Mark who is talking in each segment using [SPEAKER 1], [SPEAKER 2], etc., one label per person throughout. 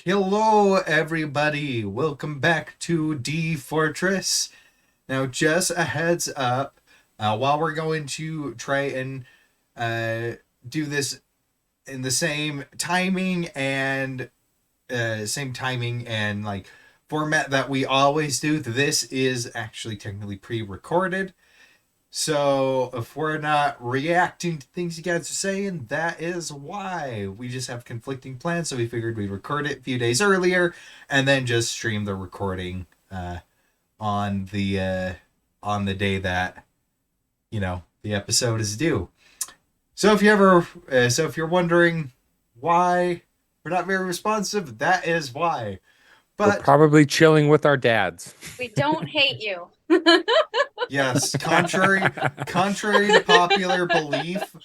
[SPEAKER 1] Hello, everybody. Welcome back to D-Fourtress. Now, just a heads up, while we're going to try and do this in the same timing and like format that we always do, this is actually technically pre-recorded. So if we're not reacting to things you guys are saying, that is why. We just have conflicting plans, so we figured we'd record it a few days earlier and then just stream the recording on the day that the episode is due. So if you're wondering why we're not very responsive, that is why.
[SPEAKER 2] We're probably chilling with our dads.
[SPEAKER 3] We don't hate you.
[SPEAKER 1] Yes, contrary to popular belief,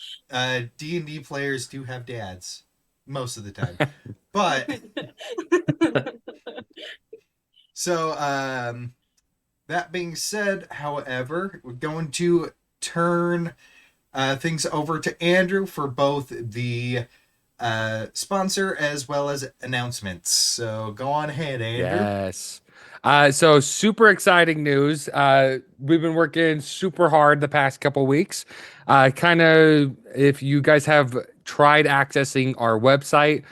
[SPEAKER 1] D&D players do have dads most of the time. But so that being said, however, we're going to turn things over to Andrew for both the sponsor as well as announcements. So go on ahead, Andrew.
[SPEAKER 2] Yes. So super exciting news. We've been working super hard the past couple weeks. If you guys have tried accessing our website,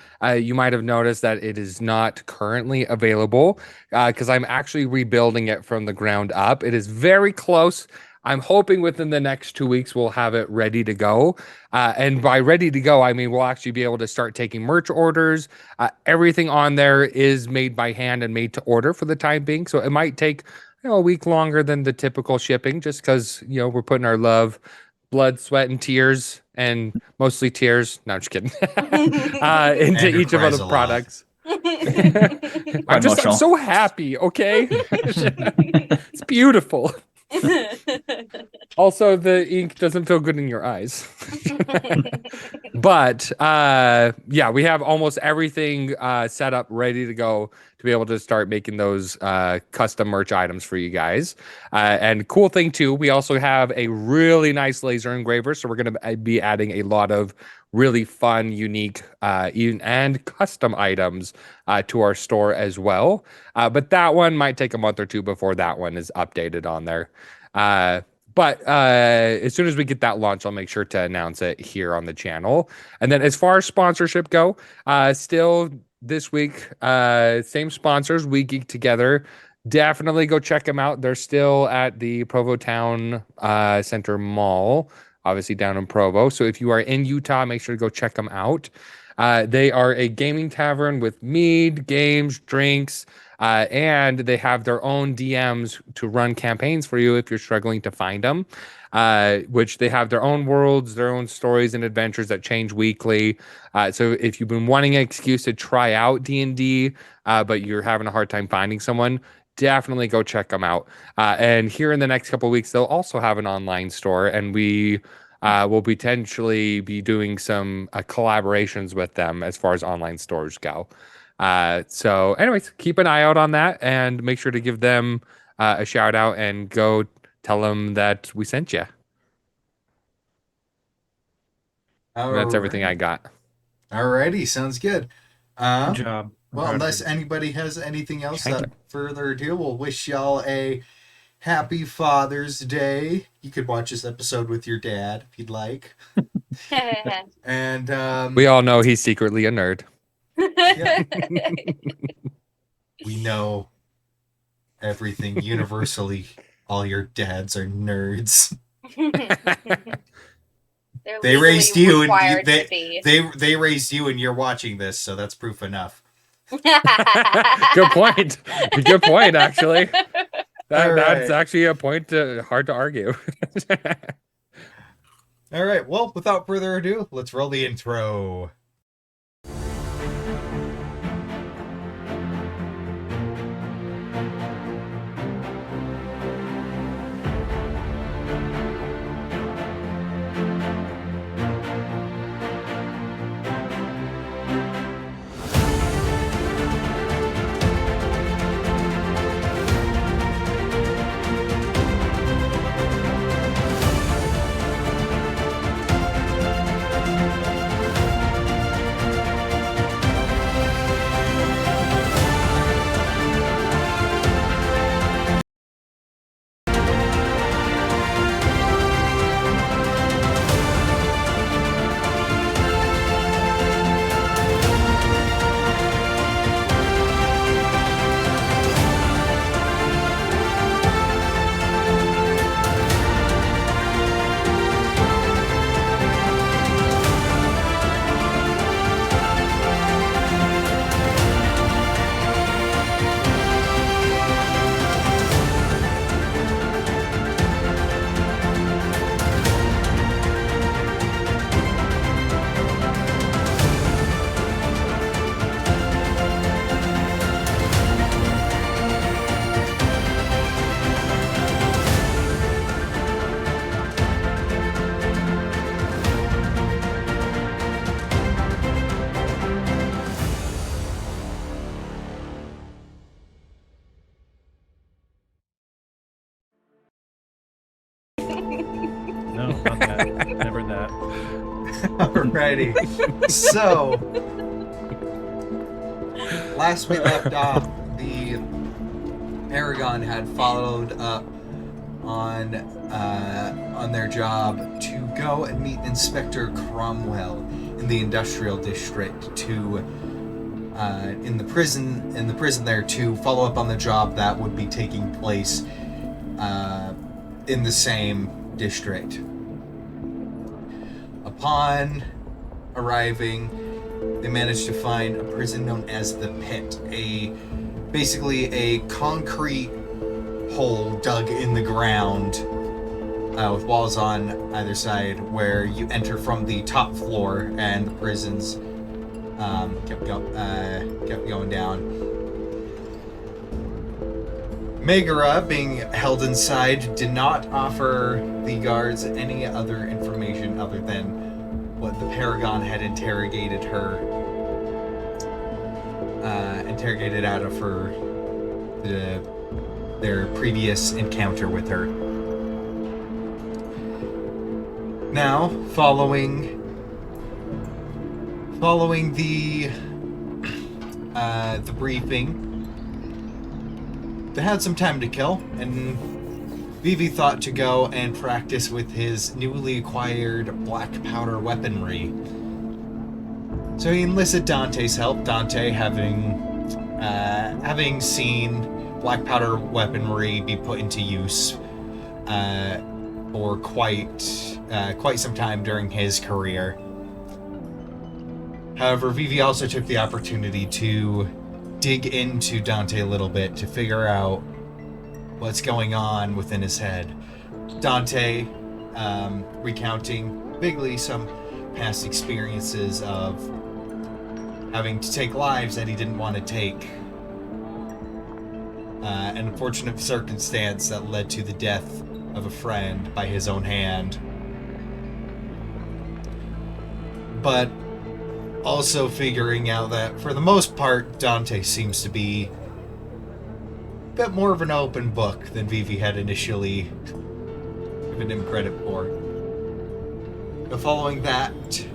[SPEAKER 2] you might have noticed that it is not currently available because I'm actually rebuilding it from the ground up. It is very close. I'm hoping within the next 2 weeks we'll have it ready to go. And by ready to go, I mean we'll actually be able to start taking merch orders. Everything on there is made by hand and made to order for the time being. So it might take a week longer than the typical shipping just because, we're putting our love, blood, sweat, and tears, and mostly tears. No, I'm just kidding. Into
[SPEAKER 1] Andrew
[SPEAKER 2] each of
[SPEAKER 1] cries
[SPEAKER 2] the
[SPEAKER 1] a lot.
[SPEAKER 2] products. I'm so happy, okay? It's beautiful. Also, the ink doesn't feel good in your eyes. But we have almost everything set up, ready to go to be able to start making those custom merch items for you guys. And cool thing too, we also have a really nice laser engraver, so we're going to be adding a lot of really fun, unique, and custom items to our store as well. But that one might take a month or two before that one is updated on there. But as soon as we get that launch, I'll make sure to announce it here on the channel. And then as far as sponsorship go, still this week, same sponsors, We Geek Together. Definitely go check them out. They're still at the Provo Town Center Mall, obviously down in Provo. So if you are in Utah, make sure to go check them out. They are a gaming tavern with mead, games, drinks, and they have their own DMs to run campaigns for you if you're struggling to find them, which they have their own worlds, their own stories and adventures that change weekly. So if you've been wanting an excuse to try out D&D, but you're having a hard time finding someone, definitely go check them out. And here in the next couple of weeks, they'll also have an online store, and we will potentially be doing some collaborations with them as far as online stores go. So anyways, keep an eye out on that and make sure to give them a shout out and go tell them that we sent you. That's everything I got.
[SPEAKER 1] Alrighty, sounds good.
[SPEAKER 4] Good job.
[SPEAKER 1] Well, unless anybody has anything else, further ado, we'll wish y'all a happy Father's Day. You could watch this episode with your dad if you'd like. And
[SPEAKER 2] we all know he's secretly a nerd.
[SPEAKER 1] Yeah. We know everything universally. All your dads are nerds. They raised you, and they raised you, and you're watching this, so that's proof enough.
[SPEAKER 2] Good point. Good point, actually. That's
[SPEAKER 1] right.
[SPEAKER 2] actually a point hard to argue.
[SPEAKER 1] All right. Well, without further ado, let's roll the intro. Alrighty. So, last we left off, the Paragon had followed up on their job to go and meet Inspector Cromwell in the industrial district to in the prison there to follow up on the job that would be taking place in the same district. Upon arriving, they managed to find a prison known as the Pit, basically a concrete hole dug in the ground with walls on either side, where you enter from the top floor, and the prisons kept going down. Megara, being held inside, did not offer the guards any other information other than what the Paragon had interrogated out of her, their previous encounter with her. Now, following the briefing, they had some time to kill, and Vivi thought to go and practice with his newly acquired black powder weaponry. So he enlisted Dante's help. Dante, having seen black powder weaponry be put into use for quite some time during his career. However, Vivi also took the opportunity to dig into Dante a little bit to figure out what's going on within his head. Dante, recounting vaguely some past experiences of having to take lives that he didn't want to take. An unfortunate circumstance that led to the death of a friend by his own hand. But also figuring out that, for the most part, Dante seems to be a bit more of an open book than Vivi had initially given him credit for. But following that,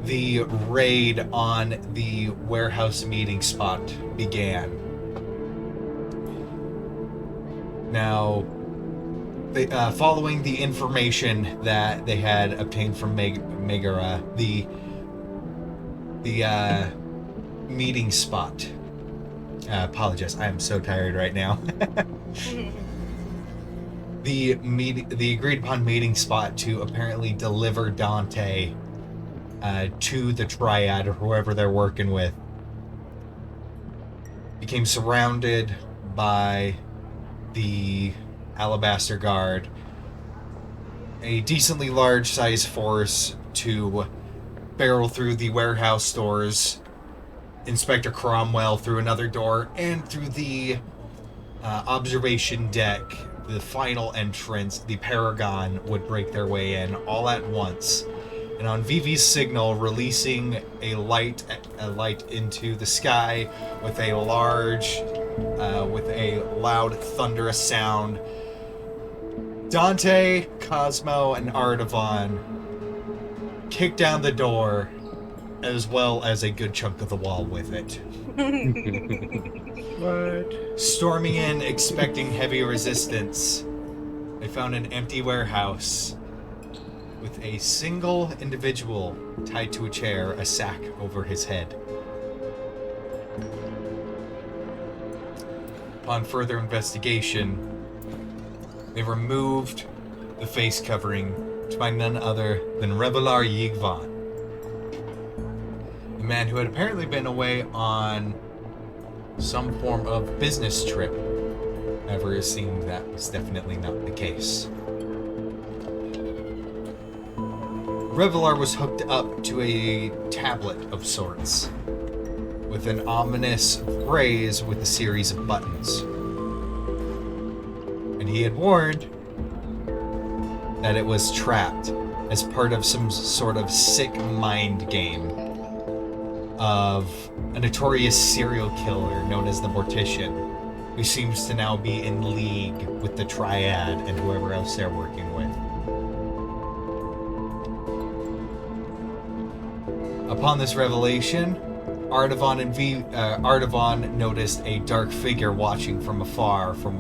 [SPEAKER 1] the raid on the warehouse meeting spot began. Now, following the information that they had obtained from Megara, the meeting spot. Apologize, I am so tired right now. The agreed upon meeting spot to apparently deliver Dante to the Triad or whoever they're working with became surrounded by the Alabaster Guard, a decently large size force to barrel through the warehouse doors, Inspector Cromwell through another door, and through the observation deck, the final entrance, the Paragon would break their way in all at once. And on Vivi's signal, releasing a light into the sky with a loud, thunderous sound, Dante, Cosmo, and Artavan kicked down the door, as well as a good chunk of the wall with it.
[SPEAKER 3] What?
[SPEAKER 1] Storming in, expecting heavy resistance, they found an empty warehouse with a single individual tied to a chair, a sack over his head. Upon further investigation, they removed the face covering to find none other than Revelar Yigvan, a man who had apparently been away on some form of business trip. However, it seemed that was definitely not the case. Revelar was hooked up to a tablet of sorts, with an ominous phrase with a series of buttons. And he had warned that it was trapped as part of some sort of sick mind game of a notorious serial killer known as the Mortician, who seems to now be in league with the Triad and whoever else they're working with. Upon this revelation, Artavan noticed a dark figure watching from afar from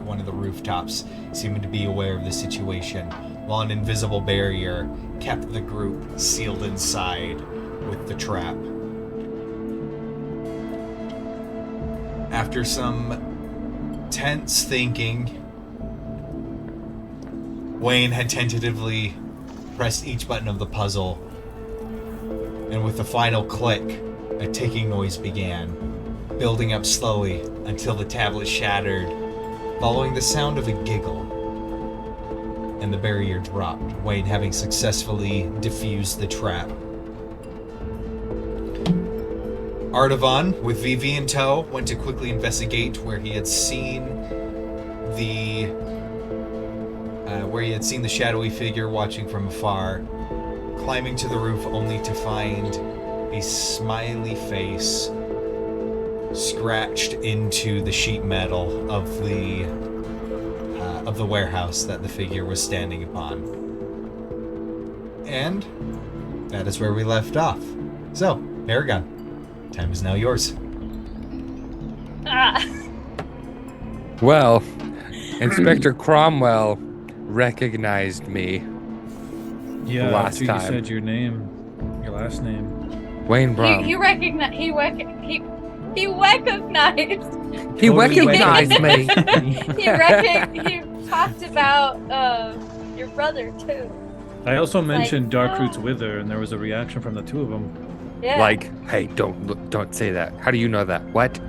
[SPEAKER 1] one of the rooftops, seeming to be aware of the situation, while an invisible barrier kept the group sealed inside with the trap. After some tense thinking, Wayne had tentatively pressed each button of the puzzle, and with the final click, a ticking noise began, building up slowly until the tablet shattered, following the sound of a giggle, and the barrier dropped, Wayne having successfully defused the trap. Artavan, with Vivi in tow, went to quickly investigate where he had seen the shadowy figure watching from afar, climbing to the roof only to find a smiley face scratched into the sheet metal of the warehouse that the figure was standing upon. And that is where we left off. So, Paragon, time is now yours.
[SPEAKER 2] Well, Inspector Cromwell recognized me.
[SPEAKER 3] Yeah,
[SPEAKER 2] last
[SPEAKER 3] after
[SPEAKER 2] time.
[SPEAKER 3] you said your name, your last name.
[SPEAKER 2] Wayne Brum.
[SPEAKER 4] He recognized. He recognized.
[SPEAKER 2] He recognized me.
[SPEAKER 4] He talked about your brother too.
[SPEAKER 3] I also mentioned
[SPEAKER 4] like,
[SPEAKER 3] Darkroot's Wither, and there was a reaction from the two of them.
[SPEAKER 4] Yeah.
[SPEAKER 2] Like, hey, don't say that. How do you know that? What?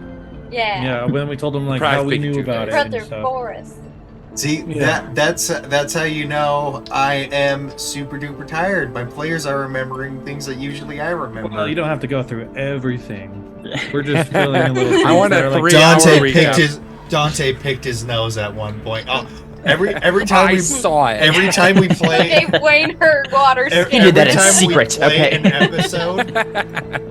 [SPEAKER 4] Yeah.
[SPEAKER 3] Yeah, when we told them like
[SPEAKER 2] Surprise
[SPEAKER 3] how we
[SPEAKER 2] Pikachu
[SPEAKER 3] knew about
[SPEAKER 2] guys.
[SPEAKER 3] it and
[SPEAKER 4] Brother
[SPEAKER 3] stuff.
[SPEAKER 4] Forrest.
[SPEAKER 1] See,
[SPEAKER 3] Yeah.
[SPEAKER 1] that's how you know I am super duper tired. My players are remembering things that usually I remember.
[SPEAKER 3] Well, you don't have to go through everything. We're just filling in little.
[SPEAKER 2] I want a
[SPEAKER 3] things that are,
[SPEAKER 2] 3-hour recap.
[SPEAKER 1] Dante picked his nose at one point. Oh, every time
[SPEAKER 2] I
[SPEAKER 1] we
[SPEAKER 2] saw it.
[SPEAKER 1] every time we play
[SPEAKER 4] Gave Wayne her water
[SPEAKER 1] Every
[SPEAKER 4] skin.
[SPEAKER 5] did that in
[SPEAKER 1] time
[SPEAKER 5] secret,
[SPEAKER 1] we play
[SPEAKER 5] okay?
[SPEAKER 1] an episode,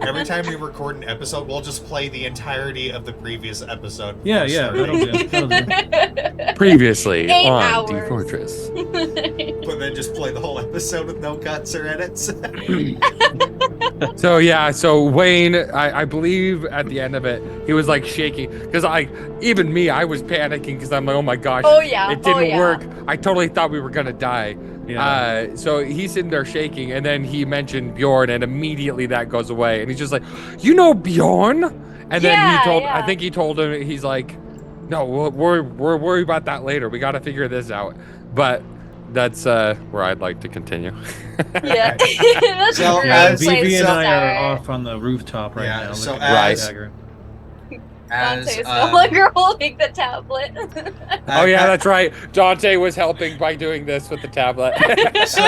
[SPEAKER 1] every time we record an episode, we'll just play the entirety of the previous episode.
[SPEAKER 3] Yeah,
[SPEAKER 1] before
[SPEAKER 3] yeah,
[SPEAKER 1] starting.
[SPEAKER 3] that'll do.
[SPEAKER 2] Previously
[SPEAKER 4] 8
[SPEAKER 2] on
[SPEAKER 4] hours.
[SPEAKER 2] D-Fourtress.
[SPEAKER 1] But then just play the whole episode with no cuts or edits.
[SPEAKER 2] So Wayne, I believe at the end of it, he was like shaking because even me, I was panicking because I'm like, oh my gosh,
[SPEAKER 4] Oh yeah.
[SPEAKER 2] it didn't
[SPEAKER 4] oh, yeah.
[SPEAKER 2] work. I totally thought we were gonna die.
[SPEAKER 3] Yeah.
[SPEAKER 2] So he's sitting there shaking, and then he mentioned Bjorn, and immediately that goes away, and he's just like, you know Bjorn? And then
[SPEAKER 4] Yeah,
[SPEAKER 2] he told,
[SPEAKER 4] yeah.
[SPEAKER 2] I think he told him, he's like, no, we're worried about that later. We got to figure this out. But that's where I'd like to continue.
[SPEAKER 4] Yeah. That's
[SPEAKER 1] So,
[SPEAKER 4] a great
[SPEAKER 3] Yeah,
[SPEAKER 1] as-
[SPEAKER 4] place
[SPEAKER 3] Vivi
[SPEAKER 4] to
[SPEAKER 3] and I are
[SPEAKER 4] start.
[SPEAKER 3] off on the rooftop right
[SPEAKER 1] Yeah,
[SPEAKER 3] now.
[SPEAKER 1] so
[SPEAKER 3] looking at
[SPEAKER 1] as-
[SPEAKER 3] the dagger.
[SPEAKER 4] Dante is no longer holding the tablet.
[SPEAKER 2] Oh yeah, that's right. Dante was helping by doing this with the tablet.
[SPEAKER 1] So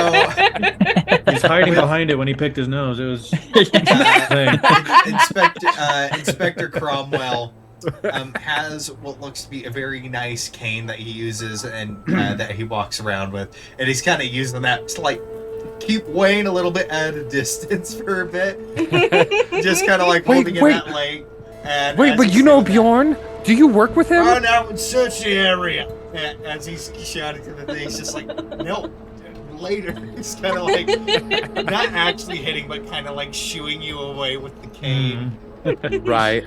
[SPEAKER 3] He's hiding behind it when he picked his nose. It was
[SPEAKER 1] Inspector Cromwell has what looks to be a very nice cane that he uses and that he walks around with, and he's kind of using that to like keep Wayne a little bit at a distance for a bit, just kind of like holding in that leg. And
[SPEAKER 2] Wait,
[SPEAKER 1] as
[SPEAKER 2] but
[SPEAKER 1] he's
[SPEAKER 2] you know
[SPEAKER 1] doing that,
[SPEAKER 2] Bjorn? Do you work with him?
[SPEAKER 1] run out and search the area. And as he's shouting to the thing, he's just like, no, later. He's kind of like, not actually hitting, but kind of like shooing you away with the cane.
[SPEAKER 2] Right.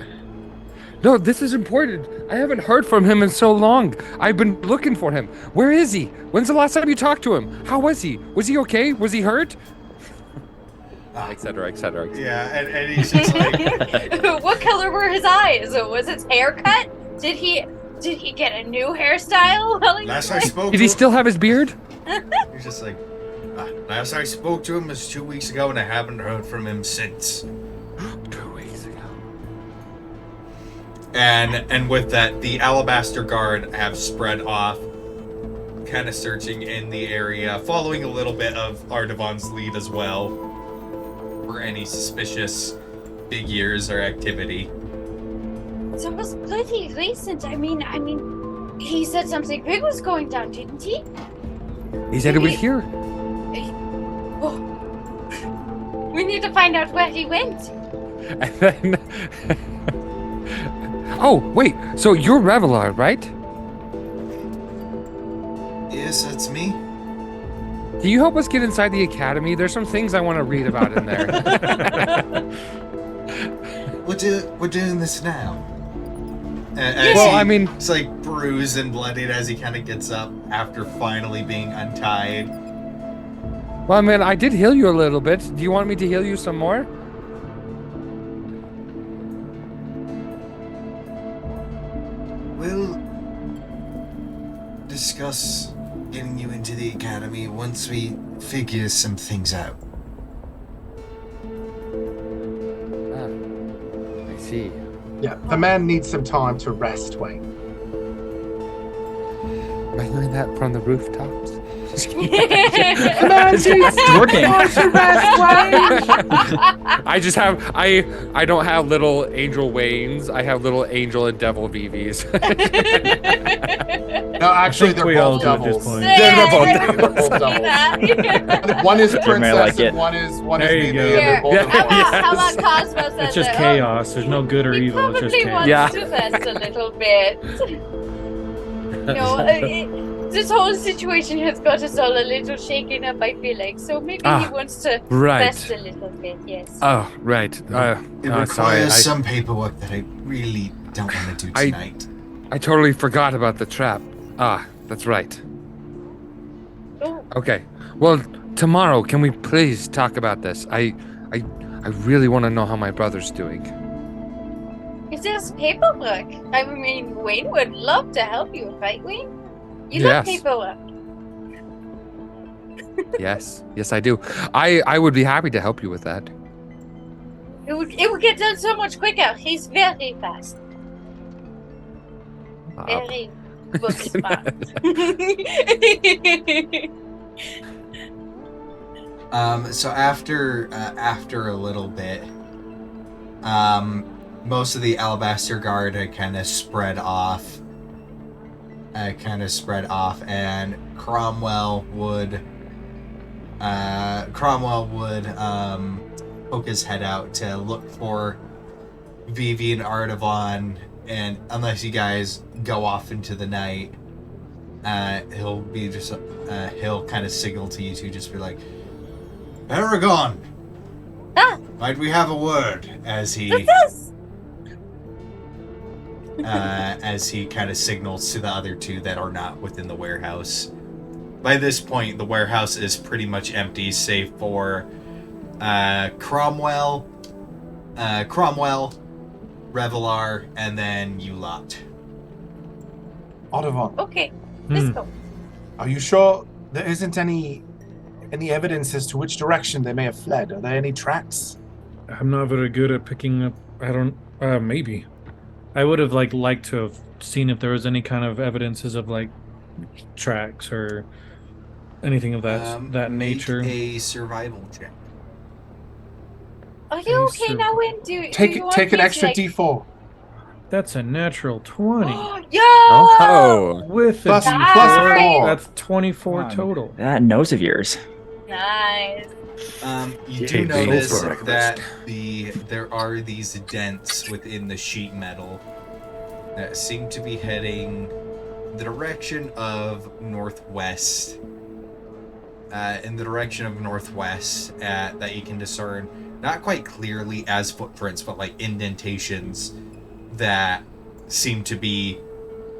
[SPEAKER 2] No, this is important. I haven't heard from him in so long. I've been looking for him. Where is he? When's the last time you talked to him? How was he? Was he okay? Was he hurt? Et cetera, et cetera, et cetera.
[SPEAKER 1] Yeah, and he's just like,
[SPEAKER 4] What color were his eyes? Was his hair cut? Did he get a new hairstyle?
[SPEAKER 1] last I spoke
[SPEAKER 2] Did
[SPEAKER 1] to
[SPEAKER 2] he
[SPEAKER 1] him,
[SPEAKER 2] still have his beard?
[SPEAKER 1] he's just like, last I spoke to him was 2 weeks ago, and I haven't heard from him since.
[SPEAKER 2] 2 weeks ago.
[SPEAKER 1] And with that, the Alabaster Guard have spread off, kind of searching in the area, following a little bit of Artavan's lead as well, for any suspicious figures or activity.
[SPEAKER 4] So it was pretty recent. I mean, he said something big was going down, didn't he?
[SPEAKER 2] He said it was here.
[SPEAKER 4] Oh. We need to find out where he went.
[SPEAKER 2] And then... Oh, wait. So you're Revelar, right?
[SPEAKER 1] Yes, that's me.
[SPEAKER 2] Can you help us get inside the academy? There's some things I want to read about in there.
[SPEAKER 1] we're doing this now. It's like bruised and bloodied as he kind of gets up after finally being untied.
[SPEAKER 2] Well, I mean, I did heal you a little bit. Do you want me to heal you some more?
[SPEAKER 1] We'll discuss getting you into the academy once we figure some things out.
[SPEAKER 2] I see.
[SPEAKER 5] Yeah, the man needs some time to rest, Wayne.
[SPEAKER 2] Am I hearing that from the rooftops?
[SPEAKER 5] The man needs
[SPEAKER 6] working.
[SPEAKER 5] time to rest, Wayne.
[SPEAKER 2] I don't have little angel Waynes. I have little angel and devil VVs.
[SPEAKER 5] No, actually, they're
[SPEAKER 3] we all
[SPEAKER 5] both
[SPEAKER 3] do at this
[SPEAKER 5] doubles.
[SPEAKER 3] point.
[SPEAKER 2] They're both
[SPEAKER 5] One is a
[SPEAKER 6] Jeremiah
[SPEAKER 5] princess
[SPEAKER 6] like it.
[SPEAKER 5] and one is
[SPEAKER 3] There you
[SPEAKER 5] Mimi,
[SPEAKER 3] go.
[SPEAKER 5] and they're both
[SPEAKER 2] Yeah.
[SPEAKER 5] important.
[SPEAKER 4] How about Cosmo says
[SPEAKER 3] It's just
[SPEAKER 4] that,
[SPEAKER 3] chaos. There's no good or
[SPEAKER 4] he
[SPEAKER 3] evil. It's just
[SPEAKER 4] probably wants
[SPEAKER 3] chaos.
[SPEAKER 2] Yeah.
[SPEAKER 4] to rest a little bit. This whole situation has got us all a little shaken up, I feel like. So maybe he wants to rest a little bit, yes.
[SPEAKER 2] Oh, right.
[SPEAKER 1] It
[SPEAKER 2] sorry.
[SPEAKER 1] requires some paperwork that I really don't want to do tonight.
[SPEAKER 2] I totally forgot about the trap. That's right.
[SPEAKER 4] Oh,
[SPEAKER 2] Okay. Well, tomorrow, can we please talk about this? I really want to know how my brother's doing.
[SPEAKER 4] if there's paperwork, I mean, Wayne would love to help you, right, Wayne? You
[SPEAKER 2] Yes.
[SPEAKER 4] love paperwork.
[SPEAKER 2] Yes, I do. I would be happy to help you with that.
[SPEAKER 4] It would get done so much quicker. He's very fast. Very book smart.
[SPEAKER 1] So after a little bit, most of the Alabaster Guard had kind of spread off. And Cromwell would poke his head out to look for Vivi and Artavan, and unless you guys go off into the night, he'll kind of signal to you two, just be like, Paragon! Might we have a word? As he kind of signals to the other two that are not within the warehouse. By this point, the warehouse is pretty much empty, save for Cromwell, Revelar, and then you lot.
[SPEAKER 5] Artavan,
[SPEAKER 4] Okay, let's go.
[SPEAKER 5] are you sure there isn't any evidence as to which direction they may have fled? Are there any tracks?
[SPEAKER 3] I'm not very good at picking up. I don't. Maybe. I would have liked to have seen if there was any kind of evidences of tracks or anything of that nature.
[SPEAKER 1] Make a survival check.
[SPEAKER 4] Are you okay now, Wayne? Do you
[SPEAKER 5] Take
[SPEAKER 4] want
[SPEAKER 5] an
[SPEAKER 4] me to,
[SPEAKER 5] extra D4.
[SPEAKER 3] That's a natural 20.
[SPEAKER 4] Yo!
[SPEAKER 2] Oh,
[SPEAKER 3] With a
[SPEAKER 5] Plus-
[SPEAKER 3] D4,
[SPEAKER 5] plus 4.
[SPEAKER 3] that's 24
[SPEAKER 6] Come on.
[SPEAKER 3] total.
[SPEAKER 6] That nose of yours.
[SPEAKER 4] Nice.
[SPEAKER 1] You do
[SPEAKER 2] Yeah,
[SPEAKER 1] notice
[SPEAKER 2] go for it.
[SPEAKER 1] that there are these dents within the sheet metal that seem to be heading the direction of northwest. In the direction of northwest, that you can discern not quite clearly as footprints, but like indentations that seem to be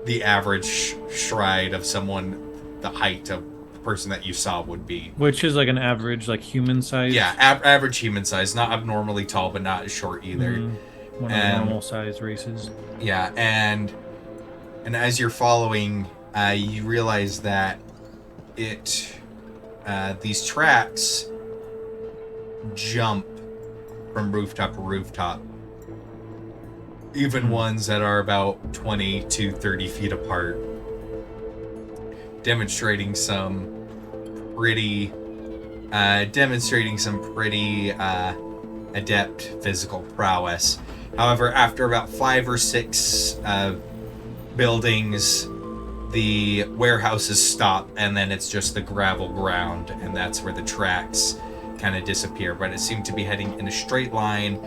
[SPEAKER 1] the average stride of someone, the height of the person that you saw would be.
[SPEAKER 3] Which is an average, human size.
[SPEAKER 1] Yeah, average human size, not abnormally tall, but not short either.
[SPEAKER 3] One of the normal size races.
[SPEAKER 1] Yeah, and as you're following, you realize that these tracks jump from rooftop to rooftop. Even ones that are about 20 to 30 feet apart. Demonstrating some pretty adept physical prowess. However, after about 5 or 6 buildings, the warehouses stop, and then it's just the gravel ground, and that's where the tracks kind of disappear. But it seemed to be heading in a straight line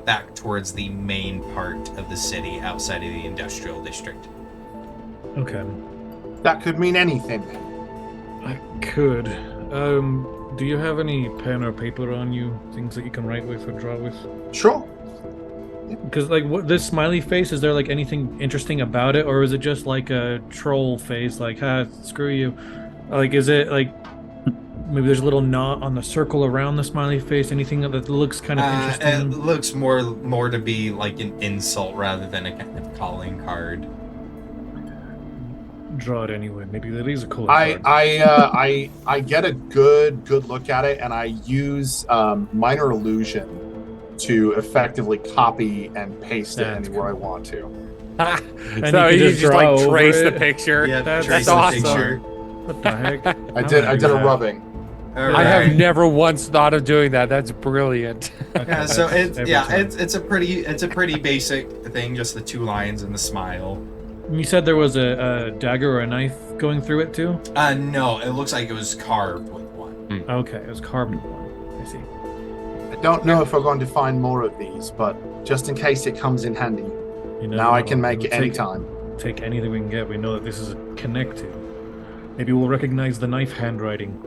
[SPEAKER 1] back towards the main part of the city outside of the industrial district.
[SPEAKER 3] Okay.
[SPEAKER 5] That could mean anything.
[SPEAKER 3] I could. Do you have any pen or paper on you? Things that you can write with or draw with?
[SPEAKER 5] Sure.
[SPEAKER 3] Because like this smiley face, is there like anything interesting about it, or is it just like a troll face? Like, screw you. Like, is it like maybe there's a little knot on the circle around the smiley face? Anything that looks kind of interesting?
[SPEAKER 1] It looks more to be like an insult rather than a kind of calling card.
[SPEAKER 3] Draw it anyway. Maybe that is a cool.
[SPEAKER 5] I get a good look at it, and I use minor illusion to effectively copy and paste it anywhere I want to.
[SPEAKER 2] So you just like trace the picture.
[SPEAKER 1] Yeah,
[SPEAKER 2] that's awesome.
[SPEAKER 3] What the heck?
[SPEAKER 5] I did a rubbing.
[SPEAKER 1] All
[SPEAKER 2] I have
[SPEAKER 1] right.
[SPEAKER 2] never once thought of doing that. That's brilliant.
[SPEAKER 1] Yeah, so it's a pretty basic thing, just the 2 lines and the smile.
[SPEAKER 3] You said there was a dagger or a knife going through it too?
[SPEAKER 1] No, it looks like it was carved with one.
[SPEAKER 3] Okay, it was carved with one. I see.
[SPEAKER 5] I don't know if we're going to find more of these, but just in case it comes in handy.
[SPEAKER 3] You know,
[SPEAKER 5] Now I can make it anytime.
[SPEAKER 3] Take anything we can get. We know that this is connected. Maybe we'll recognize the knife handwriting.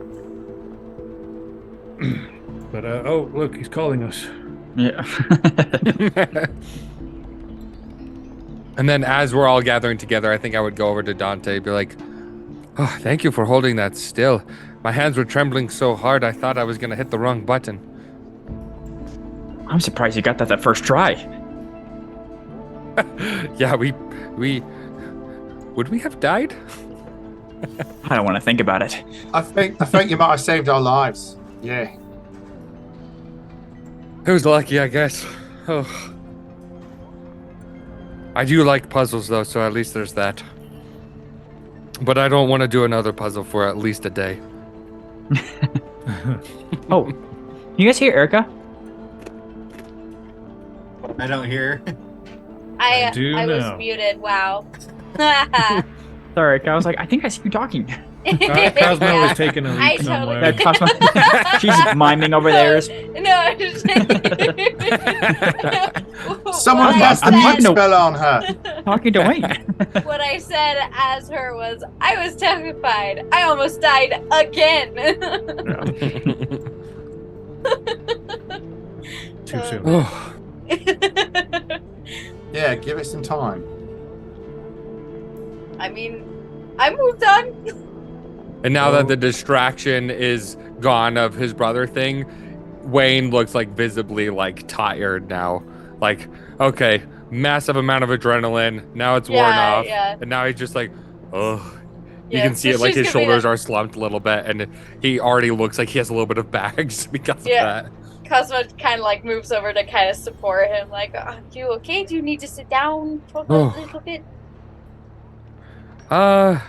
[SPEAKER 3] But oh, look, he's calling us.
[SPEAKER 6] Yeah.
[SPEAKER 2] And then as we're all gathering together, I think I would go over to Dante and be like, oh, thank you for holding that still. My hands were trembling so hard, I thought I was going to hit the wrong button.
[SPEAKER 6] I'm surprised you got that first try.
[SPEAKER 2] Yeah, we would we have died?
[SPEAKER 6] I don't want to think about it.
[SPEAKER 5] I think you might have saved our lives. Yeah.
[SPEAKER 2] It was lucky, I guess. Oh. I do like puzzles, though, so at least there's that. But I don't want to do another puzzle for at least a day.
[SPEAKER 6] Oh, you guys hear Erica?
[SPEAKER 1] I don't hear.
[SPEAKER 3] I do
[SPEAKER 4] I was
[SPEAKER 3] now.
[SPEAKER 4] muted. Wow.
[SPEAKER 6] Sorry, Erica. I was like, I think I see you talking.
[SPEAKER 3] Cosmo
[SPEAKER 4] Yeah.
[SPEAKER 3] was taking a
[SPEAKER 4] I
[SPEAKER 3] leak somewhere.
[SPEAKER 6] Yeah, Cosmo, she's miming over there.
[SPEAKER 4] No, I'm just
[SPEAKER 5] Someone
[SPEAKER 4] What I
[SPEAKER 5] cast a
[SPEAKER 6] I'm
[SPEAKER 5] mute
[SPEAKER 6] talking to-
[SPEAKER 5] spell on her.
[SPEAKER 6] Talking to Wayne.
[SPEAKER 4] What I said as her was, I was terrified. I almost died again.
[SPEAKER 3] Too soon.
[SPEAKER 2] Oh,
[SPEAKER 5] Yeah, give it some time.
[SPEAKER 4] I mean, I moved on.
[SPEAKER 2] and now that the distraction is gone of his brother thing, Wayne looks like visibly like tired now. Like, okay, massive amount of adrenaline. Now it's worn off.
[SPEAKER 4] Yeah.
[SPEAKER 2] And now he's just like, oh. You
[SPEAKER 4] Yeah,
[SPEAKER 2] can see
[SPEAKER 4] so
[SPEAKER 2] it like
[SPEAKER 4] she's
[SPEAKER 2] his
[SPEAKER 4] gonna be
[SPEAKER 2] shoulders
[SPEAKER 4] like-
[SPEAKER 2] are slumped a little bit, and he already looks like he has a little bit of bags because
[SPEAKER 4] Yeah.
[SPEAKER 2] of that.
[SPEAKER 4] Cosmo kind of like moves over to kind of support him. Like, are you okay? Do you need to sit down for a little bit?
[SPEAKER 2] Yeah,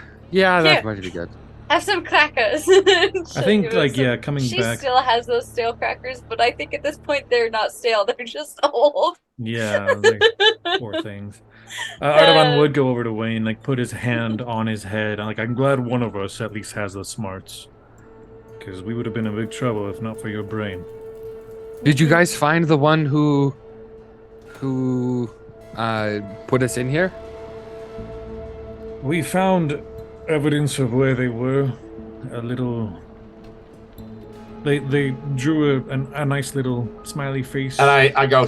[SPEAKER 2] that
[SPEAKER 4] Here.
[SPEAKER 2] might be good.
[SPEAKER 4] Have some crackers.
[SPEAKER 3] I think, like, yeah, coming
[SPEAKER 4] she
[SPEAKER 3] back.
[SPEAKER 4] still has those stale crackers, but I think at this point they're not stale. They're just old.
[SPEAKER 3] Yeah, like, poor things. Artaban would go over to Wayne, like, put his hand on his head. Like, I'm glad one of us at least has the smarts. Because we would have been in big trouble if not for your brain.
[SPEAKER 2] Did you guys find the one who put us in here?
[SPEAKER 3] We found evidence of where they were. A little. They drew a nice little smiley face.
[SPEAKER 5] And I go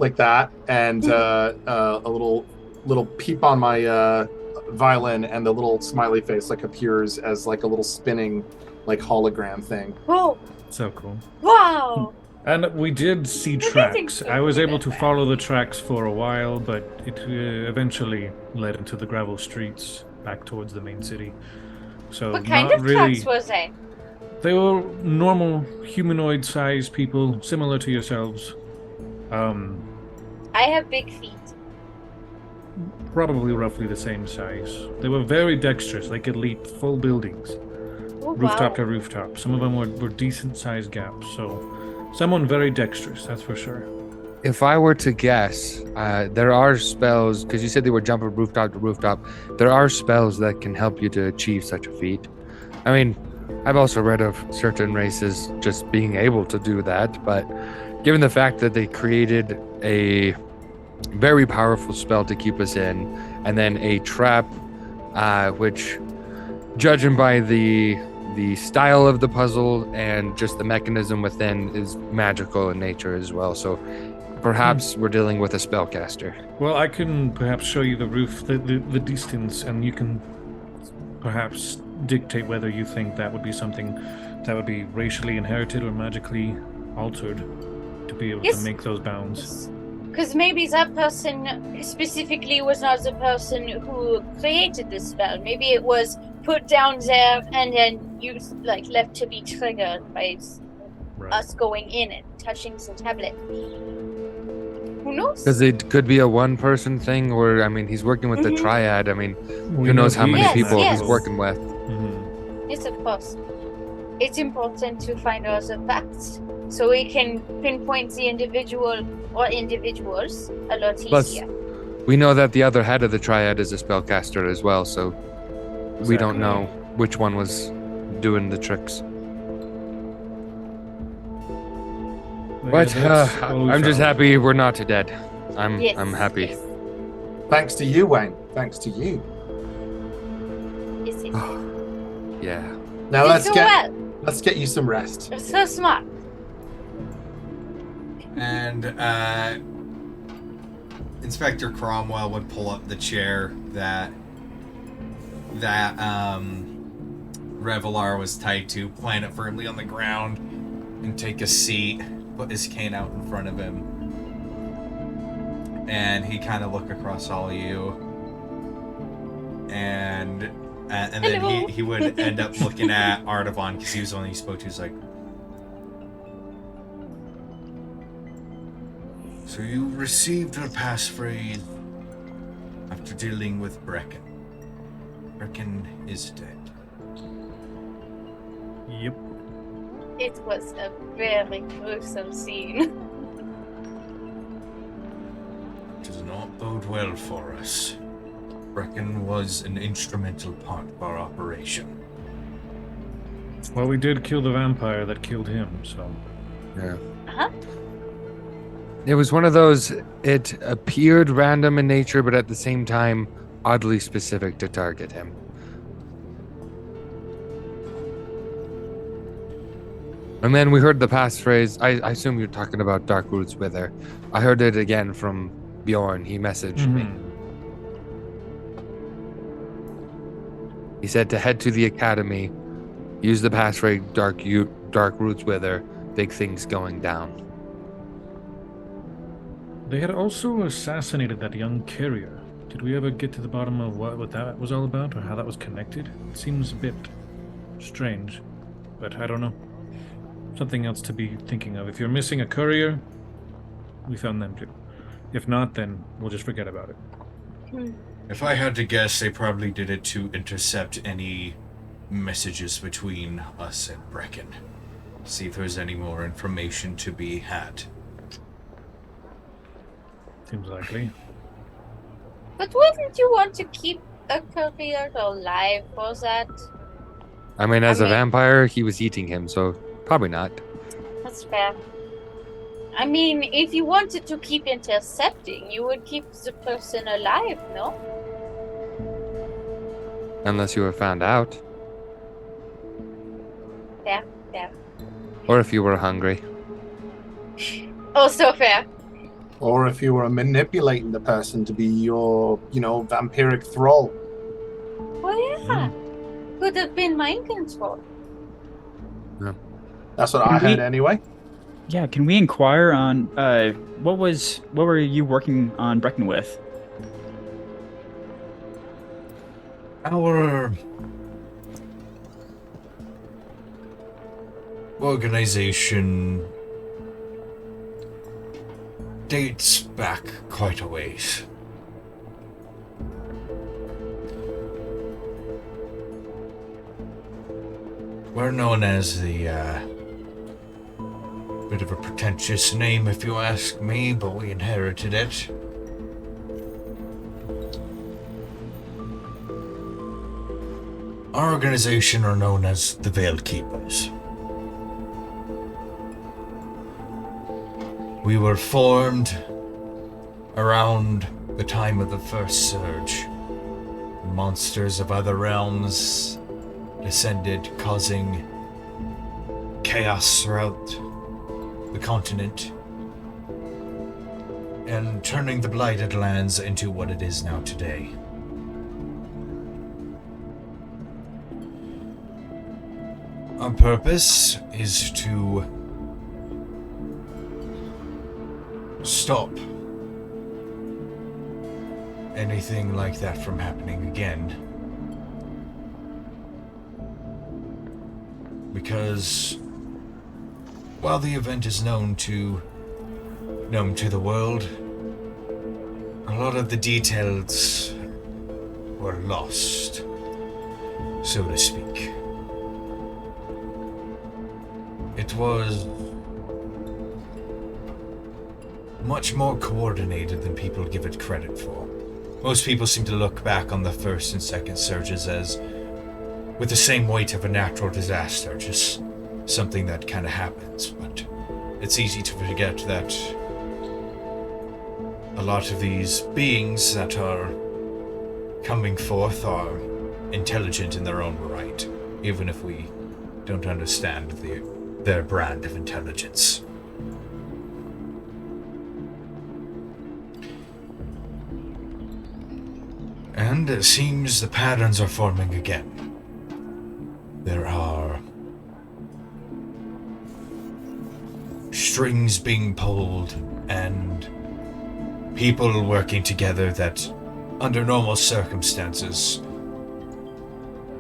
[SPEAKER 5] like that, and a little peep on my violin, and the little smiley face like appears as like a little spinning like hologram thing.
[SPEAKER 4] Whoa!
[SPEAKER 3] So cool.
[SPEAKER 4] Wow!
[SPEAKER 3] And we did see tracks. I was able to follow the tracks for a while, but it eventually led into the gravel streets back towards the main city. So
[SPEAKER 4] What kind
[SPEAKER 3] not
[SPEAKER 4] of
[SPEAKER 3] really.
[SPEAKER 4] tracks was they?
[SPEAKER 3] They were normal humanoid-sized people, similar to yourselves.
[SPEAKER 4] I have big feet.
[SPEAKER 3] Probably roughly the same size. They were very dexterous. They could leap full buildings,
[SPEAKER 4] Oh,
[SPEAKER 3] rooftop
[SPEAKER 4] wow.
[SPEAKER 3] to rooftop. Some of them were decent-sized gaps. So, someone very dexterous, that's for sure.
[SPEAKER 2] If I were to guess, there are spells, because you said they were jumping rooftop to rooftop, there are spells that can help you to achieve such a feat. I mean, I've also read of certain races just being able to do that, but given the fact that they created a very powerful spell to keep us in, and then a trap, which, judging by the style of the puzzle and just the mechanism within, is magical in nature as well. So Perhaps we're dealing with a spellcaster.
[SPEAKER 3] Well, I can perhaps show you the roof, the distance, and you can perhaps dictate whether you think that would be something that would be racially inherited or magically altered to be able to make those bounds.
[SPEAKER 4] Because maybe that person specifically was not the person who created the spell. Maybe it was put down there and then used, like, left to be triggered by us going in and touching the tablet. Who knows?
[SPEAKER 2] Because it could be a one-person thing, or, I mean, he's working with the triad. I mean, who knows how many people he's working with.
[SPEAKER 4] Yes, of course. It's important to find out the facts so we can pinpoint the individual or individuals a lot easier.
[SPEAKER 2] Plus, we know that the other head of the triad is a spellcaster as well, so we don't know which one was doing the tricks. But I'm just happy we're not dead. I'm happy.
[SPEAKER 4] Yes.
[SPEAKER 5] Thanks to you, Wayne. Thanks to you.
[SPEAKER 4] Yes.
[SPEAKER 2] Yeah.
[SPEAKER 5] Now let's get you some rest.
[SPEAKER 4] You're so smart.
[SPEAKER 1] And Inspector Cromwell would pull up the chair that Revelar was tied to, plant it firmly on the ground, and take a seat. Put his cane out in front of him, and he kind of look across all of you, and then he would end up looking at Artavan because he was the one he spoke to. He's like, "So you received a passphrase after dealing with Brecken. Brecken is dead."
[SPEAKER 3] Yep.
[SPEAKER 4] It was a very gruesome scene.
[SPEAKER 1] Does not bode well for us. Brecken was an instrumental part of our operation.
[SPEAKER 3] Well, we did kill the vampire that killed him, so...
[SPEAKER 2] Yeah.
[SPEAKER 4] Uh-huh.
[SPEAKER 2] It was one of those, it appeared random in nature, but at the same time, oddly specific to target him. And then we heard the passphrase. I assume you're talking about Dark Roots Wither. I heard it again from Bjorn. He messaged me. He said to head to the academy, use the passphrase Dark Roots Wither, big things going down.
[SPEAKER 3] They had also assassinated that young carrier. Did we ever get to the bottom of what that was all about, or how that was connected? It seems a bit strange, but I don't know. Something else to be thinking of. If you're missing a courier, we found them too. If not, then we'll just forget about it.
[SPEAKER 1] If I had to guess, they probably did it to intercept any messages between us and Brecken. See if there's any more information to be had.
[SPEAKER 3] Seems likely.
[SPEAKER 4] But wouldn't you want to keep a courier alive for that?
[SPEAKER 2] I mean, as a vampire, he was eating him, so probably not.
[SPEAKER 4] That's fair. I mean, if you wanted to keep intercepting, you would keep the person alive, no?
[SPEAKER 2] Unless you were found out.
[SPEAKER 4] Fair.
[SPEAKER 2] Or if you were hungry.
[SPEAKER 4] Also fair.
[SPEAKER 5] Or if you were manipulating the person to be your, vampiric thrall.
[SPEAKER 4] Oh yeah. Could have been mind control.
[SPEAKER 2] Yeah.
[SPEAKER 5] That's what I heard anyway.
[SPEAKER 6] Yeah, can we inquire on what were you working on Brecken with?
[SPEAKER 1] Our organization dates back quite a ways. We're known as the, bit of a pretentious name if you ask me, but we inherited it. Our organization are known as the Veil Keepers. We were formed around the time of the first surge. Monsters of other realms descended, causing chaos throughout the continent. and turning the Blighted Lands into what it is now today. Our purpose is to stop anything like that from happening again. Because while the event is known to the world, a lot of the details were lost, so to speak. It was much more coordinated than people give it credit for. Most people seem to look back on the first and second surges as with the same weight of a natural disaster, just something that kind of happens, but it's easy to forget that a lot of these beings that are coming forth are intelligent in their own right, even if we don't understand their brand of intelligence. And it seems the patterns are forming again. There are strings being pulled and people working together that, under normal circumstances,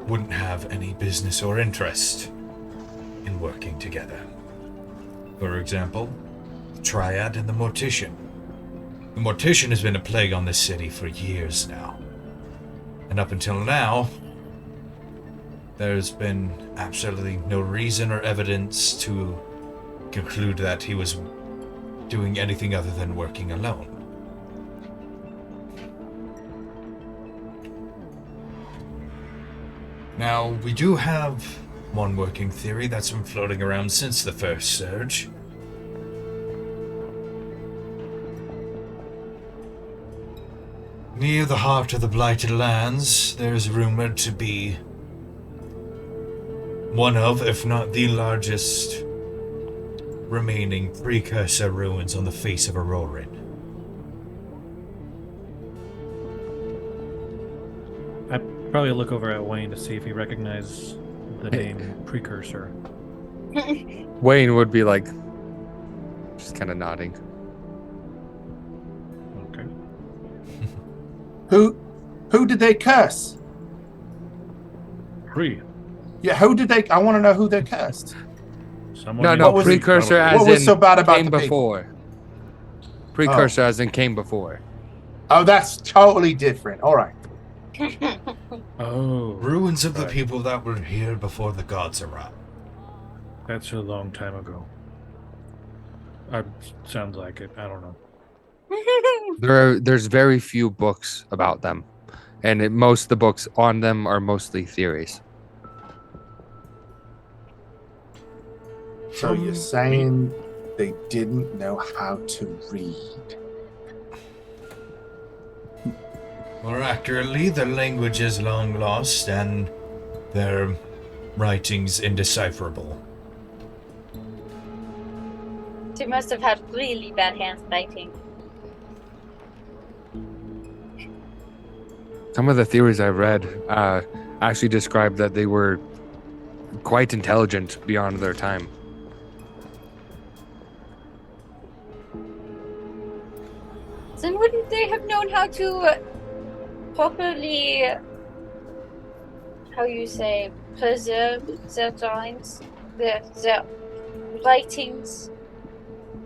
[SPEAKER 1] wouldn't have any business or interest in working together. For example, the Triad and the Mortician. The Mortician has been a plague on this city for years now. And up until now, there's been absolutely no reason or evidence to conclude that he was doing anything other than working alone. Now, we do have one working theory that's been floating around since the first surge. Near the heart of the Blighted Lands, there's rumored to be one of, if not the largest, remaining precursor ruins on the face of Auroran.
[SPEAKER 3] I'd probably look over at Wayne to see if he recognizes the name Precursor.
[SPEAKER 2] Wayne would be like, just kind of nodding.
[SPEAKER 3] Okay.
[SPEAKER 5] Who did they curse?
[SPEAKER 3] Yeah,
[SPEAKER 5] who did they? I want to know who they cursed.
[SPEAKER 3] someone.
[SPEAKER 2] No,
[SPEAKER 5] was-
[SPEAKER 2] precursor as
[SPEAKER 5] What was
[SPEAKER 2] in
[SPEAKER 5] so bad about
[SPEAKER 2] came
[SPEAKER 5] the people?
[SPEAKER 2] before. Precursor as in came before.
[SPEAKER 5] Oh, that's totally different. All right.
[SPEAKER 3] Oh,
[SPEAKER 1] Ruins of the
[SPEAKER 3] right.
[SPEAKER 1] people that were here before the gods arrived.
[SPEAKER 3] That's a long time ago. Sounds like it. I don't know.
[SPEAKER 2] There's very few books about them, and most of the books on them are mostly theories.
[SPEAKER 5] So you're saying they didn't know how to read?
[SPEAKER 1] More accurately, their language is long lost and their writings indecipherable.
[SPEAKER 4] They must have had really bad handwriting.
[SPEAKER 2] Some of the theories I've read actually describe that they were quite intelligent beyond their time.
[SPEAKER 4] Then wouldn't they have known how to properly, how you say, preserve their drawings, their writings?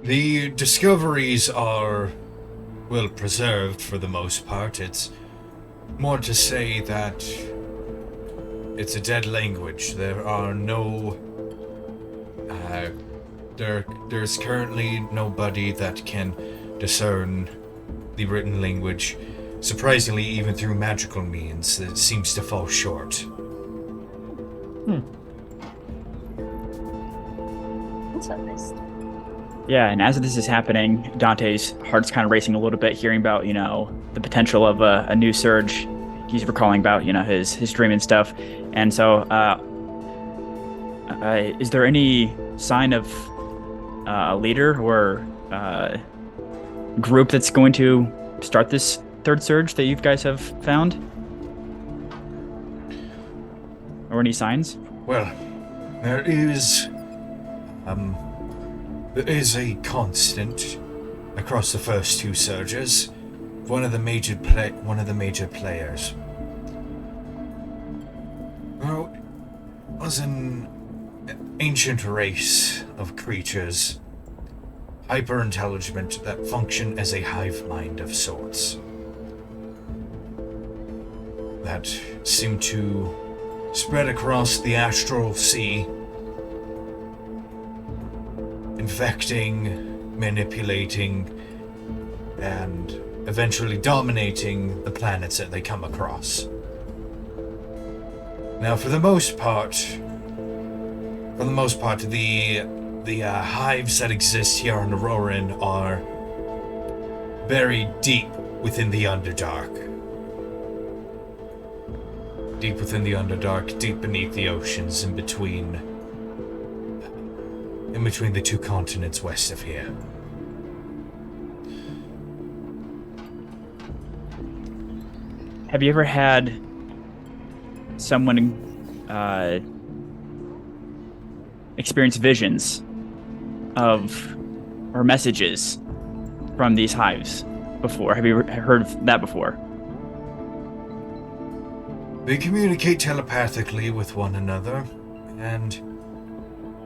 [SPEAKER 1] The discoveries are well preserved for the most part. It's more to say that it's a dead language. There are no there's currently nobody that can discern the written language. Surprisingly, even through magical means, it seems to fall short.
[SPEAKER 4] That's not nice.
[SPEAKER 6] Yeah, and as this is happening, Dante's heart's kind of racing a little bit, hearing about, the potential of a new surge. He's recalling about, his dream and stuff. And so, is there any sign of a leader or group that's going to start this third surge that you guys have found? Or any signs?
[SPEAKER 1] Well, there is a constant across the first two surges. One of the major players. Well, was an ancient race of creatures, hyper intelligent, that function as a hive mind of sorts, that seemed to spread across the astral sea, infecting, manipulating, and eventually dominating the planets that they come across. Now, for the most part, the hives that exist here on Auroran are buried deep within the Underdark. Deep within the Underdark, deep beneath the oceans, in between the two continents west of here.
[SPEAKER 6] Have you ever had someone experience visions of or messages from these hives before? Have you ever heard of that before?
[SPEAKER 1] They communicate telepathically with one another, and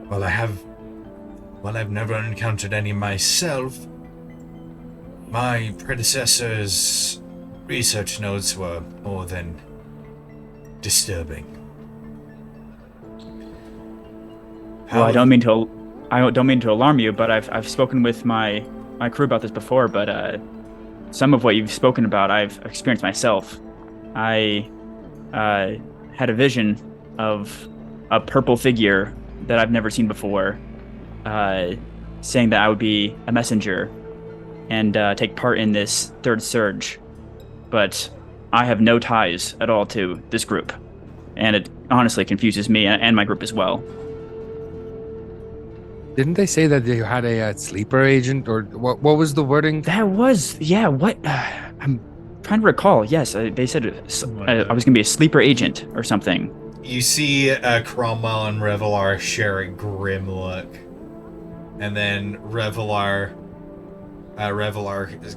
[SPEAKER 1] while I've never encountered any myself, my predecessors' research notes were more than disturbing.
[SPEAKER 6] Well, I don't mean to alarm you, but I've spoken with my crew about this before. But some of what you've spoken about, I've experienced myself. I had a vision of a purple figure that I've never seen before, saying that I would be a messenger and take part in this third surge. But I have no ties at all to this group, and it honestly confuses me and my group as well.
[SPEAKER 2] Didn't they say that you had a sleeper agent, or what was the wording?
[SPEAKER 6] That was, yeah, what? I'm trying to recall. Yes, they said I was going to be a sleeper agent or something.
[SPEAKER 1] You see Cromwell and Revelar share a grim look. And then Revelar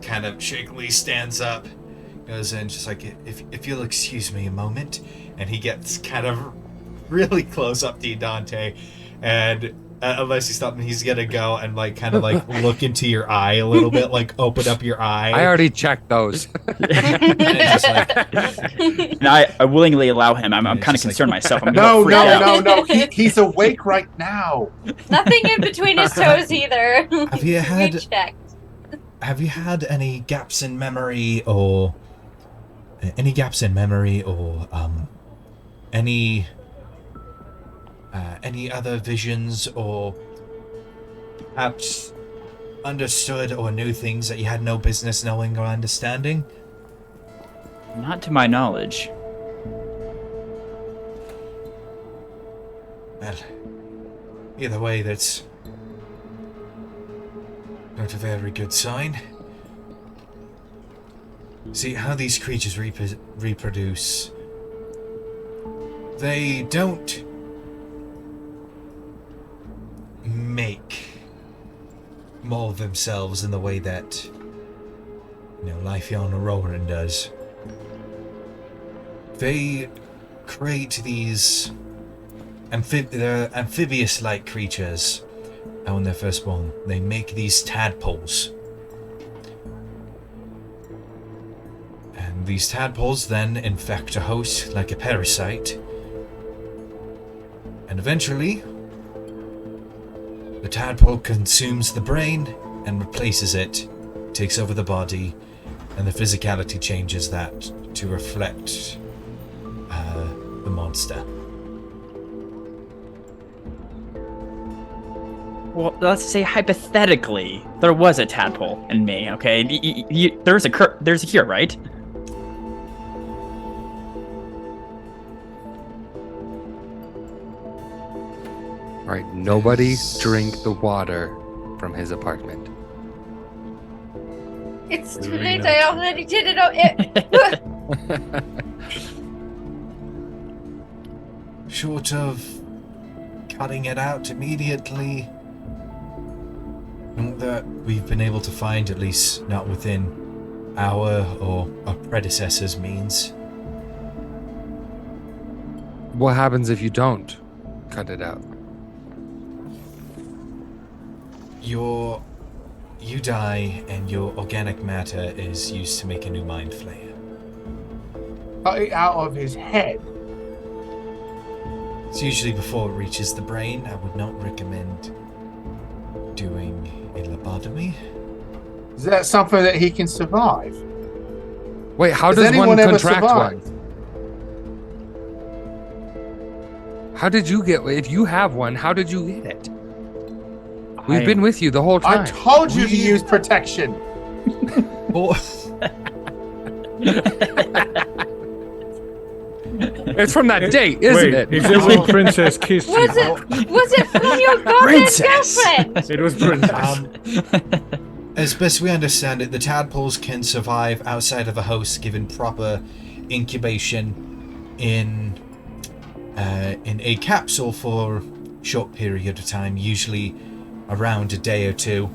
[SPEAKER 1] kind of shakily stands up, goes in just like, if you'll excuse me a moment. And he gets kind of really close up to you, Dante. And unless you stop him, he's gonna go and like kind of like look into your eye a little bit, like open up your eye.
[SPEAKER 2] I already checked those.
[SPEAKER 1] And it's just like,
[SPEAKER 6] And I willingly allow him. I'm kind of concerned myself. I'm
[SPEAKER 5] No,
[SPEAKER 6] freak out.
[SPEAKER 5] no. He's awake right now.
[SPEAKER 4] Nothing in between his toes either.
[SPEAKER 1] Have you had-
[SPEAKER 4] We checked.
[SPEAKER 1] have you had any gaps in memory, or any other visions, or perhaps understood or knew things that you had no business knowing or understanding?
[SPEAKER 6] Not to my knowledge.
[SPEAKER 1] Well, either way, that's not a very good sign. See, how these creatures reproduce, they don't mold themselves in the way that, life here on Auroran does. They create these amphibious-like creatures when they're first born. They make these tadpoles. And these tadpoles then infect a host like a parasite. And eventually, the tadpole consumes the brain and replaces it, takes over the body, and the physicality changes that to reflect the monster.
[SPEAKER 6] Well, let's say hypothetically there was a tadpole in me. Okay, there's a cure, right?
[SPEAKER 2] All right, nobody drink the water from his apartment.
[SPEAKER 4] It's too
[SPEAKER 3] Doing
[SPEAKER 4] late.
[SPEAKER 3] that.
[SPEAKER 4] I already did it.
[SPEAKER 1] Short of cutting it out immediately, not that we've been able to find, at least not within our or our predecessors' means.
[SPEAKER 2] What happens if you don't cut it out?
[SPEAKER 1] You die, and your organic matter is used to make a new mind flayer.
[SPEAKER 5] Cut it out of his head.
[SPEAKER 1] It's usually before it reaches the brain. I would not recommend doing a lobotomy.
[SPEAKER 5] Is that something that he can survive?
[SPEAKER 2] Wait, how
[SPEAKER 5] Has
[SPEAKER 2] does
[SPEAKER 5] anyone
[SPEAKER 2] one
[SPEAKER 5] ever
[SPEAKER 2] contract
[SPEAKER 5] survived?
[SPEAKER 2] one? How did you get? If you have one, how did you get it? We've been with you the whole time.
[SPEAKER 5] I told you to use protection.
[SPEAKER 1] Oh,
[SPEAKER 2] It's from that date, isn't it?
[SPEAKER 3] Is it when Princess kissed you?
[SPEAKER 4] Was it from your goddamn girlfriend?
[SPEAKER 3] It was Princess.
[SPEAKER 1] as best we understand it, the tadpoles can survive outside of a host given proper incubation in a capsule for a short period of time, usually around a day or two,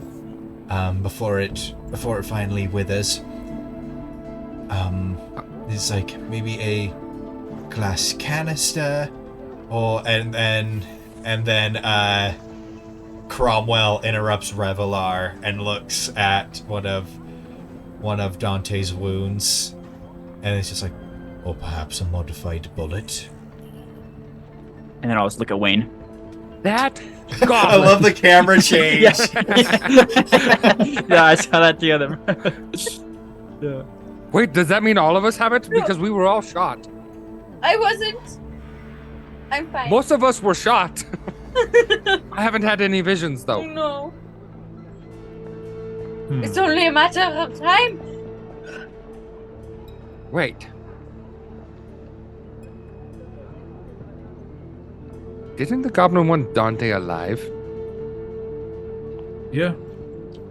[SPEAKER 1] before it finally withers. There's like maybe a glass canister, and then Cromwell interrupts Revelar and looks at one of Dante's wounds, and it's just like, or perhaps a modified bullet.
[SPEAKER 6] And then I'll just look at Wayne.
[SPEAKER 2] That
[SPEAKER 1] I
[SPEAKER 2] goblin.
[SPEAKER 1] love the camera change.
[SPEAKER 6] Yeah, I saw that the other. Yeah.
[SPEAKER 2] Wait, does that mean all of us have it? Because we were all shot.
[SPEAKER 4] I wasn't. I'm fine.
[SPEAKER 2] Most of us were shot. I haven't had any visions though.
[SPEAKER 4] No.
[SPEAKER 3] Hmm.
[SPEAKER 4] It's only a matter of time.
[SPEAKER 2] Wait. Didn't the goblin want Dante alive?
[SPEAKER 3] Yeah.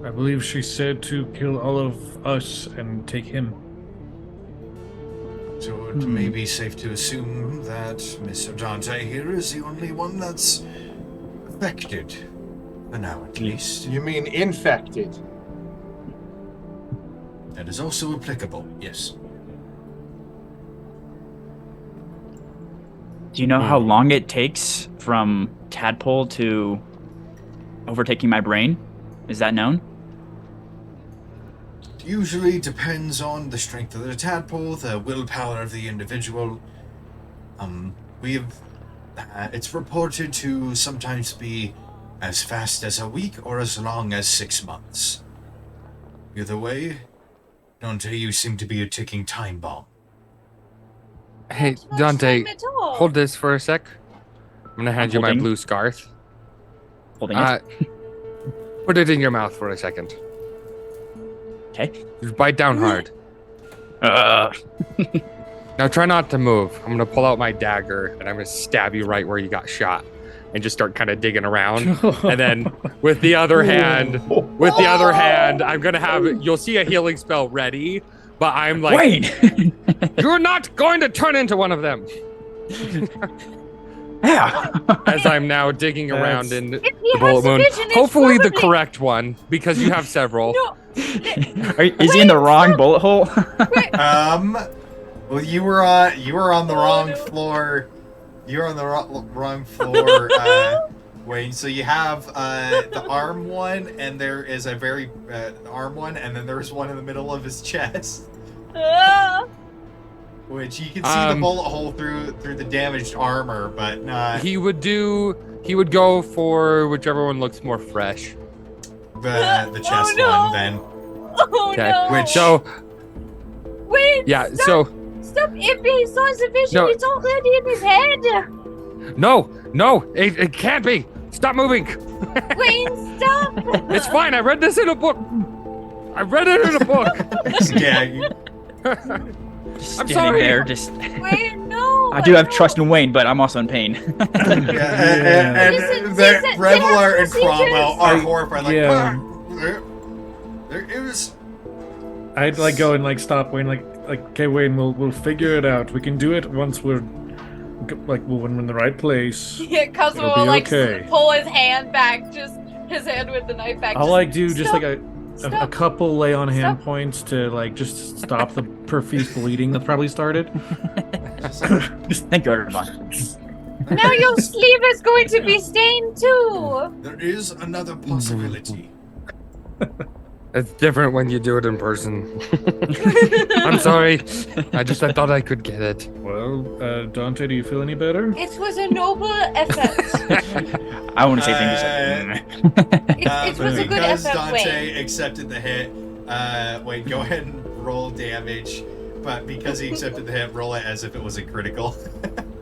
[SPEAKER 3] I believe she said to kill all of us and take him.
[SPEAKER 1] So it may be safe to assume that Mr. Dante here is the only one that's affected. For now, at least.
[SPEAKER 5] You mean infected?
[SPEAKER 1] That is also applicable, yes.
[SPEAKER 6] Do you know how long it takes from tadpole to overtaking my brain? Is that known?
[SPEAKER 1] Usually depends on the strength of the tadpole, the willpower of the individual. It's reported to sometimes be as fast as a week or as long as 6 months. Either way, Dante, you seem to be a ticking time bomb.
[SPEAKER 2] Hey,
[SPEAKER 4] Not much
[SPEAKER 2] Dante,
[SPEAKER 4] time at all.
[SPEAKER 2] hold this for a sec. I'm gonna hand you my
[SPEAKER 6] holding.
[SPEAKER 2] blue scarf.
[SPEAKER 6] Holding it.
[SPEAKER 2] Put it in your mouth for a second.
[SPEAKER 6] Okay.
[SPEAKER 2] Just bite down hard. Now try not to move. I'm gonna pull out my dagger and I'm gonna stab you right where you got shot, and just start kind of digging around. And then with the other hand, I'm gonna have. You'll see a healing spell ready, but I'm like,
[SPEAKER 6] Wayne!
[SPEAKER 2] you're not going to turn into one of them.
[SPEAKER 6] Yeah.
[SPEAKER 2] As I'm now digging around in
[SPEAKER 4] If
[SPEAKER 2] the
[SPEAKER 4] he
[SPEAKER 2] bullet
[SPEAKER 4] has
[SPEAKER 2] wound.
[SPEAKER 4] vision, it's
[SPEAKER 2] Hopefully the
[SPEAKER 4] probably-
[SPEAKER 2] correct one, because you have several.
[SPEAKER 4] No.
[SPEAKER 6] Is he in the wrong bullet hole?
[SPEAKER 1] Well, you were on the wrong
[SPEAKER 4] no.
[SPEAKER 1] floor. You're on the wrong floor, Wayne. So you have the arm one, and there is a very arm one, and then there's one in the middle of his chest, which you can see the bullet hole through the damaged armor, but not
[SPEAKER 2] He would go for whichever one looks more fresh.
[SPEAKER 1] the chest
[SPEAKER 4] no.
[SPEAKER 1] one. Then
[SPEAKER 4] Oh
[SPEAKER 2] Okay.
[SPEAKER 4] no.
[SPEAKER 1] Which-
[SPEAKER 2] So
[SPEAKER 4] Wait.
[SPEAKER 2] yeah,
[SPEAKER 4] Stop. Stop. If he saw the vision,
[SPEAKER 2] No.
[SPEAKER 4] it's already in his head.
[SPEAKER 2] no, it can't be. Stop moving.
[SPEAKER 4] Wayne, stop.
[SPEAKER 2] It's fine. I read this in a book. I read it in a book.
[SPEAKER 1] yeah,
[SPEAKER 6] Standing
[SPEAKER 2] sorry.
[SPEAKER 6] there, just.
[SPEAKER 4] Wayne, no.
[SPEAKER 6] I do have trust in Wayne, but I'm also in pain.
[SPEAKER 1] and
[SPEAKER 4] Listen,
[SPEAKER 1] Revelar and
[SPEAKER 4] procedures.
[SPEAKER 1] Cromwell are horrified. Like,
[SPEAKER 3] Yeah.
[SPEAKER 1] there is
[SPEAKER 3] I'd like go and like stop Wayne, like okay, Wayne, we'll figure it out. We can do it once we're like when we're in the right place.
[SPEAKER 4] Yeah, Cosmo
[SPEAKER 3] It'll be
[SPEAKER 4] will like
[SPEAKER 3] okay.
[SPEAKER 4] pull his hand back, just his hand with the knife back.
[SPEAKER 3] I'll
[SPEAKER 4] just,
[SPEAKER 3] like do just
[SPEAKER 4] stop,
[SPEAKER 3] like a
[SPEAKER 4] stop.
[SPEAKER 3] couple lay on hand
[SPEAKER 4] Stop.
[SPEAKER 3] points to like just stop the profuse bleeding that probably started.
[SPEAKER 6] Just think of it.
[SPEAKER 4] Now your sleeve is going to be stained too.
[SPEAKER 1] There is another possibility.
[SPEAKER 2] It's different when you do it in person. I'm sorry. I thought I could get it.
[SPEAKER 3] Well, Dante, do you feel any better?
[SPEAKER 4] It was a noble effort.
[SPEAKER 6] I want to say things like
[SPEAKER 4] It was a good
[SPEAKER 1] because
[SPEAKER 4] effort,
[SPEAKER 1] Dante
[SPEAKER 4] Wayne.
[SPEAKER 1] accepted the hit, wait, go ahead and roll damage. But because he accepted the hit, roll it as if it was a critical.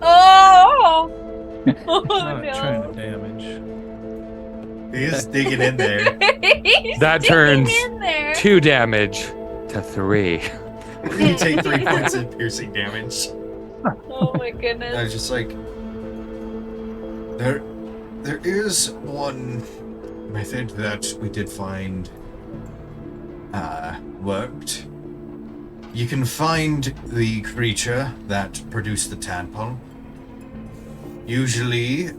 [SPEAKER 4] Oh! Oh
[SPEAKER 3] Not trying
[SPEAKER 4] no.
[SPEAKER 3] to damage.
[SPEAKER 1] He is digging in there.
[SPEAKER 4] He's
[SPEAKER 2] That
[SPEAKER 4] digging
[SPEAKER 2] turns
[SPEAKER 4] in there.
[SPEAKER 2] 2 damage to 3.
[SPEAKER 1] You take 3 points of piercing damage.
[SPEAKER 4] Oh my
[SPEAKER 1] I
[SPEAKER 4] goodness.
[SPEAKER 1] was just like, there is one method that we did find worked. You can find the creature that produced the tadpole. Usually,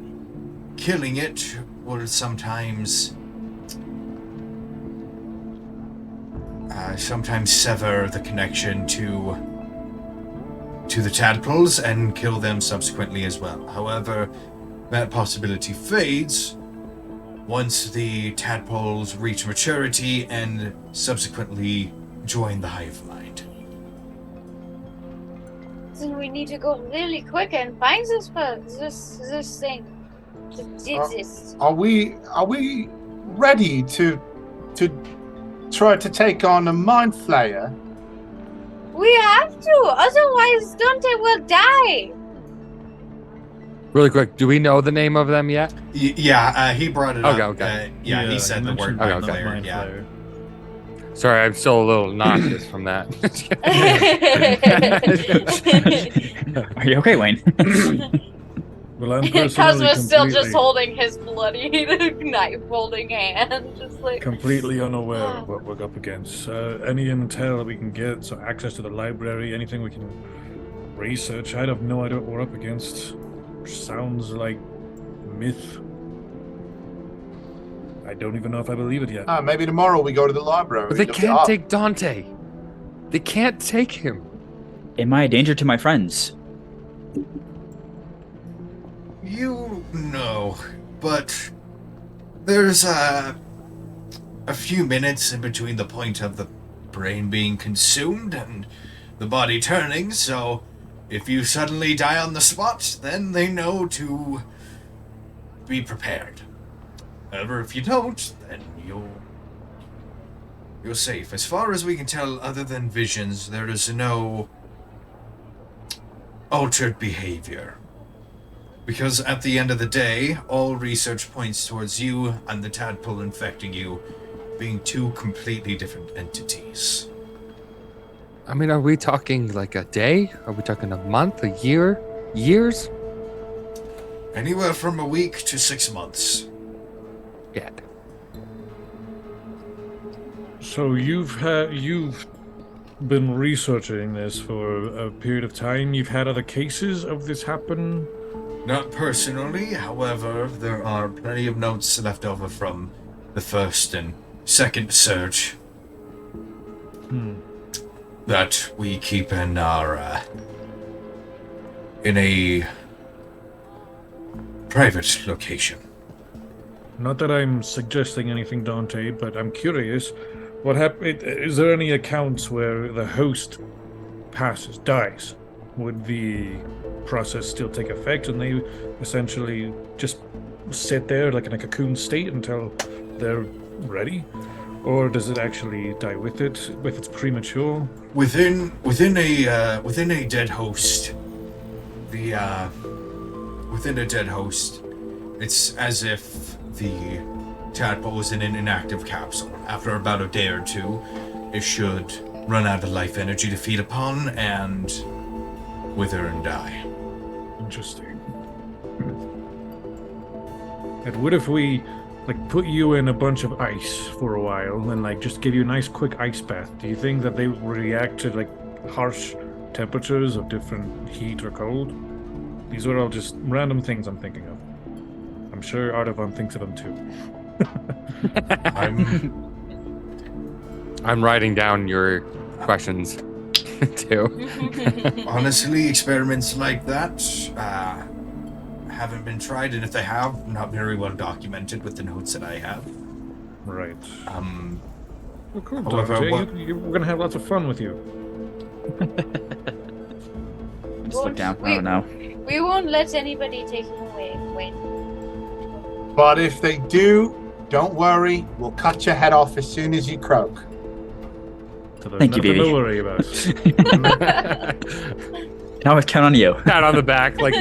[SPEAKER 1] killing it will sometimes sever the connection to the tadpoles and kill them subsequently as well. However, that possibility fades once the tadpoles reach maturity and subsequently join the hive mind.
[SPEAKER 4] So we need to go really quick and find this thing. This.
[SPEAKER 5] Are we ready to try to take on a mind flayer?
[SPEAKER 4] We have to, otherwise Dante will die.
[SPEAKER 2] Really quick, do we know the name of them yet?
[SPEAKER 1] Yeah, he brought it
[SPEAKER 2] Okay,
[SPEAKER 1] up.
[SPEAKER 2] okay.
[SPEAKER 1] Yeah, he said the word
[SPEAKER 3] mentioned
[SPEAKER 1] mind
[SPEAKER 2] Okay,
[SPEAKER 1] flayer.
[SPEAKER 3] Mind
[SPEAKER 1] Yeah.
[SPEAKER 3] Flayer.
[SPEAKER 2] Sorry, I'm still a little nauseous from that.
[SPEAKER 6] Are you okay, Wayne?
[SPEAKER 3] Well, I'm personally
[SPEAKER 4] Cosmo's still just
[SPEAKER 3] completely-
[SPEAKER 4] holding his bloody knife-holding hand, just like.
[SPEAKER 3] completely unaware of what we're up against. Any intel that we can get, so access to the library, anything we can research. I have no idea what we're up against. Sounds like myth. I don't even know if I believe it yet.
[SPEAKER 5] Maybe tomorrow we go to the library.
[SPEAKER 2] But they
[SPEAKER 5] look it
[SPEAKER 2] can't
[SPEAKER 5] up.
[SPEAKER 2] take Dante. They can't take him.
[SPEAKER 6] Am I a danger to my friends?
[SPEAKER 1] You know, but there's a few minutes in between the point of the brain being consumed and the body turning, so if you suddenly die on the spot, then they know to be prepared. However, if you don't, then you're safe. As far as we can tell, other than visions, there is no altered behavior. Because at the end of the day, all research points towards you and the tadpole infecting you being 2 completely different entities.
[SPEAKER 2] I mean, are we talking like a day? Are we talking a month, a year, years?
[SPEAKER 1] Anywhere from a week to 6 months.
[SPEAKER 2] Yeah.
[SPEAKER 3] So you've been researching this for a period of time. You've had other cases of this happen.
[SPEAKER 1] Not personally, however, there are plenty of notes left over from the first and second search that we keep in our in a private location.
[SPEAKER 3] Not that I'm suggesting anything, Dante, but I'm curious. What happened? Is there any accounts where the host dies? Would the process still take effect and they essentially just sit there like in a cocoon state until they're ready? Or does it actually die with it, if it's premature?
[SPEAKER 1] Within a dead host, within a dead host, it's as if the tadpole is in an inactive capsule. After about a day or 2, it should run out of life energy to feed upon and wither and die.
[SPEAKER 3] Interesting. And what if we like put you in a bunch of ice for a while and like just give you a nice quick ice bath, do you think that they would react to like harsh temperatures of different heat or cold? These are all just random things I'm thinking of. I'm sure Artavan thinks of them too.
[SPEAKER 2] I'm writing down your questions too.
[SPEAKER 1] Honestly, experiments like that haven't been tried, and if they have, not very well documented with the notes that I have.
[SPEAKER 3] Right. Well, cool,
[SPEAKER 1] However,
[SPEAKER 3] Dr. J.
[SPEAKER 1] what-
[SPEAKER 3] We're gonna have lots of fun with you.
[SPEAKER 6] Just look down. Oh no.
[SPEAKER 4] We won't let anybody take him away, Wayne.
[SPEAKER 5] But if they do, don't worry. We'll cut your head off as soon as you croak.
[SPEAKER 3] So there's
[SPEAKER 6] Thank you,
[SPEAKER 3] nothing
[SPEAKER 6] baby.
[SPEAKER 3] to worry about.
[SPEAKER 6] Can always count on you.
[SPEAKER 2] Pat on the back, like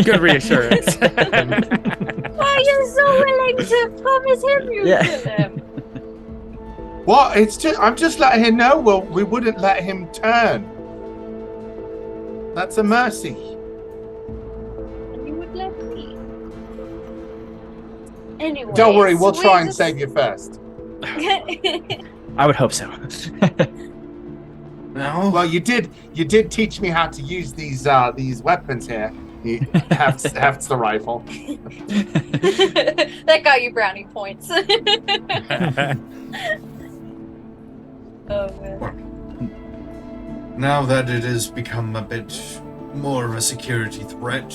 [SPEAKER 2] good reassurance.
[SPEAKER 4] Why are you so willing to promise him you
[SPEAKER 6] Yeah.
[SPEAKER 4] kill him?
[SPEAKER 5] What? I'm just letting him know. Well, we wouldn't let him turn. That's a mercy.
[SPEAKER 4] And you would let me. Anyway.
[SPEAKER 5] Don't worry, we'll
[SPEAKER 4] so
[SPEAKER 5] try and
[SPEAKER 4] just-
[SPEAKER 5] save you first.
[SPEAKER 6] I would hope so.
[SPEAKER 1] No.
[SPEAKER 5] Well, you did teach me how to use these weapons here. Heft's the rifle.
[SPEAKER 4] That got you brownie points. Oh man.
[SPEAKER 1] Now that it has become a bit more of a security threat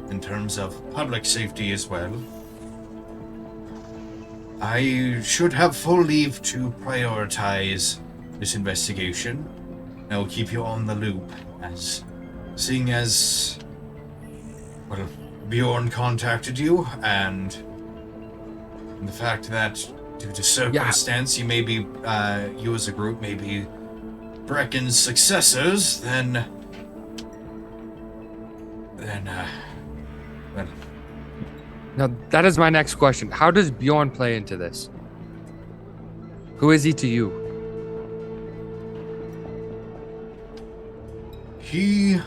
[SPEAKER 1] in terms of public safety as well, I should have full leave to prioritize this investigation. I will keep you on the loop, seeing as Bjorn contacted you, and the fact that due to circumstance you may be, you as a group may be Brecken's successors, then
[SPEAKER 2] Now, that is my next question. How does Bjorn play into this? Who is he to you?
[SPEAKER 1] He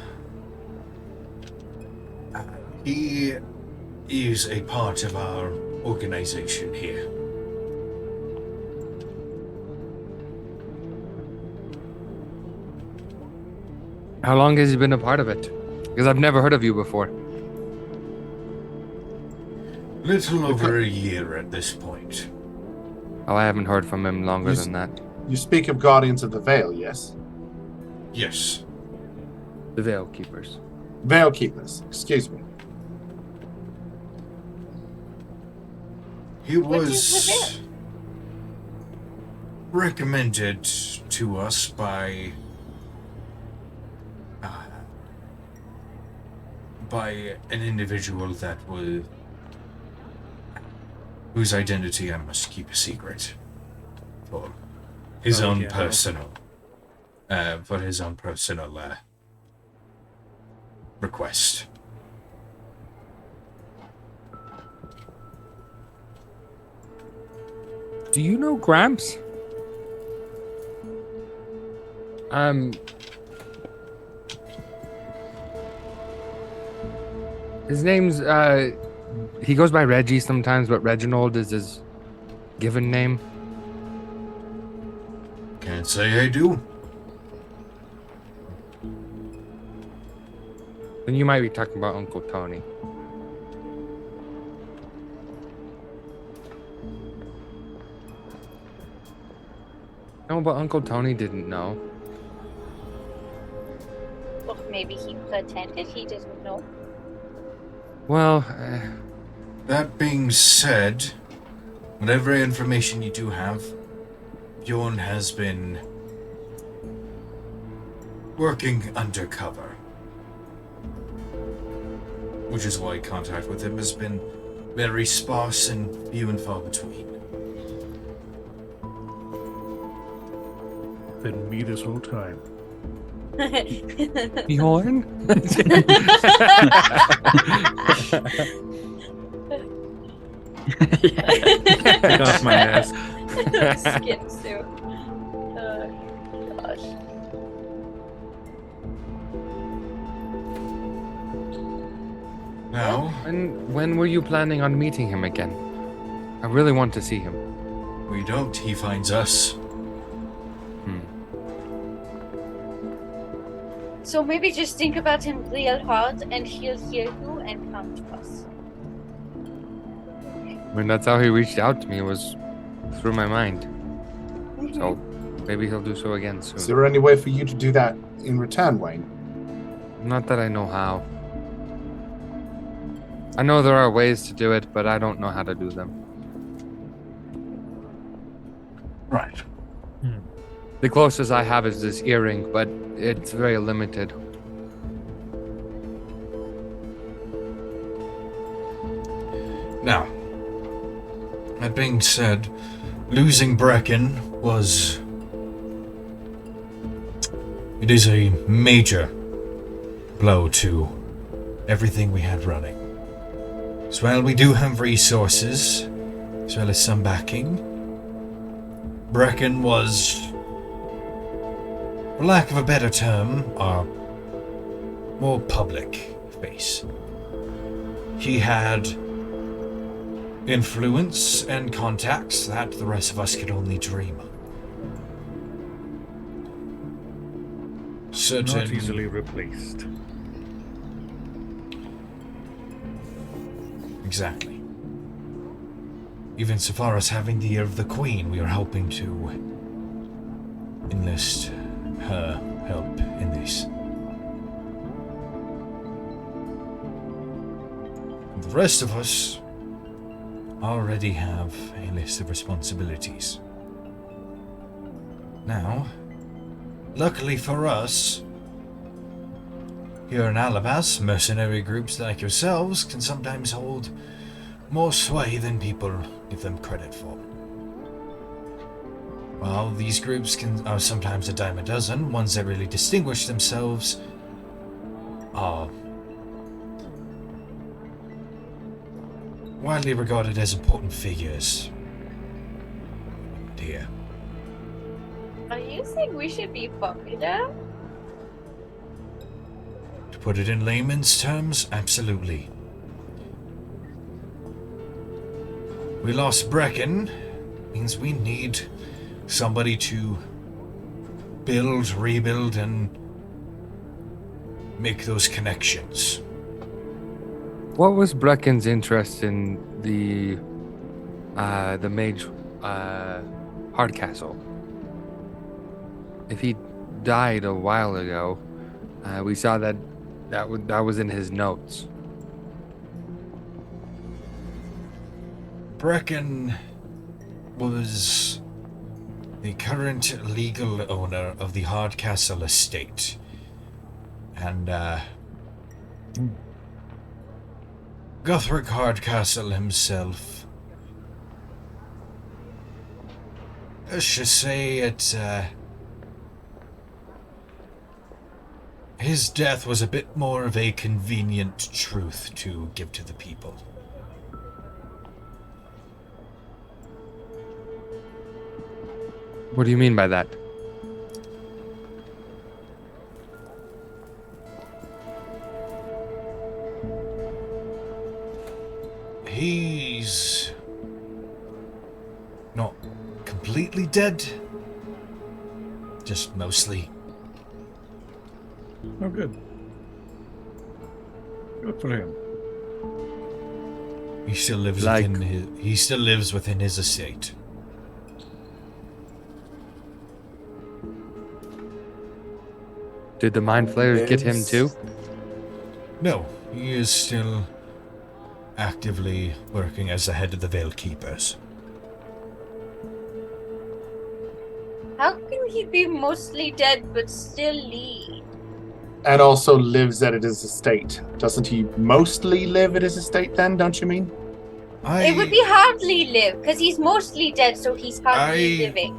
[SPEAKER 1] is a part of our organization here.
[SPEAKER 2] How long has he been a part of it? Because I've never heard of you before.
[SPEAKER 1] Little over a year at this point.
[SPEAKER 2] Oh, I haven't heard from him longer than that.
[SPEAKER 5] You speak of Guardians of the Veil, yes?
[SPEAKER 1] Yes.
[SPEAKER 2] The Veil Keepers.
[SPEAKER 5] Veil Keepers, excuse me.
[SPEAKER 1] He
[SPEAKER 4] What is
[SPEAKER 1] was
[SPEAKER 4] the Veil?
[SPEAKER 1] recommended to us by an individual that was whose identity I must keep a secret for his own personal request.
[SPEAKER 2] Do you know Gramps? His name's he goes by Reggie sometimes, but Reginald is his given name.
[SPEAKER 1] Can't say I do.
[SPEAKER 2] Then you might be talking about Uncle Tony. No, but Uncle Tony didn't know.
[SPEAKER 4] Or maybe he pretended he didn't know.
[SPEAKER 2] Well,
[SPEAKER 1] That being said, whatever information you do have, Bjorn has been working undercover. Which is why contact with him has been very sparse and few and far between.
[SPEAKER 3] Been me this whole time.
[SPEAKER 2] Bjorn?
[SPEAKER 3] Take off my mask.
[SPEAKER 4] Skin suit. Oh, gosh.
[SPEAKER 1] Now,
[SPEAKER 2] When were you planning on meeting him again? I really want to see him.
[SPEAKER 1] We don't, he finds us.
[SPEAKER 4] So maybe just think about him real hard and he'll hear you and come to us.
[SPEAKER 2] I mean, that's how he reached out to me, was through my mind. So maybe he'll do so again soon.
[SPEAKER 5] Is there any way for you to do that in return, Wayne?
[SPEAKER 2] Not that I know how. I know there are ways to do it, but I don't know how to do them.
[SPEAKER 5] Right.
[SPEAKER 2] The closest I have is this earring, but it's very limited.
[SPEAKER 1] Now, that being said, losing Brecken was... It is a major blow to everything we had running. As well, we do have resources, as well as some backing. Brecken was, for lack of a better term, our more public face. He had influence and contacts that the rest of us could only dream of.
[SPEAKER 3] Not easily replaced.
[SPEAKER 1] Exactly. Even so far as having the ear of the Queen, we are hoping to enlist her help in this. The rest of us already have a list of responsibilities. Now, luckily for us, here in Alabas, mercenary groups like yourselves can sometimes hold more sway than people give them credit for. While these groups are sometimes a dime a dozen, ones that really distinguish themselves are widely regarded as important figures. Here.
[SPEAKER 4] Are you saying we should be popular?
[SPEAKER 1] To put it in layman's terms, absolutely. We lost Brecken, means we need somebody to build, rebuild, and make those connections.
[SPEAKER 2] What was Brecken's interest in the mage Hardcastle? If he died a while ago, we saw that was in his notes.
[SPEAKER 1] Brecken was the current legal owner of the Hardcastle estate. And, Guthric Hardcastle himself, let's just say his death was a bit more of a convenient truth to give to the people.
[SPEAKER 2] What do you mean by that?
[SPEAKER 1] He's not completely dead, just mostly.
[SPEAKER 3] Oh, good. Good for him.
[SPEAKER 1] He still lives within his estate.
[SPEAKER 2] Did the Mind Flayers get him too?
[SPEAKER 1] No, he is still actively working as the head of the Veil Keepers.
[SPEAKER 4] How can he be mostly dead but still lead?
[SPEAKER 5] And also lives at his estate. Doesn't he mostly live at his estate then, don't you mean?
[SPEAKER 4] It would be hardly live, because he's mostly dead, so he's hardly living.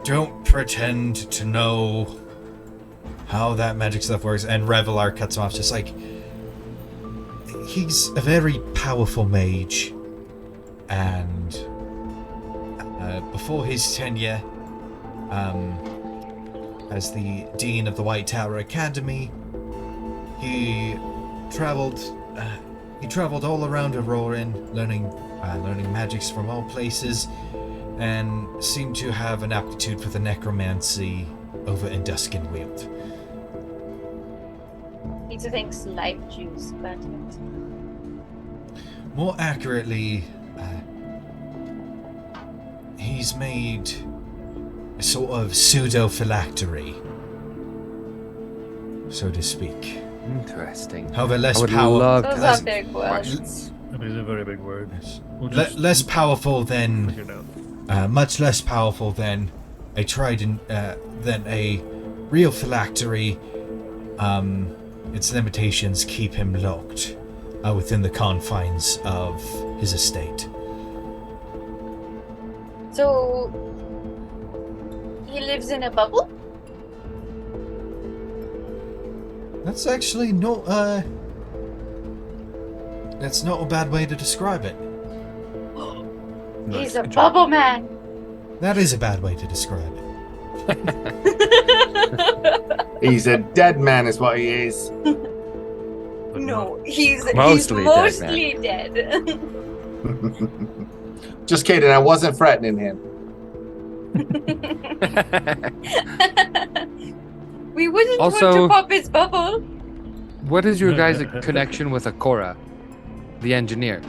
[SPEAKER 1] Don't pretend to know how that magic stuff works. And Revelar cuts him off, just like, he's a very powerful mage, and before his tenure as the Dean of the White Tower Academy, he traveled all around Auroran, learning learning magics from all places, and seem to have an aptitude for the necromancy over in Duskenweald.
[SPEAKER 4] Peter thinks lime juice, but
[SPEAKER 1] More accurately, he's made a sort of pseudo-phylactery, so to speak.
[SPEAKER 2] Interesting.
[SPEAKER 1] However,
[SPEAKER 2] I
[SPEAKER 1] less
[SPEAKER 2] would
[SPEAKER 1] powerful.
[SPEAKER 2] love
[SPEAKER 4] those
[SPEAKER 2] to
[SPEAKER 4] are
[SPEAKER 2] ask
[SPEAKER 4] big words.
[SPEAKER 2] questions.
[SPEAKER 3] That is a very big word. We'll just
[SPEAKER 1] Less powerful than,
[SPEAKER 3] figure it out.
[SPEAKER 1] much less powerful than a trident, than a real phylactery. Its limitations keep him locked within the confines of his estate.
[SPEAKER 4] So he lives in a bubble?
[SPEAKER 1] That's actually not, that's not a bad way to describe it.
[SPEAKER 4] He's a bubble man.
[SPEAKER 1] That is a bad way to describe it.
[SPEAKER 5] He's a dead man, is what he is.
[SPEAKER 4] No, he's
[SPEAKER 2] Mostly
[SPEAKER 4] mostly
[SPEAKER 2] dead,
[SPEAKER 4] dead.
[SPEAKER 5] Just kidding. I wasn't threatening him.
[SPEAKER 4] We wouldn't want
[SPEAKER 2] Also-
[SPEAKER 4] to pop his bubble.
[SPEAKER 2] What is your guys' connection with Akora, the engineer?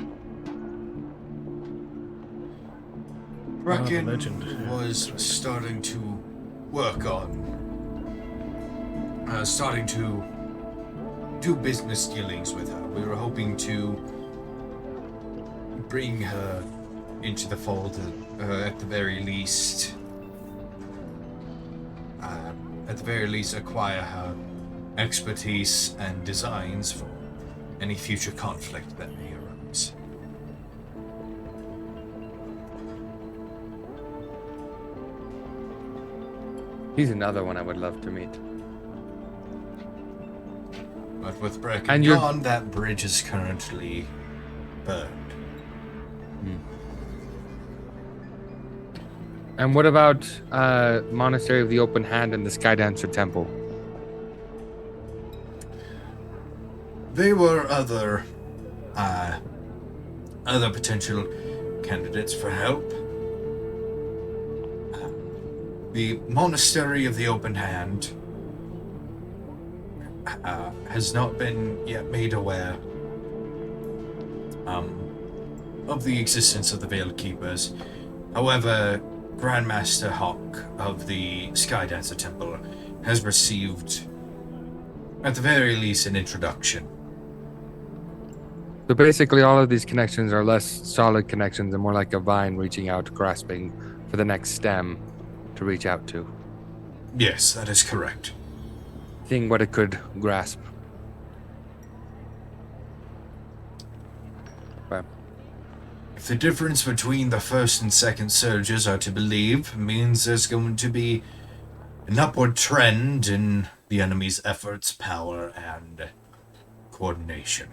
[SPEAKER 1] Bracken
[SPEAKER 3] legend.
[SPEAKER 1] was starting to work on, starting to do business dealings with her. We were hoping to bring her into the fold at the very least. At the very least, acquire her expertise and designs for any future conflict that may arise.
[SPEAKER 2] He's another one I would love to meet.
[SPEAKER 1] But with Bracken
[SPEAKER 2] And you're-
[SPEAKER 1] gone, that bridge is currently burned.
[SPEAKER 2] And what about Monastery of the Open Hand and the Skydancer Temple?
[SPEAKER 1] There were other potential candidates for help. The Monastery of the Open Hand has not been yet made aware of the existence of the Veiled Keepers. However, Grandmaster Hawk of the Skydancer Temple has received, at the very least, an introduction.
[SPEAKER 2] So basically, all of these connections are less solid connections and more like a vine reaching out, grasping for the next stem to reach out to,
[SPEAKER 1] Yes, that is correct.
[SPEAKER 2] seeing what it could grasp. Okay.
[SPEAKER 1] If the difference between the first and second surges are to believe, means there's going to be an upward trend in the enemy's efforts, power, and coordination.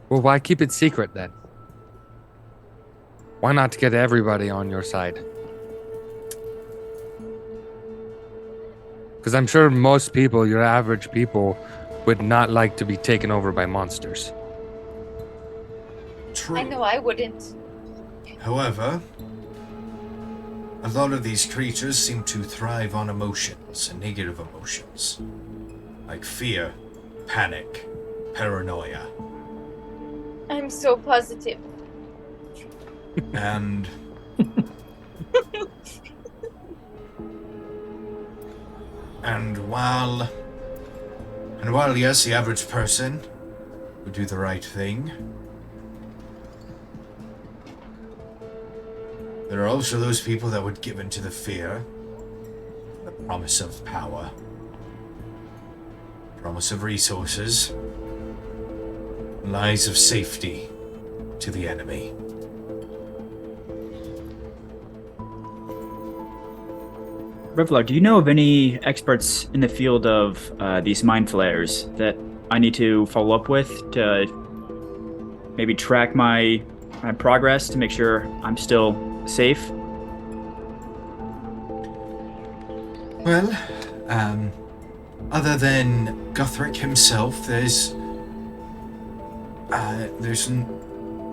[SPEAKER 2] Well, why keep it secret then? Why not get everybody on your side? Because I'm sure most people, your average people, would not like to be taken over by monsters.
[SPEAKER 1] True.
[SPEAKER 4] I know I wouldn't.
[SPEAKER 1] However, a lot of these creatures seem to thrive on emotions and negative emotions, like fear, panic, paranoia,
[SPEAKER 4] I'm so positive.
[SPEAKER 1] and while yes, the average person would do the right thing, there are also those people that would give in to the fear, the promise of power, promise of resources, lies of safety to the enemy.
[SPEAKER 6] Revlar, do you know of any experts in the field of these mind flayers that I need to follow up with to maybe track my progress to make sure I'm still safe?
[SPEAKER 1] Well, other than Guthric himself, there's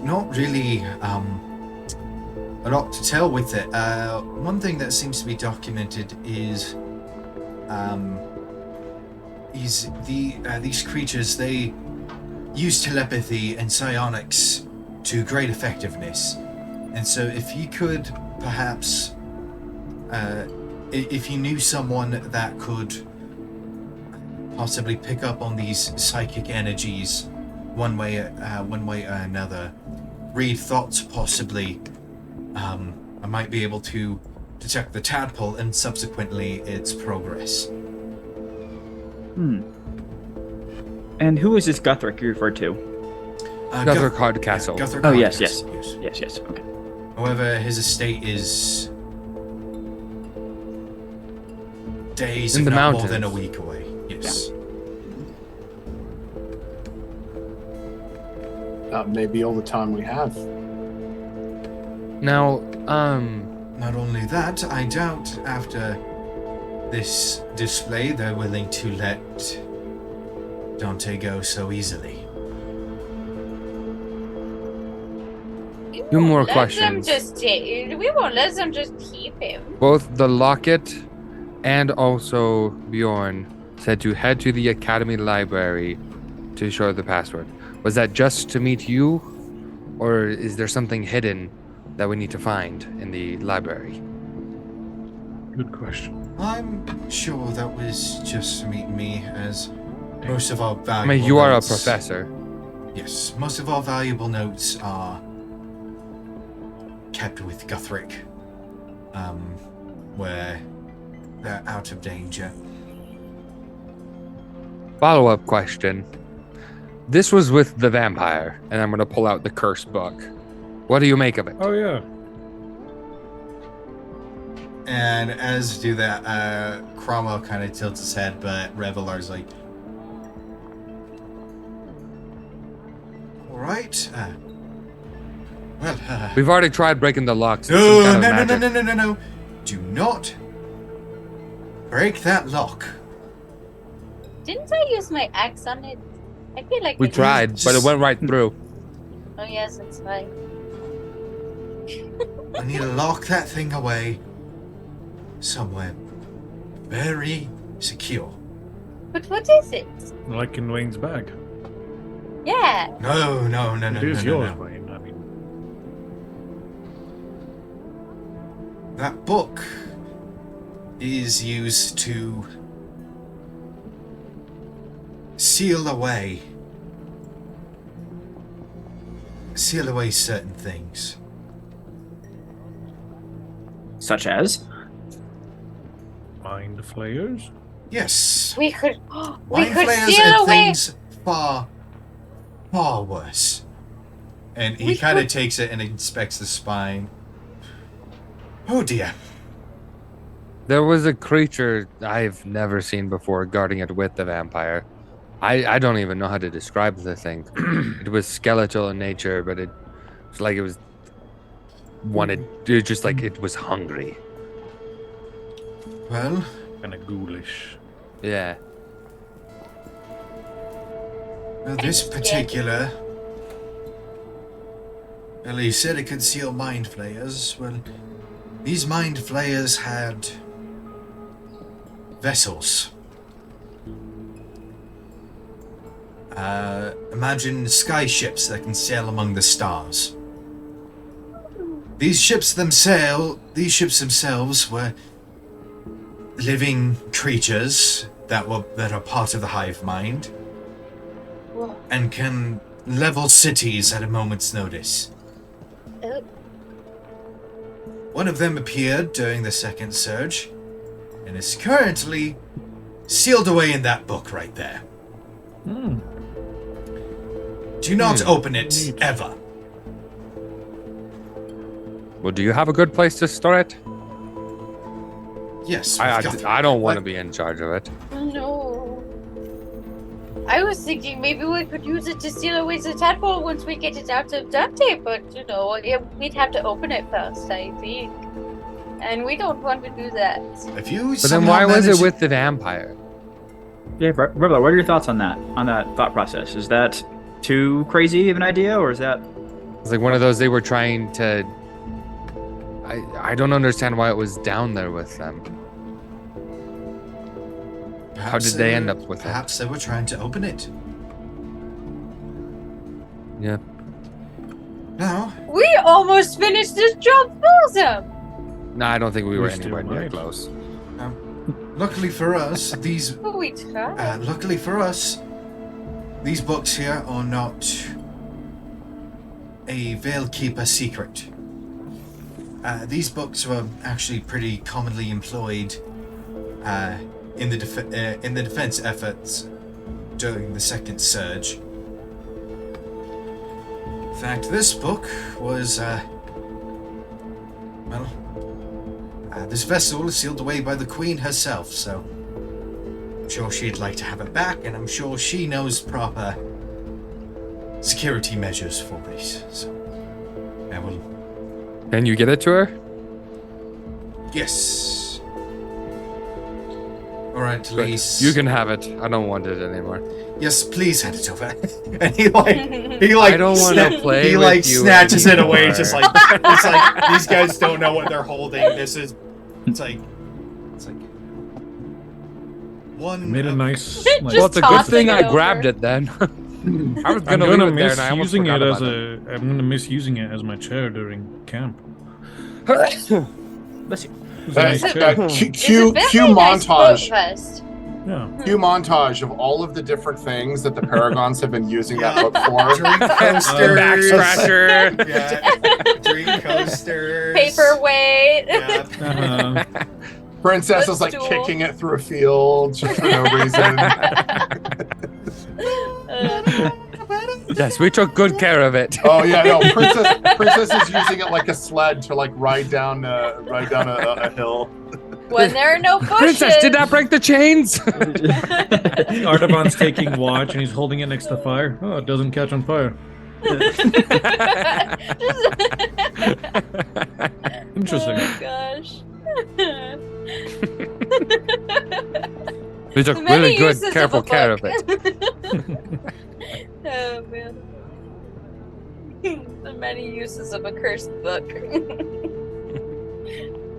[SPEAKER 1] not really a lot to tell with it. One thing that seems to be documented is these creatures, they use telepathy and psionics to great effectiveness. And so if you could perhaps, if you knew someone that could possibly pick up on these psychic energies one way or another, read thoughts possibly, I might be able to detect the tadpole and subsequently its progress.
[SPEAKER 6] And who is this Guthric you referred to?
[SPEAKER 2] Guthric Hardcastle.
[SPEAKER 1] Guthric
[SPEAKER 6] Oh, yes,
[SPEAKER 1] Hardcastle,
[SPEAKER 6] yes. Okay.
[SPEAKER 1] However, his estate is days,
[SPEAKER 2] In
[SPEAKER 1] if
[SPEAKER 2] the
[SPEAKER 1] not more
[SPEAKER 2] mountains.
[SPEAKER 1] than a week away. Yes.
[SPEAKER 5] That may be all the time we have.
[SPEAKER 2] Now,
[SPEAKER 1] Not only that, I doubt after this display they're willing to let Dante go so easily.
[SPEAKER 2] Two more
[SPEAKER 4] Let them
[SPEAKER 2] questions.
[SPEAKER 4] we won't let them just keep him.
[SPEAKER 2] both the locket and also Bjorn said to head to the Academy Library to show the password. Was that just to meet you, or is there something hidden that we need to find in the library?
[SPEAKER 3] Good question.
[SPEAKER 1] I'm sure that was just to meet me, as most of our
[SPEAKER 2] I
[SPEAKER 1] valuable
[SPEAKER 2] mean, you are a
[SPEAKER 1] notes-
[SPEAKER 2] professor.
[SPEAKER 1] Yes, most of our valuable notes are kept with Guthric, where they're out of danger.
[SPEAKER 2] Follow-up question. This was with the vampire, and I'm going to pull out the curse book. What do you make of it?
[SPEAKER 3] Oh yeah.
[SPEAKER 1] And as you do that, Cromwell kind of tilts his head, but Revelar's like, all right. Well,
[SPEAKER 2] We've already tried breaking the locks. with
[SPEAKER 1] no,
[SPEAKER 2] some
[SPEAKER 1] no,
[SPEAKER 2] kind
[SPEAKER 1] no,
[SPEAKER 2] of
[SPEAKER 1] no,
[SPEAKER 2] magic.
[SPEAKER 1] no, no, no. Do not break that lock.
[SPEAKER 4] Didn't I use my axe on it? I feel like
[SPEAKER 2] We
[SPEAKER 4] I did.
[SPEAKER 2] tried, but it went right through.
[SPEAKER 4] Oh yes, it's fine.
[SPEAKER 1] I need to lock that thing away somewhere very secure.
[SPEAKER 4] But what is it?
[SPEAKER 3] Like in Wayne's bag.
[SPEAKER 4] Yeah.
[SPEAKER 1] No, no, no, no,
[SPEAKER 3] It
[SPEAKER 1] no,
[SPEAKER 3] is
[SPEAKER 1] no,
[SPEAKER 3] yours,
[SPEAKER 1] no.
[SPEAKER 3] Wayne. I mean,
[SPEAKER 1] That book is used to seal away certain things.
[SPEAKER 6] Such as?
[SPEAKER 3] mind flayers.
[SPEAKER 1] Yes.
[SPEAKER 4] We could
[SPEAKER 1] Mind flayers
[SPEAKER 4] steal
[SPEAKER 1] and
[SPEAKER 4] away.
[SPEAKER 1] things far worse. And he
[SPEAKER 4] We
[SPEAKER 1] kind of
[SPEAKER 4] could-
[SPEAKER 1] takes it and inspects the spine. Oh dear.
[SPEAKER 2] There was a creature I've never seen before guarding it with the vampire. I don't even know how to describe the thing. It was skeletal in nature, but it was like it was just like it was hungry.
[SPEAKER 1] Well,
[SPEAKER 3] Kind of ghoulish.
[SPEAKER 2] Yeah.
[SPEAKER 1] this
[SPEAKER 4] scared.
[SPEAKER 1] particular... Well, he said it could seal mind flayers. Well, these mind flayers had vessels. Imagine sky ships that can sail among the stars. These ships themselves were living creatures that are part of the hive mind
[SPEAKER 4] Whoa.
[SPEAKER 1] and can level cities at a moment's notice.
[SPEAKER 4] Oh,
[SPEAKER 1] One of them appeared during the second surge and is currently sealed away in that book right there.
[SPEAKER 3] Hmm.
[SPEAKER 1] Do not open it
[SPEAKER 3] Neat.
[SPEAKER 1] ever.
[SPEAKER 2] Well, do you have a good place to store it?
[SPEAKER 1] Yes,
[SPEAKER 2] I
[SPEAKER 1] we've got-
[SPEAKER 2] I don't want to be in charge of it.
[SPEAKER 4] no. I was thinking maybe we could use it to steal away the tadpole once we get it out of Dante, but we'd have to open it first, I think. And we don't want to do that.
[SPEAKER 1] If you
[SPEAKER 2] But then why was it with the vampire?
[SPEAKER 6] Yeah, Rebel, what are your thoughts on that? On that thought process? Is that too crazy of an idea, or is that
[SPEAKER 2] It's like one of those they were trying to. I don't understand why it was down there with them. How did they end up with it?
[SPEAKER 1] Perhaps they were trying to open it.
[SPEAKER 2] Yeah.
[SPEAKER 1] Now,
[SPEAKER 4] We almost finished this job for them.
[SPEAKER 2] No, I don't think we were
[SPEAKER 3] still
[SPEAKER 2] anywhere near
[SPEAKER 3] might.
[SPEAKER 2] close.
[SPEAKER 1] luckily for us, these
[SPEAKER 4] But we tried.
[SPEAKER 1] luckily for us, these books here are not a Veilkeeper secret. These books were actually pretty commonly employed in the defense efforts during the Second Surge. In fact, this book was, this vessel is sealed away by the Queen herself, so I'm sure she'd like to have it back, and I'm sure she knows proper security measures for this. So, I will.
[SPEAKER 2] Can you get it to her?
[SPEAKER 1] Yes. All right, Lise.
[SPEAKER 2] You can have it. I don't want it anymore.
[SPEAKER 1] Yes, please hand it over. And he like
[SPEAKER 2] I don't wanna play
[SPEAKER 1] He
[SPEAKER 2] with
[SPEAKER 1] like
[SPEAKER 2] you
[SPEAKER 1] snatches it away,
[SPEAKER 2] anymore.
[SPEAKER 1] just like it's like these guys don't know what they're holding. It's like one.
[SPEAKER 3] Made a
[SPEAKER 1] of-
[SPEAKER 3] nice.
[SPEAKER 4] Just
[SPEAKER 3] Like,
[SPEAKER 2] Well, it's a good
[SPEAKER 4] tossing
[SPEAKER 2] thing
[SPEAKER 4] it
[SPEAKER 2] I
[SPEAKER 4] over.
[SPEAKER 2] grabbed it then. I was
[SPEAKER 3] I'm
[SPEAKER 2] gonna leave
[SPEAKER 3] gonna
[SPEAKER 2] it there,
[SPEAKER 3] miss
[SPEAKER 2] and I almost
[SPEAKER 3] using
[SPEAKER 2] forgot
[SPEAKER 3] it as
[SPEAKER 2] about
[SPEAKER 3] a. I'm gonna miss using it as my chair during camp.
[SPEAKER 6] Bless you.
[SPEAKER 3] It's a nice
[SPEAKER 4] It's a-
[SPEAKER 3] chair.
[SPEAKER 5] Cue
[SPEAKER 4] It's a very nice
[SPEAKER 5] montage.
[SPEAKER 4] boat vest.
[SPEAKER 3] Yeah.
[SPEAKER 5] Cue montage of all of the different things that the Paragons have been using that book for.
[SPEAKER 1] Drink
[SPEAKER 2] The
[SPEAKER 1] coasters.
[SPEAKER 2] back scratcher.
[SPEAKER 1] Yeah. Drink coasters.
[SPEAKER 4] Paperweight.
[SPEAKER 1] Yeah.
[SPEAKER 3] Uh-huh.
[SPEAKER 5] Princess is like
[SPEAKER 4] Footstool.
[SPEAKER 5] kicking it through a field just for no reason.
[SPEAKER 2] Yes, we took good care of it.
[SPEAKER 5] Oh yeah, no. Princess is using it like a sled to like ride down a hill.
[SPEAKER 4] When there are no bushes.
[SPEAKER 2] Princess, did that break the chains?
[SPEAKER 3] Artaban's taking watch and he's holding it next to the fire. Oh, it doesn't catch on fire. Interesting.
[SPEAKER 4] Oh gosh.
[SPEAKER 2] We took
[SPEAKER 4] Many
[SPEAKER 2] really good,
[SPEAKER 4] uses of
[SPEAKER 2] careful
[SPEAKER 4] a
[SPEAKER 2] care of
[SPEAKER 4] book.
[SPEAKER 2] it.
[SPEAKER 4] Oh man. The many uses of a cursed book.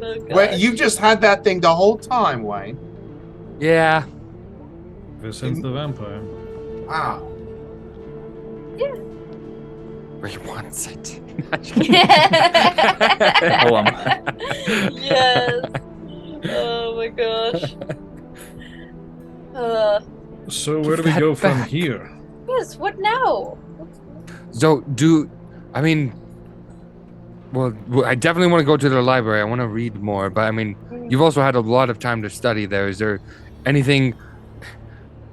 [SPEAKER 4] Oh,
[SPEAKER 5] Wait,
[SPEAKER 4] gosh.
[SPEAKER 5] you've just had that thing the whole time, Wayne.
[SPEAKER 2] Yeah.
[SPEAKER 3] Vincent the vampire.
[SPEAKER 5] Wow.
[SPEAKER 2] Where he wants it.
[SPEAKER 6] Hold on.
[SPEAKER 4] Yes. Oh my gosh.
[SPEAKER 3] So where do we go from
[SPEAKER 2] back.
[SPEAKER 3] here?
[SPEAKER 4] Yes, what now?
[SPEAKER 2] So, well, I definitely want to go to the library. I want to read more, but I mean, you've also had a lot of time to study there. Is there anything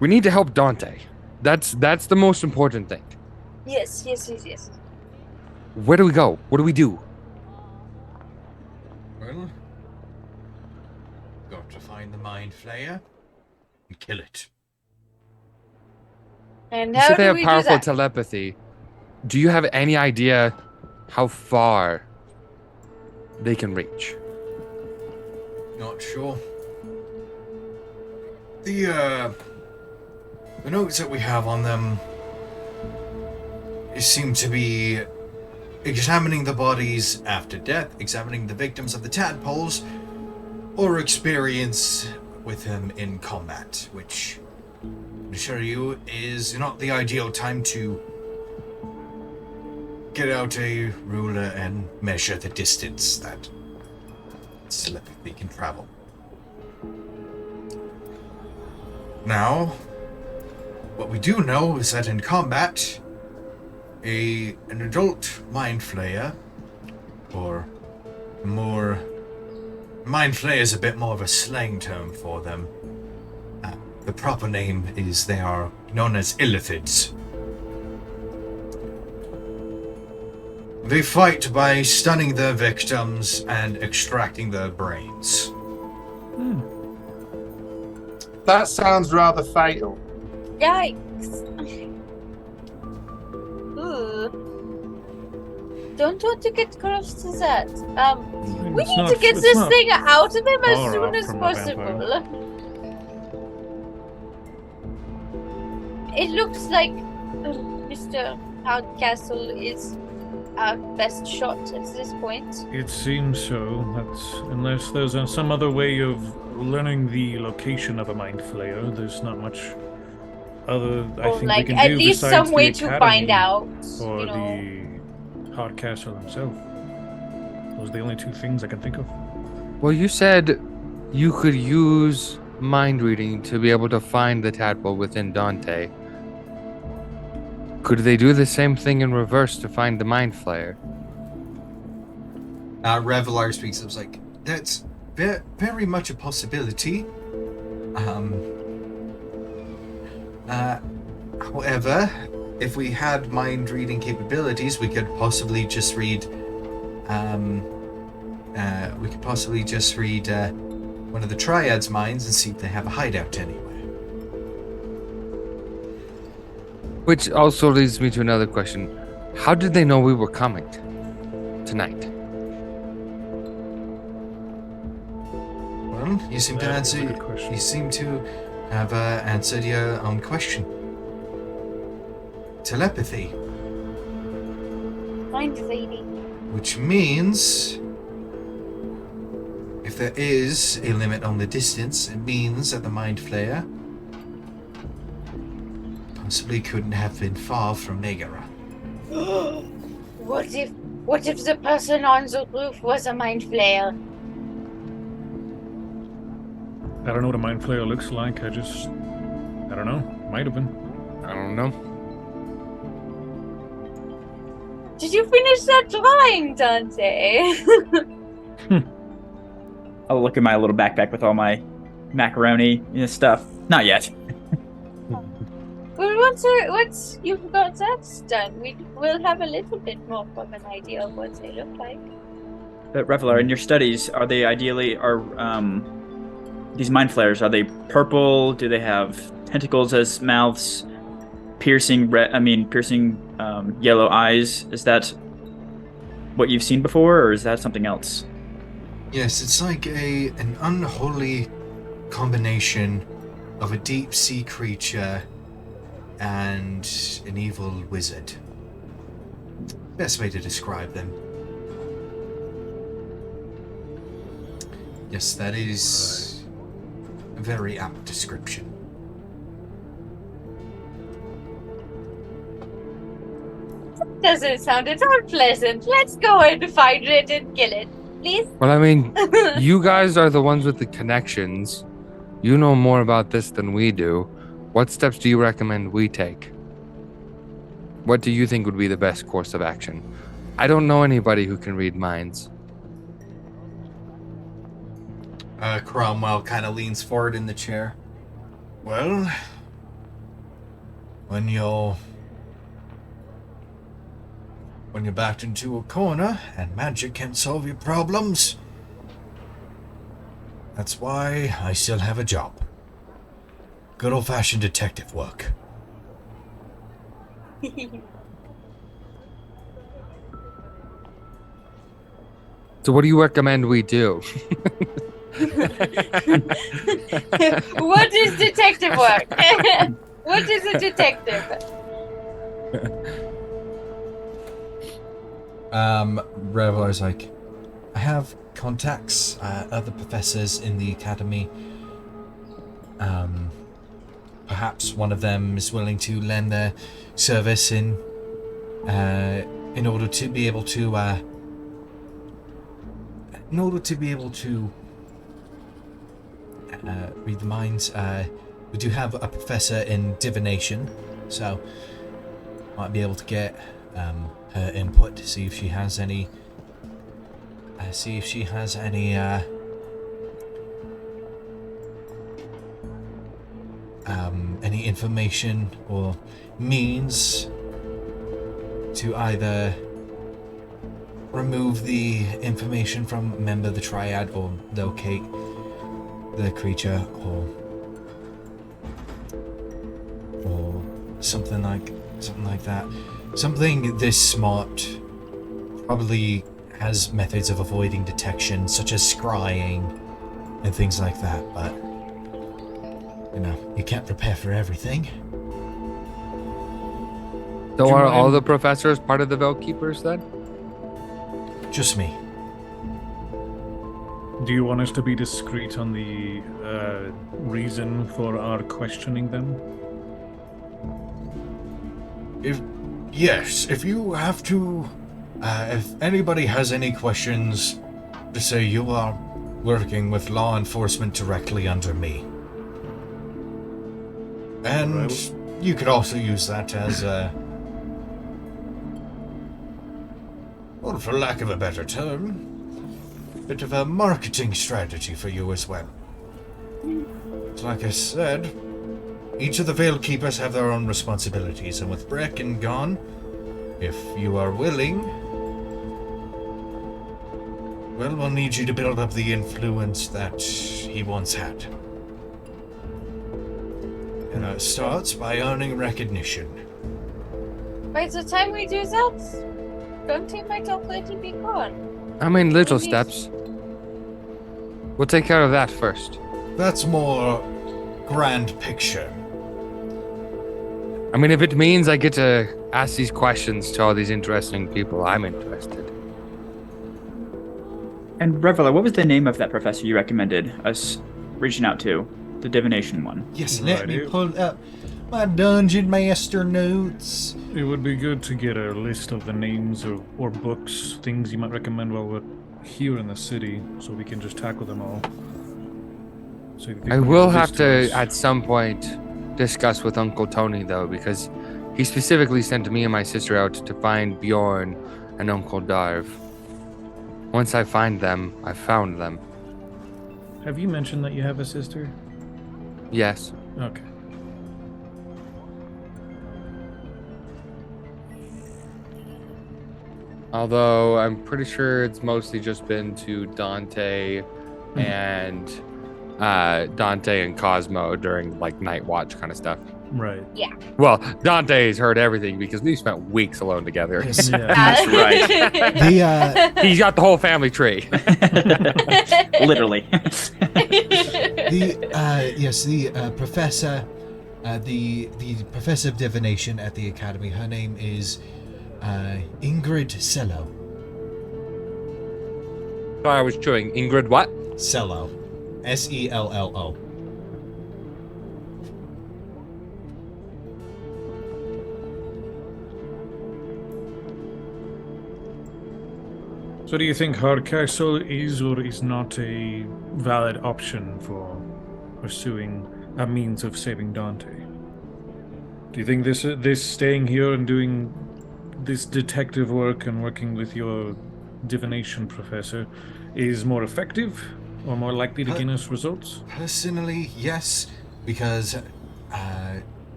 [SPEAKER 2] we need to help Dante? That's the most important thing.
[SPEAKER 4] Yes.
[SPEAKER 2] Where do we go? What do we do?
[SPEAKER 1] Well, got to find the Mind Flayer and kill it.
[SPEAKER 4] And
[SPEAKER 2] You
[SPEAKER 4] how
[SPEAKER 2] said they
[SPEAKER 4] do
[SPEAKER 2] have
[SPEAKER 4] we do
[SPEAKER 2] powerful
[SPEAKER 4] that?
[SPEAKER 2] telepathy. Do you have any idea how far they can reach?
[SPEAKER 1] Not sure. The notes that we have on them seem to be examining the bodies after death, examining the victims of the tadpoles, or experience with them in combat, which I assure you is not the ideal time to get out a ruler and measure the distance that telepathy can travel. Now, what we do know is that in combat, an adult Mind Flayer, or more, Mind Flayer is a bit more of a slang term for them. The proper name is they are known as illithids. They fight by stunning their victims and extracting their brains.
[SPEAKER 5] That sounds rather fatal.
[SPEAKER 4] Yikes. Ooh. Don't want to get close to that. We
[SPEAKER 3] It's
[SPEAKER 4] need
[SPEAKER 3] not-
[SPEAKER 4] to get
[SPEAKER 3] it's
[SPEAKER 4] this
[SPEAKER 3] not
[SPEAKER 4] thing out of him as
[SPEAKER 3] far
[SPEAKER 4] soon
[SPEAKER 3] off
[SPEAKER 4] as
[SPEAKER 3] from a
[SPEAKER 4] possible. It looks like Mr. Hardcastle is our best shot at this point.
[SPEAKER 3] It seems so. That's unless there's some other way of learning the location of a mind flayer. There's not much other I
[SPEAKER 4] Or
[SPEAKER 3] think we
[SPEAKER 4] like
[SPEAKER 3] can
[SPEAKER 4] at
[SPEAKER 3] do
[SPEAKER 4] least
[SPEAKER 3] besides
[SPEAKER 4] some way
[SPEAKER 3] the
[SPEAKER 4] to
[SPEAKER 3] academy
[SPEAKER 4] find out.
[SPEAKER 3] or
[SPEAKER 4] You know.
[SPEAKER 3] the hardcastle himself. Those are the only two things I can think of.
[SPEAKER 2] Well, you said you could use mind reading to be able to find the tadpole within Dante. Could they do the same thing in reverse to find the mind flayer?
[SPEAKER 1] Revelar speaks. I was like, that's very much a possibility. However, if we had mind reading capabilities, we could possibly just read. We could possibly just read one of the Triad's minds and see if they have a hideout anywhere.
[SPEAKER 2] Which also leads me to another question. How did they know we were coming tonight?
[SPEAKER 1] Well, you seem to
[SPEAKER 3] That is a
[SPEAKER 1] answer.
[SPEAKER 3] good question.
[SPEAKER 1] You seem to have answered your own question. Telepathy,
[SPEAKER 4] Mind reading.
[SPEAKER 1] which means if there is a limit on the distance, it means that the mind flayer possibly couldn't have been far from Megara.
[SPEAKER 4] What if the person on the roof was a mind flayer?
[SPEAKER 3] I don't know what a mind flayer looks like. I don't know. Might have been.
[SPEAKER 2] I don't know.
[SPEAKER 4] Did you finish that drawing, Dante?
[SPEAKER 6] I'll look at my little backpack with all my macaroni stuff. Not yet.
[SPEAKER 4] Well, once you've got that done, we'll have a little bit more of an idea of what they look like.
[SPEAKER 6] But Revelar, in your studies, are they ideally these mind flayers? Are they purple? Do they have tentacles as mouths? Piercing yellow eyes. Is that what you've seen before, or is that something else?
[SPEAKER 1] Yes, it's like an unholy combination of a deep sea creature and an evil wizard. Best way to describe them. Yes, that is a very apt description.
[SPEAKER 4] Doesn't sound at all pleasant. Let's go and find it and kill it, please.
[SPEAKER 2] Well, I mean, you guys are the ones with the connections. You know more about this than we do. What steps do you recommend we take? What do you think would be the best course of action? I don't know anybody who can read minds.
[SPEAKER 1] Cromwell kind of leans forward in the chair. Well, when you're backed into a corner and magic can't solve your problems, that's why I still have a job. Good old-fashioned detective work.
[SPEAKER 2] So what do you recommend we do?
[SPEAKER 4] What is detective work? What is a detective?
[SPEAKER 1] Revelar's like, I have contacts, other professors in the academy. Perhaps one of them is willing to lend their service in order to be able to read the minds. We do have a professor in divination, so might be able to get her input to see if she has any any information or means to either remove the information from a member of the Triad or locate the creature or something like that. Something this smart probably has methods of avoiding detection, such as scrying and things like that, but you can't prepare for everything.
[SPEAKER 2] So are all the professors part of the Veil Keepers then?
[SPEAKER 7] just me.
[SPEAKER 3] Do you want us to be discreet on the reason for our questioning them?
[SPEAKER 7] If you have to, if anybody has any questions, just say you are working with law enforcement directly under me. And you could also use that as a, well, for lack of a better term, bit of a marketing strategy for you as well. Like I said, each of the Veil Keepers have their own responsibilities, and with Brecken gone, if you are willing, well, we'll need you to build up the influence that he once had. And it starts by earning recognition.
[SPEAKER 4] By the time we do that, Dante might already be gone.
[SPEAKER 2] I mean, little
[SPEAKER 4] Maybe-
[SPEAKER 2] steps. We'll take care of that first.
[SPEAKER 7] That's more grand picture.
[SPEAKER 2] I mean, if it means I get to ask these questions to all these interesting people, I'm interested.
[SPEAKER 6] And Reveler, what was the name of that professor you recommended us reaching out to? The divination one.
[SPEAKER 7] Yes, let me
[SPEAKER 3] Righty.
[SPEAKER 7] pull up my Dungeon Master notes.
[SPEAKER 3] It would be good to get a list of the names or books, things you might recommend while we're here in the city, so we can just tackle them all. So if you
[SPEAKER 2] I
[SPEAKER 3] can
[SPEAKER 2] will
[SPEAKER 3] get a
[SPEAKER 2] have
[SPEAKER 3] list
[SPEAKER 2] to,
[SPEAKER 3] us.
[SPEAKER 2] at some point, discuss with Uncle Tony, though, because he specifically sent me and my sister out to find Bjorn and Uncle Darv. Once I find them, I found them.
[SPEAKER 3] Have you mentioned that you have a sister?
[SPEAKER 2] Yes.
[SPEAKER 3] Okay.
[SPEAKER 2] Although I'm pretty sure it's mostly just been to Dante and Dante and Cosmo during like night watch kind of stuff.
[SPEAKER 3] Right.
[SPEAKER 2] Well, Dante's heard everything because we spent weeks alone together.
[SPEAKER 7] Yes.
[SPEAKER 3] Yeah.
[SPEAKER 6] That's right.
[SPEAKER 7] The
[SPEAKER 2] He's got the whole family tree.
[SPEAKER 6] Literally.
[SPEAKER 7] the professor, the professor of divination at the academy. Her name is Ingrid Cello.
[SPEAKER 2] Sorry, I was chewing. Ingrid, what?
[SPEAKER 7] Cello, Sello.
[SPEAKER 3] So do you think Hardcastle is or is not a valid option for pursuing a means of saving Dante? Do you think this staying here and doing this detective work and working with your divination professor is more effective or more likely to gain us results?
[SPEAKER 7] Personally, yes, because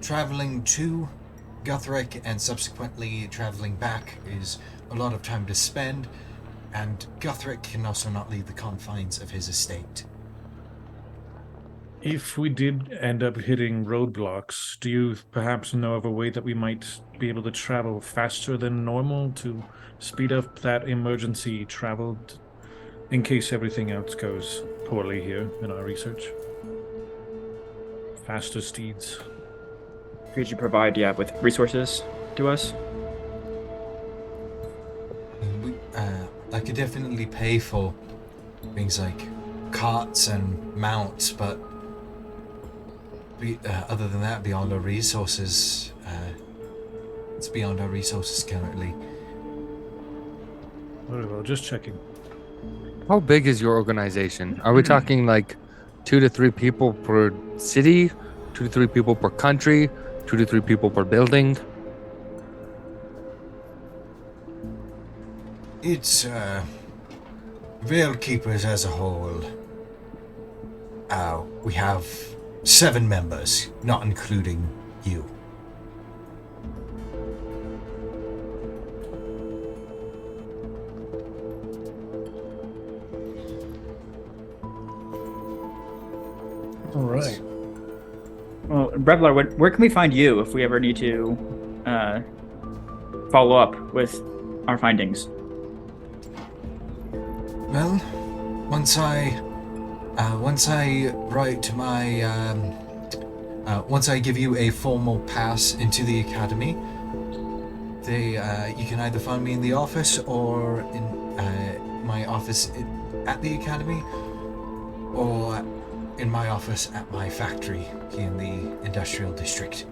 [SPEAKER 7] traveling to Guthric and subsequently traveling back is a lot of time to spend, and Guthric can also not leave the confines of his estate.
[SPEAKER 3] If we did end up hitting roadblocks, do you perhaps know of a way that we might be able to travel faster than normal to speed up that emergency travel in case everything else goes poorly here in our research? Faster steeds.
[SPEAKER 6] Could you provide, with resources to us?
[SPEAKER 7] I could definitely pay for things like carts and mounts, but other than that, beyond our resources, it's beyond our resources currently.
[SPEAKER 3] Very well, just checking.
[SPEAKER 2] How big is your organization? Are we talking like 2 to 3 people per city, 2 to 3 people per country, 2 to 3 people per building?
[SPEAKER 7] It's Veil Keepers as a whole. We have 7 members, not including you.
[SPEAKER 3] All right.
[SPEAKER 6] Well, Reveler, where can we find you if we ever need to follow up with our findings?
[SPEAKER 7] Well, once I write my, once I give you a formal pass into the academy,
[SPEAKER 1] you can either find me in the office or in my office at the academy, or in my office at my factory here in the industrial district.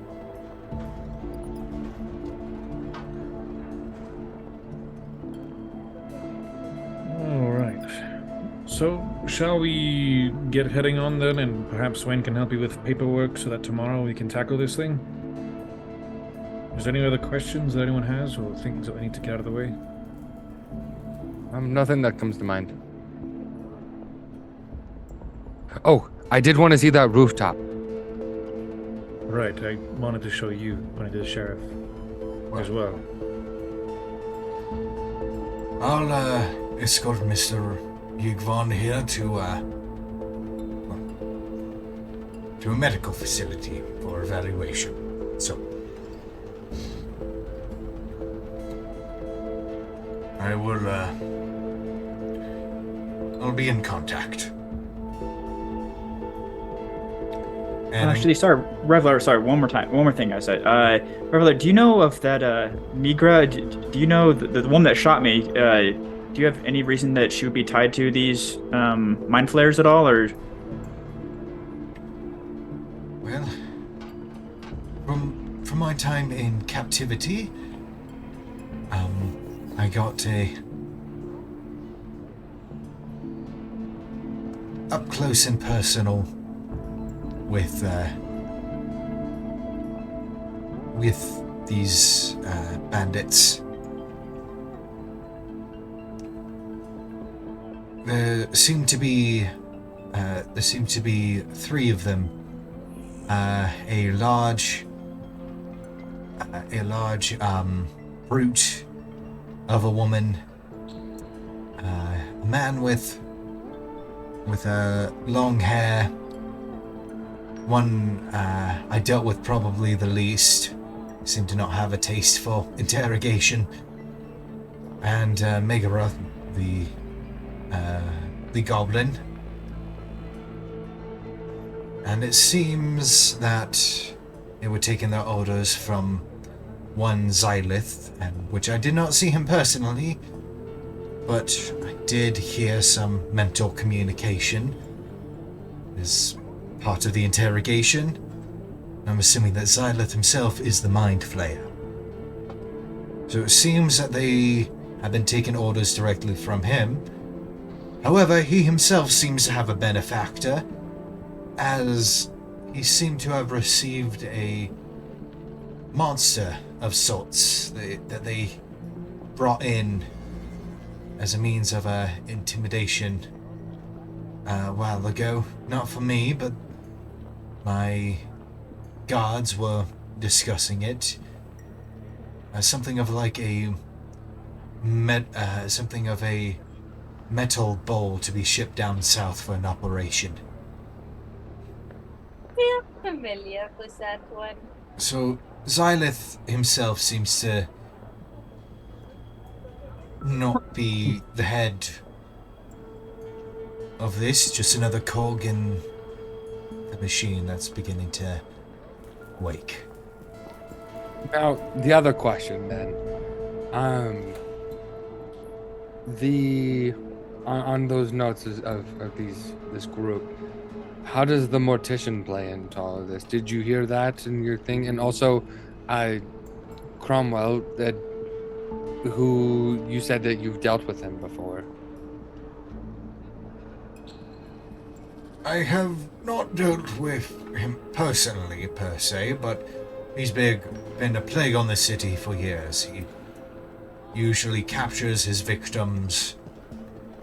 [SPEAKER 3] All right. So, shall we get heading on then, and perhaps Wayne can help you with paperwork so that tomorrow we can tackle this thing? Is there any other questions that anyone has, or things that we need to get out of the way?
[SPEAKER 2] Nothing that comes to mind. Oh, I did want to see that rooftop.
[SPEAKER 3] Right, I wanted to show you when I did the sheriff as well.
[SPEAKER 7] I'll escort Mr. Yigvan here to a medical facility for evaluation. So I'll be in contact. And
[SPEAKER 6] Actually, sorry, Reveler. Sorry, one more thing. I said, Reveler, do you know of that Migra? Do you know the one that shot me? Do you have any reason that she would be tied to these mind flares at all, or?
[SPEAKER 1] Well, from my time in captivity, I got up close and personal with these bandits. There seem to be three of them. A large brute of a woman, a man with long hair. One I dealt with probably the least. Seemed to not have a taste for interrogation. And Megara, the goblin. And it seems that they were taking their orders from one Xylith, and which I did not see him personally, but I did hear some mental communication as part of the interrogation. I'm assuming that Xylith himself is the Mind Flayer. So it seems that they have been taking orders directly from him. However, he himself seems to have a benefactor, as he seemed to have received a monster of sorts that they brought in as a means of intimidation a while ago. Not for me, but my guards were discussing it. Something of a metal bowl to be shipped down south for an operation.
[SPEAKER 4] We're familiar with that one.
[SPEAKER 1] So Xylith himself seems to not be the head of this, just another cog in the machine that's beginning to wake.
[SPEAKER 2] Now, the other question then. On those notes of this group, how does the mortician play into all of this? Did you hear that in your thing? And also, Cromwell, who you said that you've dealt with him before.
[SPEAKER 1] I have not dealt with him personally, per se, but he's been a plague on the city for years. He usually captures his victims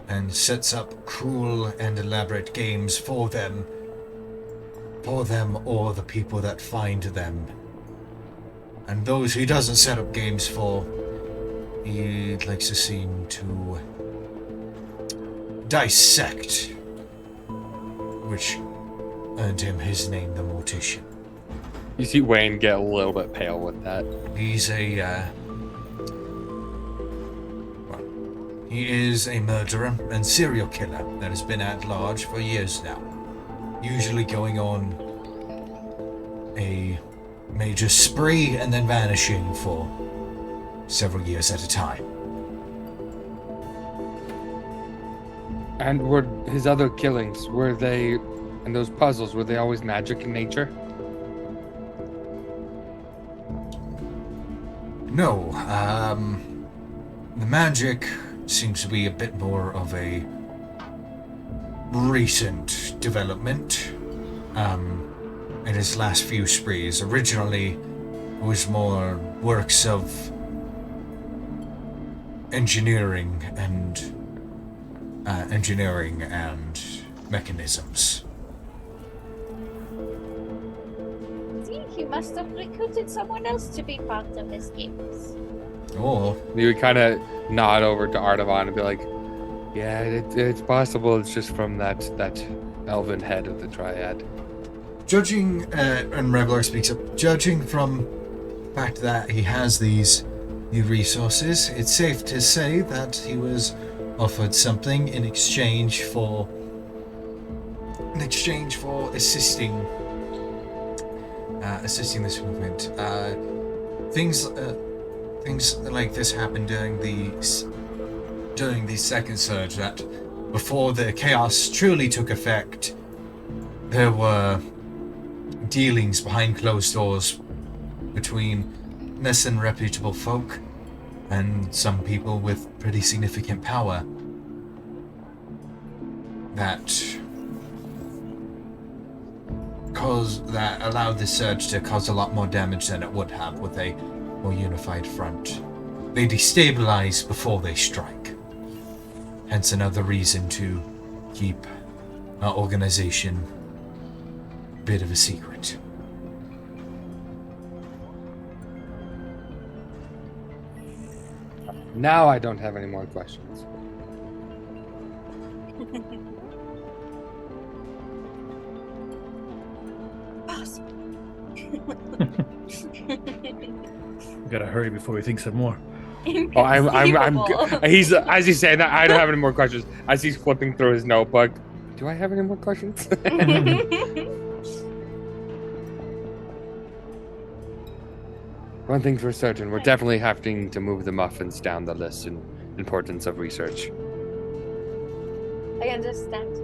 [SPEAKER 1] and sets up cruel and elaborate games for them or the people that find them. And those he doesn't set up games for, he likes to seem to dissect, which earned him his name, the Mortician.
[SPEAKER 2] You see Wayne get a little bit pale with that.
[SPEAKER 1] He's he is a murderer and serial killer that has been at large for years now. Usually going on a major spree and then vanishing for
[SPEAKER 7] several years at a time.
[SPEAKER 2] And were his other killings, were they, and those puzzles, were they always magic in nature?
[SPEAKER 7] No, the magic seems to be a bit more of a recent development. In his last few sprees, originally it was more works of engineering and mechanisms.
[SPEAKER 4] See, he must have recruited someone else to be part of his games.
[SPEAKER 7] Or
[SPEAKER 2] You would kind of nod over to Artavan and be like, yeah, it's possible it's just from that elven head of the Triad.
[SPEAKER 1] Judging, and Reveler speaks up, judging from the fact that he has these new resources, it's safe to say that he was offered something in exchange for assisting this movement. Things like this happened during the second surge, that before the chaos truly took effect, there were dealings behind closed doors between less than reputable folk and some people with pretty significant power that allowed the surge to cause a lot more damage than it would have with a more unified front. They destabilize before they strike. Hence another reason to keep our organization a bit of a secret.
[SPEAKER 2] Now I don't have any more questions.
[SPEAKER 3] We gotta hurry before he thinks of more.
[SPEAKER 2] Oh, I'm he's, as he's saying that, I don't have any more questions. As he's flipping through his notebook, do I have any more questions? One thing for certain, we're definitely having to move the muffins down the list in importance of research.
[SPEAKER 4] I understand.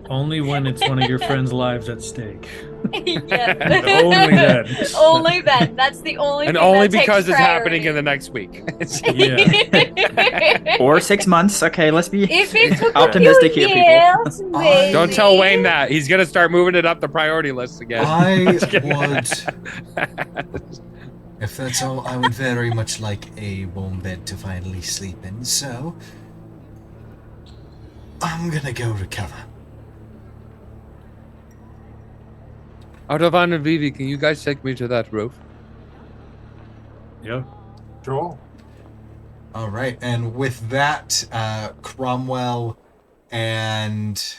[SPEAKER 3] Only when it's one of your friends' lives at stake.
[SPEAKER 4] Yeah.
[SPEAKER 3] Only then.
[SPEAKER 4] Only then. That's the only
[SPEAKER 2] And
[SPEAKER 4] thing
[SPEAKER 2] only
[SPEAKER 4] that takes
[SPEAKER 2] because it's happening in the
[SPEAKER 4] priority.
[SPEAKER 2] next week.
[SPEAKER 3] Yeah.
[SPEAKER 6] Or 6 months. Okay, let's be
[SPEAKER 4] If it took
[SPEAKER 6] optimistic
[SPEAKER 4] a few
[SPEAKER 6] here, people.
[SPEAKER 4] years, maybe.
[SPEAKER 2] Don't tell Wayne that. He's going to start moving it up the priority list again.
[SPEAKER 1] I would, if that's all, I would very much like a warm bed to finally sleep in, so I'm gonna go recover.
[SPEAKER 2] Artavan and Vivi, can you guys take me to that roof?
[SPEAKER 3] Yeah.
[SPEAKER 5] Sure.
[SPEAKER 1] All right, and with that, Cromwell and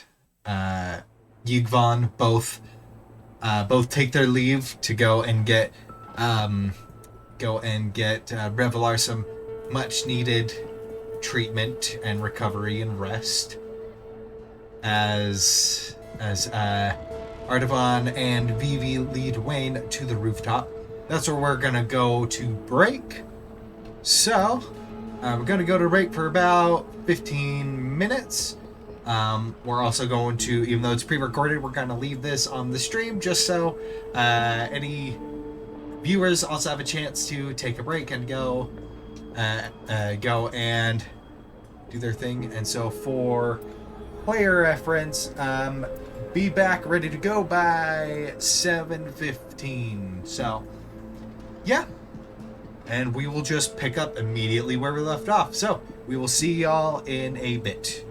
[SPEAKER 1] Yigvan both take their leave to go and get Revelar some much needed treatment and recovery and rest. As Artavan and Vivi lead Wayne to the rooftop. That's where we're gonna go to break. So, we're gonna go to break for about 15 minutes. We're also going to, even though it's pre-recorded, we're gonna leave this on the stream just so any viewers also have a chance to take a break and go and do their thing. And so for player reference, be back ready to go by 7:15. So, yeah. And we will just pick up immediately where we left off. So, we will see y'all in a bit.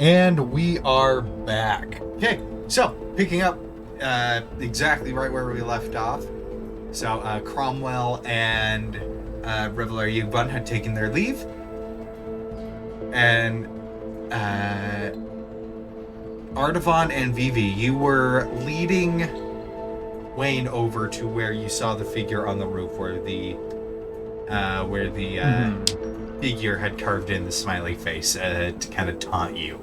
[SPEAKER 1] And we are back. Okay, so picking up exactly right where we left off. So Cromwell and Reveler Yugbun had taken their leave. And Ardavan and Vivi, you were leading Wayne over to where you saw the figure on the roof, where the figure had carved in the smiley face to kind of taunt you.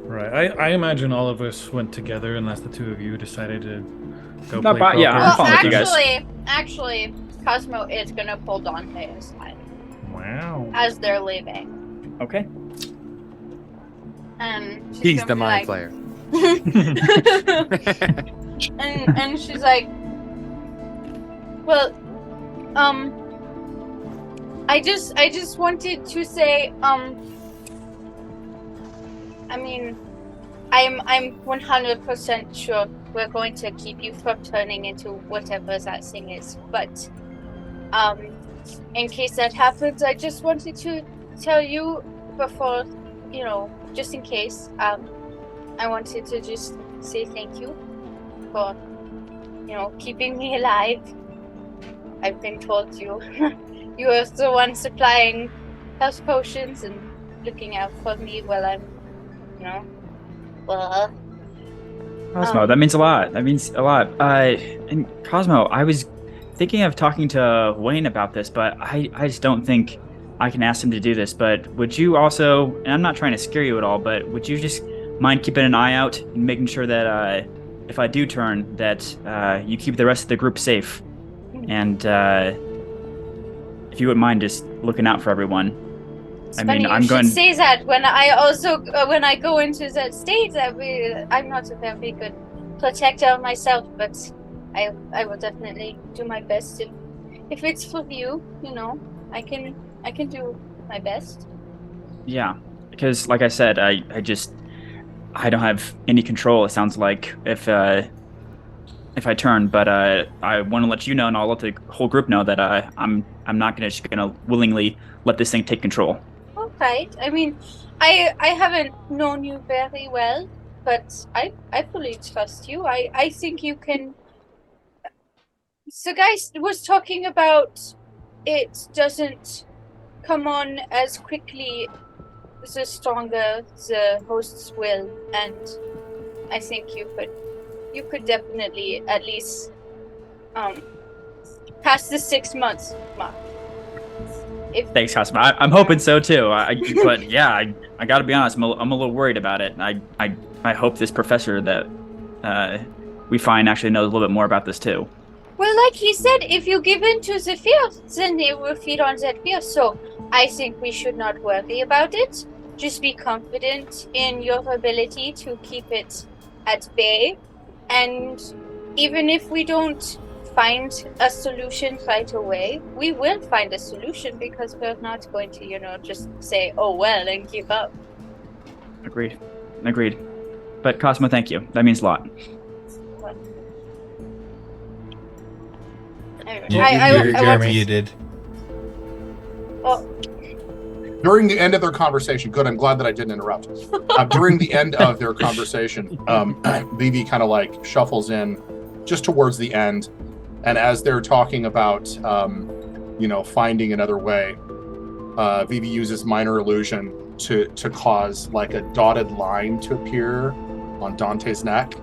[SPEAKER 3] Right. I imagine all of us went together unless the two of you decided to go
[SPEAKER 6] No,
[SPEAKER 3] play
[SPEAKER 6] but- yeah,
[SPEAKER 3] poker.
[SPEAKER 6] I'm
[SPEAKER 4] Well,
[SPEAKER 6] following you guys.
[SPEAKER 4] actually, Cosmo is gonna pull Dante aside
[SPEAKER 3] Wow.
[SPEAKER 4] as they're leaving.
[SPEAKER 6] Okay.
[SPEAKER 4] She's
[SPEAKER 2] He's
[SPEAKER 4] gonna
[SPEAKER 2] the
[SPEAKER 4] be
[SPEAKER 2] mind
[SPEAKER 4] like-
[SPEAKER 2] flayer.
[SPEAKER 4] and she's like, well, I just wanted to say, I mean, I'm 100% sure we're going to keep you from turning into whatever that thing is, but in case that happens, I just wanted to tell you before, just in case, I wanted to just say thank you for, keeping me alive. I've been told you are the one supplying health potions and looking out for me while I'm, well.
[SPEAKER 6] Cosmo, that means a lot. That means a lot. And Cosmo, I was thinking of talking to Wayne about this, but I just don't think I can ask him to do this. But would you also, and I'm not trying to scare you at all, but would you just mind keeping an eye out and making sure that if I do turn, that you keep the rest of the group safe? And if you wouldn't mind just looking out for everyone.
[SPEAKER 4] It's
[SPEAKER 6] I
[SPEAKER 4] funny
[SPEAKER 6] mean,
[SPEAKER 4] you
[SPEAKER 6] I'm
[SPEAKER 4] should
[SPEAKER 6] going.
[SPEAKER 4] say that when I go into that state I'm not a very good protector of myself, but I will definitely do my best. If it's for you, I can do my best.
[SPEAKER 6] Yeah, because like I said, I don't have any control. It sounds like if I turn, but I want to let you know, and I'll let the whole group know that I'm not gonna willingly let this thing take control.
[SPEAKER 4] Right. I mean, I haven't known you very well, but I fully trust you. I think you can. The guy was talking about it doesn't come on as quickly the stronger the hosts will, and I think you could definitely at least pass the 6 months mark.
[SPEAKER 6] Thanks, Cosmo. I'm hoping so too. But yeah, I got to be honest. I'm a little worried about it. I hope this professor that we find actually knows a little bit more about this too.
[SPEAKER 4] Well, like he said, if you give in to the fear, then they will feed on that fear. So I think we should not worry about it. Just be confident in your ability to keep it at bay. And even if we don't find a solution right away, we will find a solution, because we're not going to, just say, oh, well, and give up.
[SPEAKER 6] Agreed. But Cosmo, thank you. That means a lot.
[SPEAKER 1] You're muted.
[SPEAKER 5] During the end of their conversation, good, I'm glad that I didn't interrupt. During the end of their conversation, Vivi kind of like shuffles in just towards the end. And as they're talking about, finding another way, Vivi uses minor illusion to cause like a dotted line to appear on Dante's neck,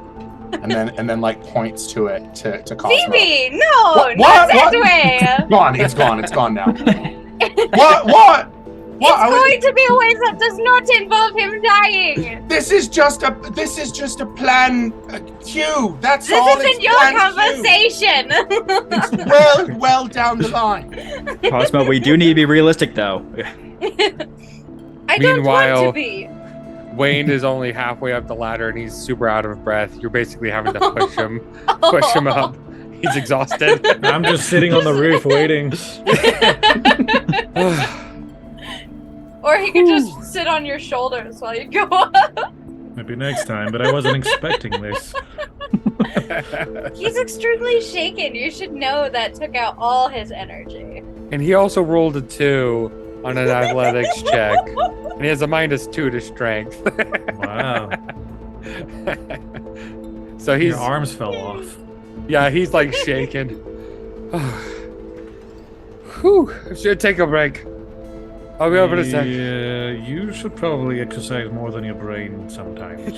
[SPEAKER 5] and then like points to it to Cosmo.
[SPEAKER 4] Phoebe, no,
[SPEAKER 5] What?
[SPEAKER 4] not that way.
[SPEAKER 5] Gone. It's gone now. What?
[SPEAKER 4] It's going to be a way that does not involve him dying.
[SPEAKER 5] This is just a plan Q. That's
[SPEAKER 4] This
[SPEAKER 5] all.
[SPEAKER 4] isn't your conversation.
[SPEAKER 5] It's well down the line.
[SPEAKER 6] Cosmo, we do need to be realistic though.
[SPEAKER 4] I don't want to
[SPEAKER 2] Meanwhile,
[SPEAKER 4] be.
[SPEAKER 2] Wayne is only halfway up the ladder and he's super out of breath. You're basically having to push him up. He's exhausted.
[SPEAKER 3] I'm just sitting on the roof waiting.
[SPEAKER 4] Or he could just sit on your shoulders while you go up.
[SPEAKER 3] Maybe next time, but I wasn't expecting this.
[SPEAKER 4] He's extremely shaken. You should know that took out all his energy.
[SPEAKER 2] And he also rolled a 2 on an athletics check. And he has a -2 to strength.
[SPEAKER 3] Wow. Wow.
[SPEAKER 2] So he's
[SPEAKER 3] Your arms fell off.
[SPEAKER 2] yeah, he's like shaking. Whew, I should take a break. I'll be over in a sec.
[SPEAKER 3] Yeah, you should probably exercise more than your brain sometimes.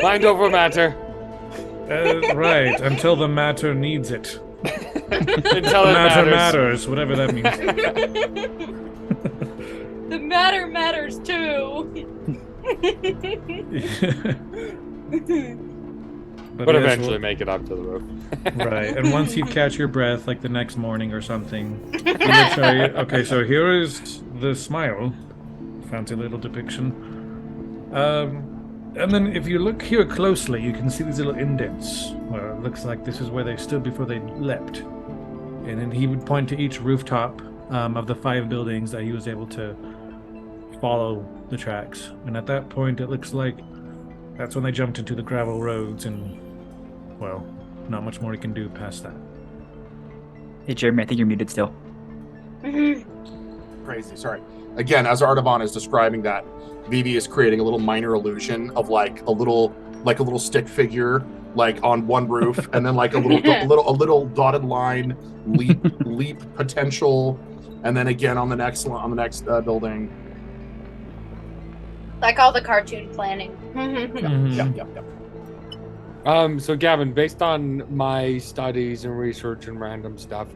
[SPEAKER 2] Mind over matter.
[SPEAKER 3] Right, until the matter needs it.
[SPEAKER 2] Until
[SPEAKER 3] The
[SPEAKER 2] it
[SPEAKER 3] matter
[SPEAKER 2] matters.
[SPEAKER 3] whatever that means.
[SPEAKER 4] The matter matters too.
[SPEAKER 2] But
[SPEAKER 3] yes,
[SPEAKER 2] eventually make it up to the roof.
[SPEAKER 3] right, and once you catch your breath, like the next morning or something, you will show you. Okay, so here is the smile. Fancy little depiction. And then if you look here closely, you can see these little indents. Well, it looks like this is where they stood before they leapt. And then he would point to each rooftop of the 5 buildings that he was able to follow the tracks. And at that point, it looks like that's when they jumped into the gravel roads and, well, not much more he can do past that.
[SPEAKER 6] Hey, Jeremy, I think you're muted still.
[SPEAKER 5] Crazy. Sorry. Again, as Artavan is describing that, Vivi is creating a little minor illusion of like a little stick figure like on one roof, and then like a little dotted line leap potential, and then again on the next building.
[SPEAKER 4] Like all the cartoon planning.
[SPEAKER 5] Yep.
[SPEAKER 2] So Gavin, based on my studies and research and random stuff,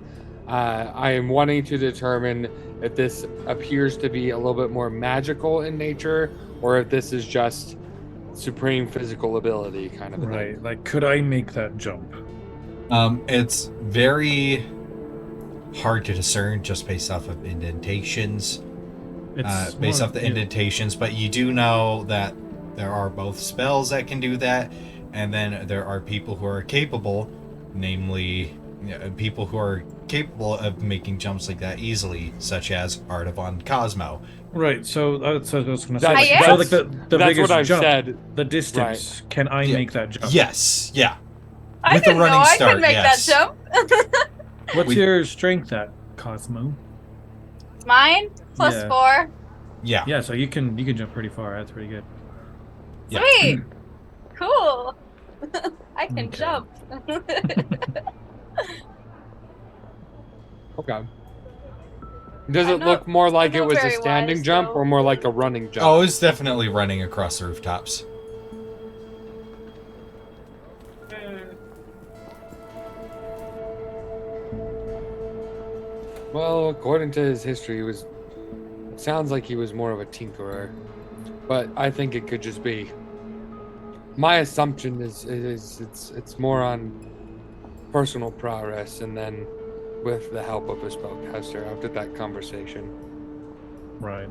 [SPEAKER 2] I am wanting to determine if this appears to be a little bit more magical in nature, or if this is just supreme physical ability kind of a
[SPEAKER 3] Right,
[SPEAKER 2] thing.
[SPEAKER 3] like, could I make that jump?
[SPEAKER 1] It's very hard to discern just based off of indentations. Based off the indentations, but you do know that there are both spells that can do that, and then there are people who are capable, namely people who are capable of making jumps like that easily, such as Artavan Cosmo.
[SPEAKER 3] Right, so that's what I was going to say.
[SPEAKER 2] That's-
[SPEAKER 3] Like, so like the
[SPEAKER 2] That's
[SPEAKER 3] biggest
[SPEAKER 2] what I've
[SPEAKER 3] jump,
[SPEAKER 2] said.
[SPEAKER 3] the distance, can I
[SPEAKER 1] Yeah.
[SPEAKER 3] make that jump?
[SPEAKER 1] Yes, yeah.
[SPEAKER 4] I
[SPEAKER 1] With the
[SPEAKER 4] didn't know
[SPEAKER 1] running
[SPEAKER 4] I
[SPEAKER 1] start,
[SPEAKER 4] could make
[SPEAKER 1] yes.
[SPEAKER 4] that jump.
[SPEAKER 3] What's
[SPEAKER 1] We-
[SPEAKER 3] your strength at, Cosmo?
[SPEAKER 4] Mine plus
[SPEAKER 3] Yeah.
[SPEAKER 4] 4.
[SPEAKER 1] Yeah.
[SPEAKER 3] Yeah, so you can jump pretty far. That's pretty good.
[SPEAKER 1] Yeah.
[SPEAKER 4] Sweet. Cool. I can
[SPEAKER 3] Okay.
[SPEAKER 4] jump.
[SPEAKER 2] Okay. Does
[SPEAKER 4] I'm
[SPEAKER 2] it
[SPEAKER 4] not-
[SPEAKER 2] look more like
[SPEAKER 4] I'm
[SPEAKER 2] it
[SPEAKER 4] not
[SPEAKER 2] was a
[SPEAKER 4] very
[SPEAKER 2] standing
[SPEAKER 4] wise,
[SPEAKER 2] jump
[SPEAKER 4] though.
[SPEAKER 2] or more like a running jump?
[SPEAKER 1] Oh, it's definitely running across the rooftops.
[SPEAKER 2] Well, according to his history, it sounds like he was more of a tinkerer, but I think it could just be. My assumption is it's more on personal prowess, and then with the help of a spellcaster after that conversation.
[SPEAKER 3] Right.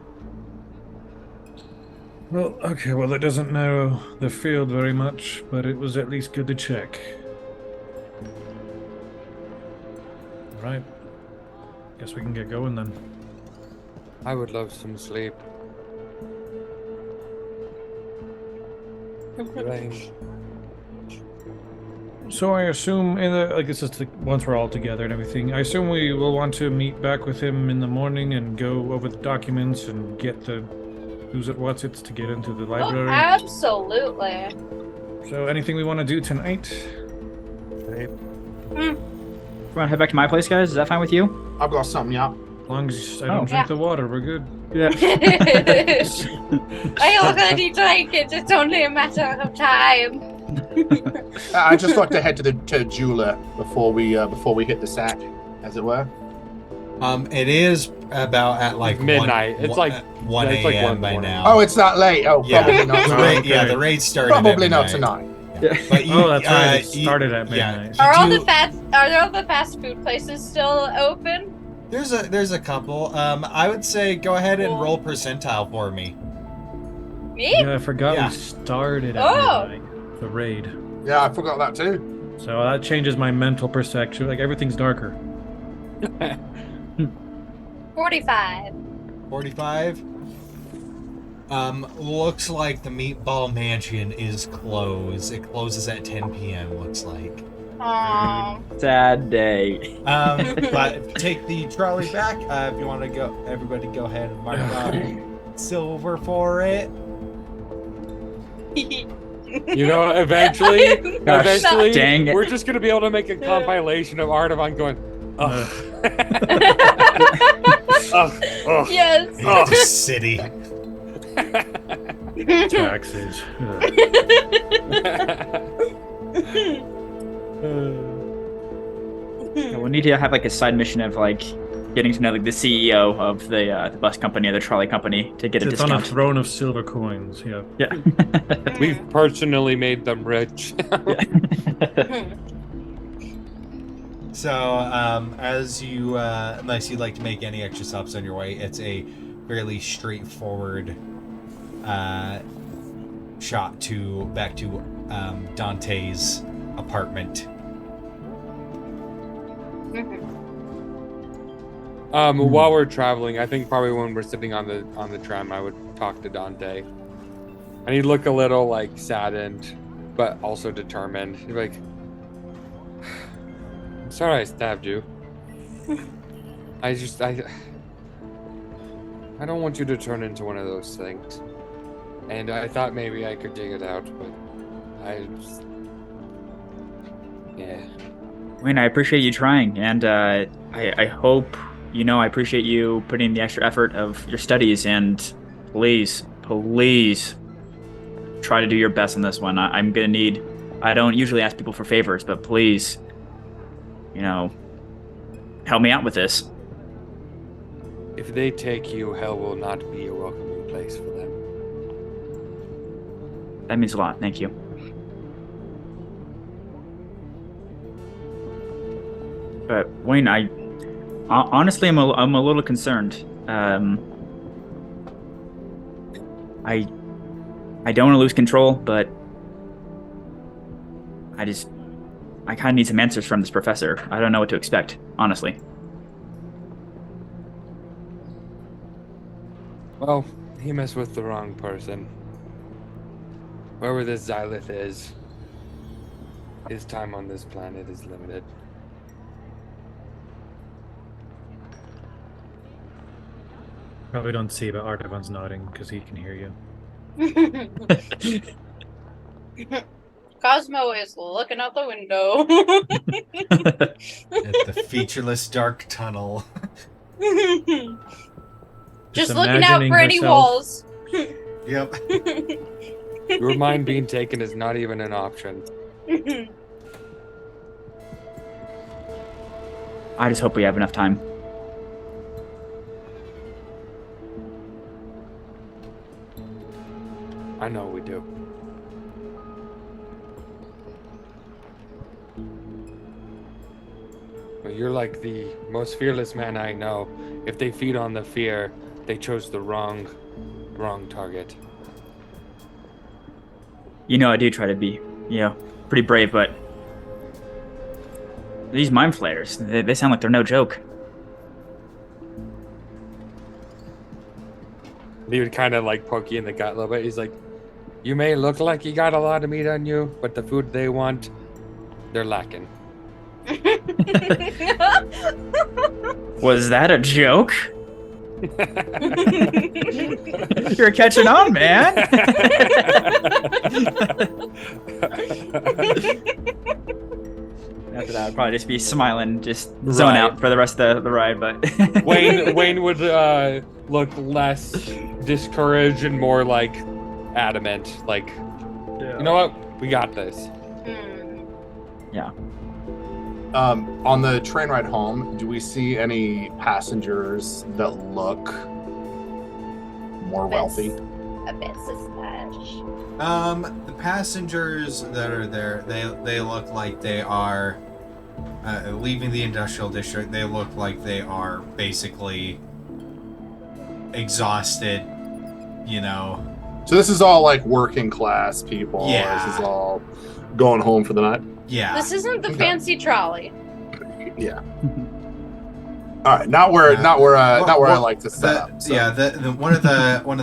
[SPEAKER 3] Well, okay, well, it doesn't know the field very much, but it was at least good to check. Right. Guess we can get going then.
[SPEAKER 2] I would love some sleep. Range.
[SPEAKER 3] So I assume, I guess it's once we're all together and everything, I assume we will want to meet back with him in the morning and go over the documents and get the who's it, what's it's to get into the
[SPEAKER 4] Oh,
[SPEAKER 3] library.
[SPEAKER 4] absolutely.
[SPEAKER 3] So anything we want to do tonight?
[SPEAKER 6] Want to head back to my place, guys? Is that fine with you?
[SPEAKER 5] I've got something, yeah.
[SPEAKER 3] As long as I don't
[SPEAKER 6] Oh.
[SPEAKER 3] drink
[SPEAKER 4] Yeah.
[SPEAKER 3] the water, we're good.
[SPEAKER 6] Yeah.
[SPEAKER 4] I already drank it. It's only a matter of time.
[SPEAKER 5] I just like to head to jeweler before we hit the sack, as it were.
[SPEAKER 1] It is about at like
[SPEAKER 2] Midnight. It's like-
[SPEAKER 1] 1
[SPEAKER 2] it's like 1
[SPEAKER 1] a.m. by
[SPEAKER 2] morning.
[SPEAKER 1] now.
[SPEAKER 5] Oh, it's that late. Oh,
[SPEAKER 1] yeah.
[SPEAKER 5] probably not
[SPEAKER 1] The
[SPEAKER 5] tonight.
[SPEAKER 1] raid,
[SPEAKER 3] Okay.
[SPEAKER 1] yeah, the raid started. at
[SPEAKER 5] Probably not
[SPEAKER 1] midnight.
[SPEAKER 5] tonight.
[SPEAKER 6] Yeah.
[SPEAKER 1] But you,
[SPEAKER 3] Oh, that's right. It
[SPEAKER 1] you-
[SPEAKER 3] started at
[SPEAKER 1] yeah,
[SPEAKER 3] midnight.
[SPEAKER 1] you
[SPEAKER 4] Are all
[SPEAKER 1] do-
[SPEAKER 4] the fast food places still open?
[SPEAKER 1] There's a couple. I would say go ahead and
[SPEAKER 4] Cool.
[SPEAKER 1] roll percentile for me.
[SPEAKER 4] Me?
[SPEAKER 3] Yeah, I forgot
[SPEAKER 1] Yeah.
[SPEAKER 3] we started at
[SPEAKER 4] Oh.
[SPEAKER 3] midnight. The raid.
[SPEAKER 5] Yeah, I forgot that too.
[SPEAKER 3] So that changes my mental perception. Like everything's darker.
[SPEAKER 4] 45.
[SPEAKER 1] 45. Looks like the Meatball Mansion is closed. It closes at 10 p.m. Looks like.
[SPEAKER 4] Aww.
[SPEAKER 6] Sad day.
[SPEAKER 1] But take the trolley back. If you want to go, everybody go ahead and mark it off. silver for it.
[SPEAKER 2] You know, eventually,
[SPEAKER 6] dang it.
[SPEAKER 2] we're just gonna be able to make a compilation of Artavan going, ugh. Ugh, ugh.
[SPEAKER 4] Yes.
[SPEAKER 7] Oh, city.
[SPEAKER 3] Taxes.
[SPEAKER 6] We'll need to have like a side mission of like getting to know like the CEO of the bus company or the trolley company to get a
[SPEAKER 3] It's on a
[SPEAKER 6] discount.
[SPEAKER 3] throne of silver coins. Yeah.
[SPEAKER 6] Yeah.
[SPEAKER 2] We've personally made them rich.
[SPEAKER 1] So, as you, unless you'd like to make any extra stops on your way, it's a fairly straightforward shot back to Dante's apartment.
[SPEAKER 2] While we're traveling, I think probably when we're sitting on the tram, I would talk to Dante, and he'd look a little like saddened, but also determined. He'd be like, "I'm sorry I stabbed you. I don't want you to turn into one of those things. And I thought maybe I could dig it out, but yeah."
[SPEAKER 6] Wayne, I appreciate you trying, and I hope I appreciate you putting the extra effort of your studies, and please try to do your best on this one. I'm gonna need. I don't usually ask people for favors, but please, help me out with this.
[SPEAKER 2] If they take you, hell will not be a welcoming place for them.
[SPEAKER 6] That means a lot. Thank you. But Wayne, honestly, I'm a little concerned. I don't want to lose control, but I kind of need some answers from this professor. I don't know what to expect, honestly.
[SPEAKER 2] Well, he messed with the wrong person. Whoever this Xylith is, his time on this planet is limited.
[SPEAKER 3] Probably don't see, but Artavan's nodding because he can hear you.
[SPEAKER 4] Cosmo is looking out the window.
[SPEAKER 1] At the featureless dark tunnel.
[SPEAKER 4] Just looking out for any walls.
[SPEAKER 1] Yep.
[SPEAKER 2] Your mind being taken is not even an option.
[SPEAKER 6] I just hope we have enough time.
[SPEAKER 2] I know we do. But you're like the most fearless man I know. If they feed on the fear, they chose the wrong target.
[SPEAKER 6] I do try to be, pretty brave, but these mind flayers, they sound like they're no joke.
[SPEAKER 2] He would kind of like poke you in the gut a little bit. He's like, you may look like you got a lot of meat on you, but the food they want, they're lacking.
[SPEAKER 6] Was that a joke? You're catching on, man. After that, I'd probably just be smiling, just zone out for the rest of the ride. But
[SPEAKER 2] Wayne would look less discouraged and more like adamant. Like, you know what? We got this.
[SPEAKER 6] Yeah.
[SPEAKER 5] On the train ride home, do we see any passengers that look more wealthy?
[SPEAKER 4] A bit suspicious.
[SPEAKER 1] The passengers that are there, they look like they are leaving the industrial district. They look like they are basically exhausted,
[SPEAKER 5] So this is all like working class people.
[SPEAKER 1] Yeah.
[SPEAKER 5] This is all going home for the night.
[SPEAKER 1] Yeah.
[SPEAKER 4] This isn't the
[SPEAKER 5] Okay.
[SPEAKER 4] fancy trolley.
[SPEAKER 5] Yeah. All right, not where I like to set up. So.
[SPEAKER 1] Yeah, one of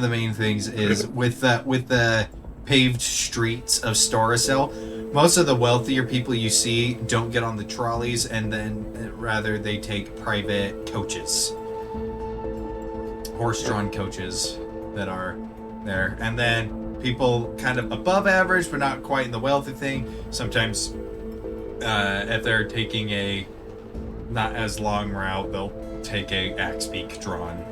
[SPEAKER 1] the main things is with the paved streets of Storacell, most of the wealthier people you see don't get on the trolleys, and then rather they take private coaches, horse-drawn coaches. that are there. And then people kind of above average, but not quite in the wealthy thing. Sometimes if they're taking a not as long route, they'll take a axe beak drawn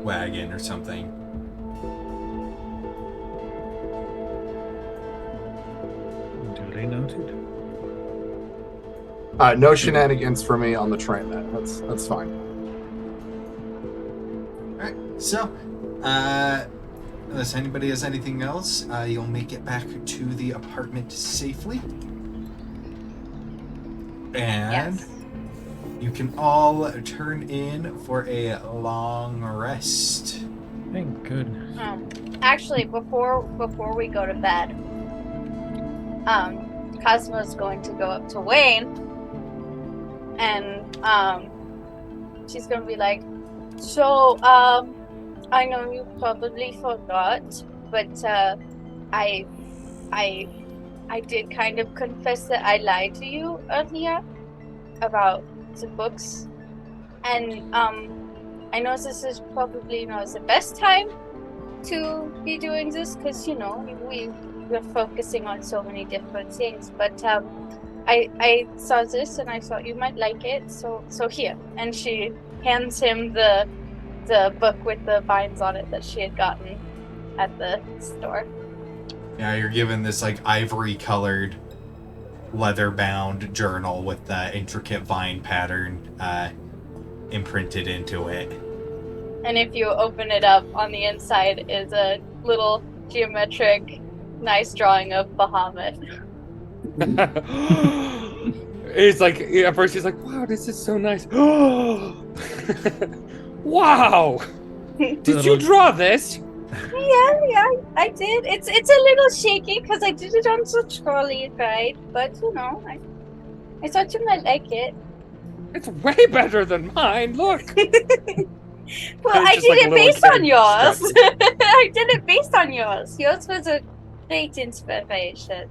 [SPEAKER 1] wagon or something.
[SPEAKER 3] Duly noted.
[SPEAKER 5] No shenanigans for me on the train then. That's fine.
[SPEAKER 1] Alright, so unless anybody has anything else, you'll make it back to the apartment safely. And
[SPEAKER 4] Yes.
[SPEAKER 1] you can all turn in for a long rest.
[SPEAKER 3] Thank goodness.
[SPEAKER 4] Actually, before we go to bed, Cosmo's going to go up to Wayne, and she's gonna be like, "So, I know you probably forgot, but I did kind of confess that I lied to you earlier about the books, and I know this is probably not the best time to be doing this because we're focusing on so many different things, but I saw this and I thought you might like it, so here." And she hands him the book with the vines on it that she had gotten at the store.
[SPEAKER 1] Yeah, you're given this like ivory colored leather bound journal with the intricate vine pattern imprinted into it.
[SPEAKER 4] And if you open it up, on the inside is a little geometric nice drawing of Bahamut.
[SPEAKER 2] It's like, at first he's like, wow, this is so nice. Wow! Did you draw this?
[SPEAKER 4] Yeah, I did. It's a little shaky because I did it on the trolley ride, but I thought you might like it.
[SPEAKER 2] It's way better than mine. Look.
[SPEAKER 4] Well,
[SPEAKER 2] It's
[SPEAKER 4] I
[SPEAKER 2] just
[SPEAKER 4] did
[SPEAKER 2] like a
[SPEAKER 4] it
[SPEAKER 2] little
[SPEAKER 4] based on
[SPEAKER 2] kid
[SPEAKER 4] yours.
[SPEAKER 2] sketch.
[SPEAKER 4] I did it based on yours. Yours was a great inspiration.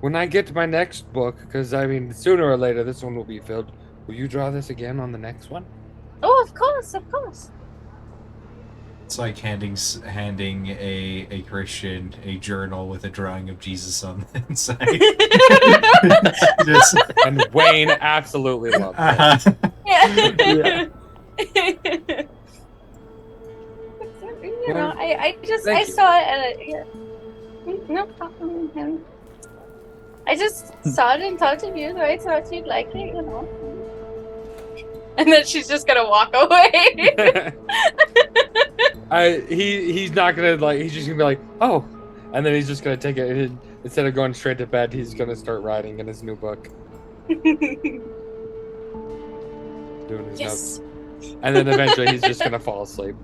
[SPEAKER 2] When I get to my next book, because I mean, sooner or later this one will be filled. Will you draw this again on the next one?
[SPEAKER 4] Oh, of course.
[SPEAKER 1] It's like handing a Christian a journal with a drawing of Jesus on the inside. Just,
[SPEAKER 2] And Wayne absolutely loves it.
[SPEAKER 4] Yeah.
[SPEAKER 2] Well,
[SPEAKER 4] I
[SPEAKER 2] thank you.
[SPEAKER 4] saw it and no problem. I just saw it and thought of you, so I thought you'd like it, And then she's just gonna walk away.
[SPEAKER 2] He's not gonna he's just gonna be like, oh, and then he's just gonna take it and instead of going straight to bed, he's gonna start writing in his new book, doing his notes, and then eventually he's just gonna fall asleep.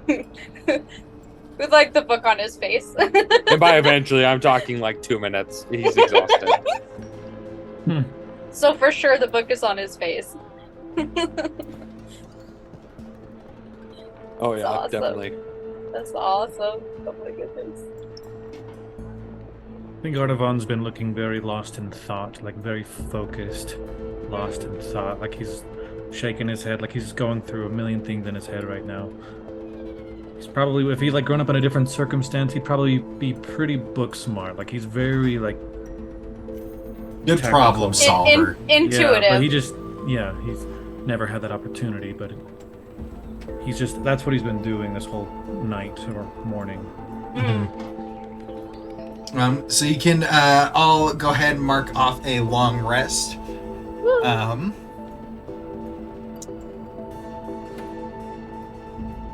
[SPEAKER 4] With the book on his face.
[SPEAKER 2] And by eventually, I'm talking 2 minutes. He's exhausted.
[SPEAKER 4] So for sure the book is on his face.
[SPEAKER 2] Oh yeah,
[SPEAKER 4] awesome.
[SPEAKER 2] definitely.
[SPEAKER 4] That's awesome. Oh my goodness.
[SPEAKER 3] I think Ardavon's been looking very lost in thought, very focused, lost in thought. He's shaking his head, he's going through a million things in his head right now. He's probably, if he'd grown up in a different circumstance, he'd probably be pretty book smart. He's very
[SPEAKER 1] good
[SPEAKER 3] technical.
[SPEAKER 1] problem solver.
[SPEAKER 4] Intuitive.
[SPEAKER 3] Yeah, but he's never had that opportunity. But that's what he's been doing this whole night or morning.
[SPEAKER 1] So you can all go ahead and mark off a long rest.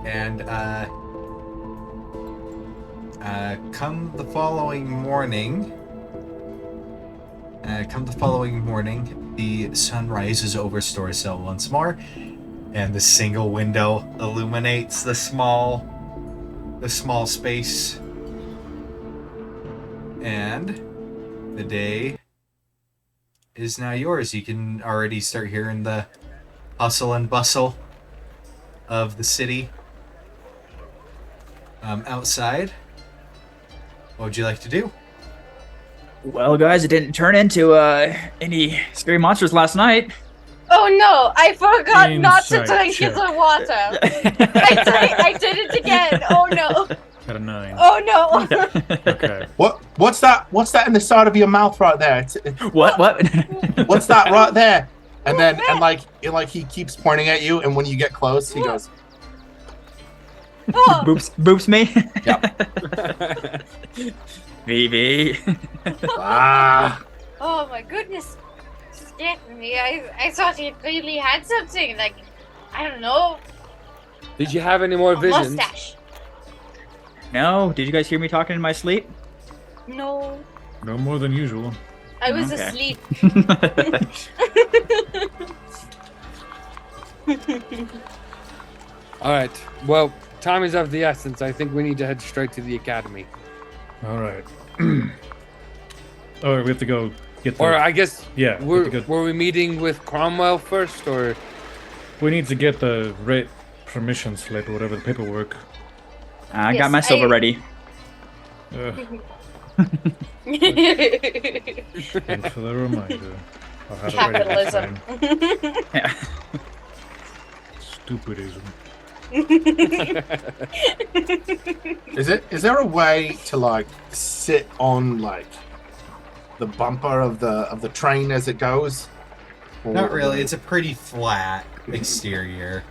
[SPEAKER 1] And come the following morning, the sun rises over Storycell once more, and the single window illuminates the small space. And the day is now yours. You can already start hearing the hustle and bustle of the city. Outside, what would you like to do?
[SPEAKER 6] Well, guys, it didn't turn into any scary monsters last night.
[SPEAKER 4] Oh no! I forgot not to
[SPEAKER 3] Insight
[SPEAKER 4] drink
[SPEAKER 3] check.
[SPEAKER 4] his water. I did it again. Oh no!
[SPEAKER 3] Got a 9.
[SPEAKER 4] Oh no!
[SPEAKER 3] Okay.
[SPEAKER 5] What's that? What's that in the side of your mouth right there?
[SPEAKER 6] What?
[SPEAKER 5] What's that right there? And then like he keeps pointing at you, and when you get close, he goes,
[SPEAKER 4] Oh,
[SPEAKER 6] Boops me?
[SPEAKER 5] "Yep."
[SPEAKER 6] VV.
[SPEAKER 5] Ah.
[SPEAKER 4] oh my goodness! Scared me. I thought he really had something like, I don't know,
[SPEAKER 2] Did you have any more
[SPEAKER 4] a
[SPEAKER 2] visions?
[SPEAKER 4] mustache.
[SPEAKER 6] No, did you guys hear me talking in my sleep?
[SPEAKER 4] No,
[SPEAKER 3] No more than usual.
[SPEAKER 4] I was
[SPEAKER 6] Okay.
[SPEAKER 4] asleep.
[SPEAKER 2] All right. Well, time is of the essence. I think we need to head straight to the academy.
[SPEAKER 3] All right. Oh, we have to go get the.
[SPEAKER 2] Or I guess
[SPEAKER 3] yeah, we have to go.
[SPEAKER 2] were we meeting with Cromwell first, or
[SPEAKER 3] We need to get the right permission slip or whatever the paperwork.
[SPEAKER 6] I
[SPEAKER 4] Yes,
[SPEAKER 6] got my silver
[SPEAKER 4] I-
[SPEAKER 6] ready.
[SPEAKER 3] Thanks for the reminder. I'll have it ready next
[SPEAKER 4] Capitalism.
[SPEAKER 3] time.
[SPEAKER 6] Yeah.
[SPEAKER 3] Stupidism.
[SPEAKER 5] Is there a way to like sit on like the bumper of the train as it goes?
[SPEAKER 1] Not really. It's a pretty flat exterior.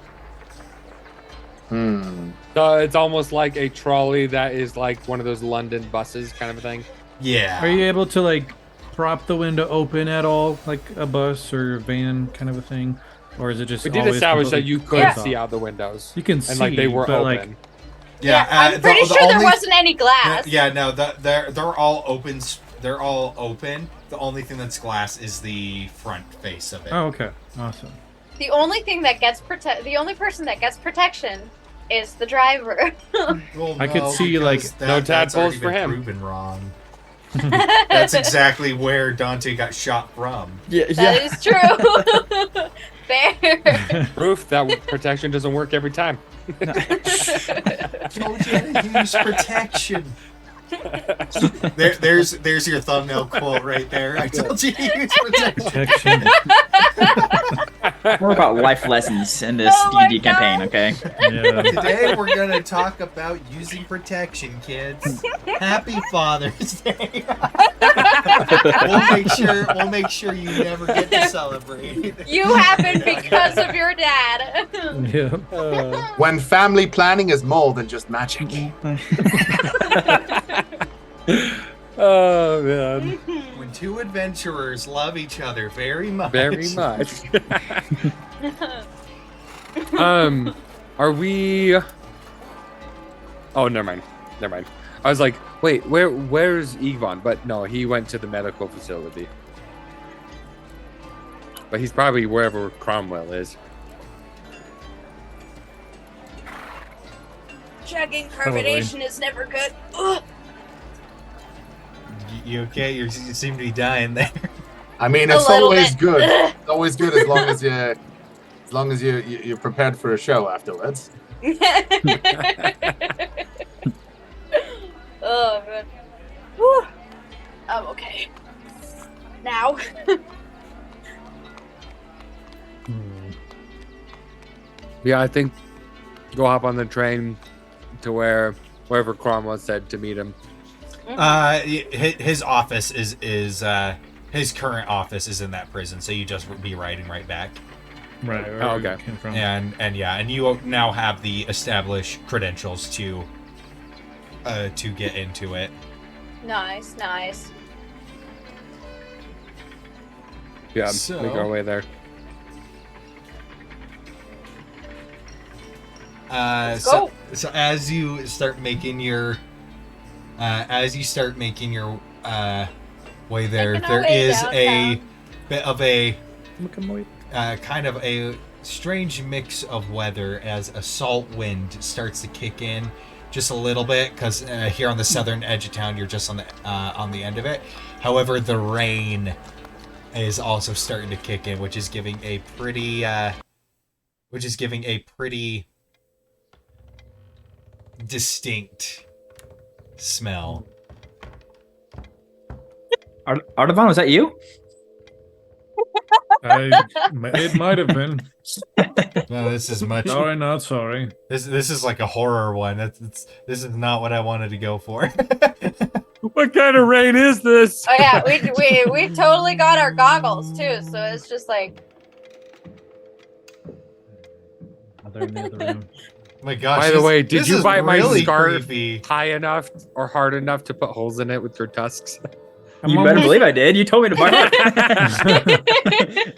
[SPEAKER 2] so it's almost like a trolley that is like one of those London buses kind of a thing?
[SPEAKER 1] Yeah.
[SPEAKER 3] Are you able to like prop the window open at all, like a bus or a van kind of a thing, or is it just?
[SPEAKER 2] We did
[SPEAKER 3] always
[SPEAKER 2] establish that
[SPEAKER 3] completely
[SPEAKER 2] you could
[SPEAKER 3] closed
[SPEAKER 2] see
[SPEAKER 3] off?
[SPEAKER 2] out the windows.
[SPEAKER 3] You can
[SPEAKER 2] and
[SPEAKER 3] see,
[SPEAKER 2] like they were
[SPEAKER 3] but
[SPEAKER 2] open.
[SPEAKER 3] like
[SPEAKER 4] Yeah, I'm pretty
[SPEAKER 1] the
[SPEAKER 4] sure there
[SPEAKER 1] only-
[SPEAKER 4] wasn't any glass.
[SPEAKER 1] Yeah, no, they're all open. They're all open. The only thing that's glass is the front face of it.
[SPEAKER 3] oh, okay, awesome.
[SPEAKER 4] The only thing that gets the only person that gets protection is the driver.
[SPEAKER 1] Well,
[SPEAKER 3] I could
[SPEAKER 1] no,
[SPEAKER 3] see,
[SPEAKER 1] because
[SPEAKER 3] like-
[SPEAKER 2] No
[SPEAKER 1] that's
[SPEAKER 2] tadpoles
[SPEAKER 1] already
[SPEAKER 2] for
[SPEAKER 1] been
[SPEAKER 2] him.
[SPEAKER 1] Proven wrong. That's exactly where Dante got shot from.
[SPEAKER 6] Yeah,
[SPEAKER 4] That is true. Fair.
[SPEAKER 2] Proof that protection doesn't work every time.
[SPEAKER 1] Told you to use protection. There's your thumbnail quote right there. I told you to use protection.
[SPEAKER 3] Protection.
[SPEAKER 6] More about life lessons in this
[SPEAKER 4] Oh my
[SPEAKER 6] D&D campaign, okay?
[SPEAKER 3] Yeah.
[SPEAKER 1] Today we're gonna talk about using protection, kids. Happy Father's Day. We'll make sure you never get to celebrate.
[SPEAKER 4] You happened because of your dad.
[SPEAKER 3] Yeah.
[SPEAKER 5] When family planning is more than just magic.
[SPEAKER 2] Oh man,
[SPEAKER 1] When two adventurers love each other very much.
[SPEAKER 2] very much. Are we? Oh, never mind. Never mind. I was like, wait, where's Yvonne? But no, he went to the medical facility. But he's probably wherever Cromwell is.
[SPEAKER 4] Chugging carbonation is never good. Ugh.
[SPEAKER 1] You okay? You seem to be dying there.
[SPEAKER 5] I mean,
[SPEAKER 4] A
[SPEAKER 5] it's
[SPEAKER 4] little
[SPEAKER 5] always
[SPEAKER 4] bit.
[SPEAKER 5] good. It's always good as long as you're prepared for a show afterwards.
[SPEAKER 4] Oh man. Whew. I'm okay. Now.
[SPEAKER 2] Yeah, I think go hop on the train to wherever Cromwell said to meet him.
[SPEAKER 1] His office is his current office is in that prison, so you just be riding right back.
[SPEAKER 3] Right.
[SPEAKER 2] Oh, okay.
[SPEAKER 3] Came from.
[SPEAKER 1] And you now have the established credentials to get into it.
[SPEAKER 4] Nice, nice.
[SPEAKER 2] Yeah,
[SPEAKER 1] So-
[SPEAKER 2] make our way there.
[SPEAKER 4] Let's
[SPEAKER 1] So
[SPEAKER 4] go.
[SPEAKER 1] as you start making your way there,
[SPEAKER 4] Making our
[SPEAKER 1] there
[SPEAKER 4] way
[SPEAKER 1] is a
[SPEAKER 4] downtown.
[SPEAKER 1] bit of a
[SPEAKER 3] McAmoy.
[SPEAKER 1] kind of a strange mix of weather as a salt wind starts to kick in just a little bit, because here on the southern edge of town you're just on the end of it. However, the rain is also starting to kick in, which is giving a pretty distinct smell.
[SPEAKER 6] Artavan, was that you?
[SPEAKER 3] It might have been.
[SPEAKER 7] No, this is much.
[SPEAKER 3] Sorry, not sorry.
[SPEAKER 7] This is like a horror one. This is not what I wanted to go for.
[SPEAKER 2] What kind of rain is this?
[SPEAKER 4] Oh yeah, we totally got our goggles too, so it's just like
[SPEAKER 3] They're in the other room.
[SPEAKER 7] My gosh.
[SPEAKER 2] By the way, did
[SPEAKER 7] this
[SPEAKER 2] you
[SPEAKER 7] is
[SPEAKER 2] buy my
[SPEAKER 7] really
[SPEAKER 2] scarf
[SPEAKER 7] creepy.
[SPEAKER 2] high enough or hard enough to put holes in it with your tusks?
[SPEAKER 6] You better believe I did. You told me to buy it.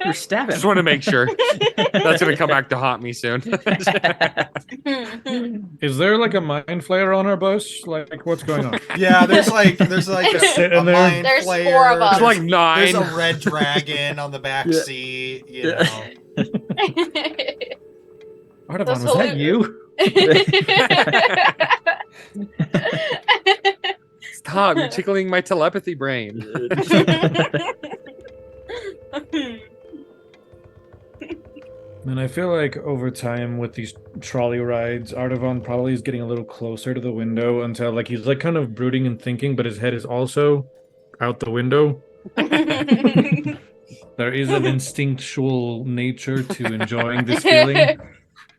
[SPEAKER 6] You're stabbing.
[SPEAKER 2] Just want to make sure. That's going to come back to haunt me soon.
[SPEAKER 3] Is there like a mind flare on our bus? Like, what's going on?
[SPEAKER 7] Yeah, there's like a
[SPEAKER 3] Sitting there.
[SPEAKER 7] mind
[SPEAKER 4] There's
[SPEAKER 7] flayer.
[SPEAKER 4] 4 of us.
[SPEAKER 2] There's like 9.
[SPEAKER 7] There's a red dragon on the back
[SPEAKER 6] Yeah.
[SPEAKER 7] seat. You know.
[SPEAKER 3] Artavan,
[SPEAKER 4] Those
[SPEAKER 3] was that
[SPEAKER 4] whole-
[SPEAKER 3] you?
[SPEAKER 2] Stop, you're tickling my telepathy brain.
[SPEAKER 3] And I feel like over time with these trolley rides, Artavan probably is getting a little closer to the window until like he's like kind of brooding and thinking, but his head is also out the window. There is an instinctual nature to enjoying this feeling.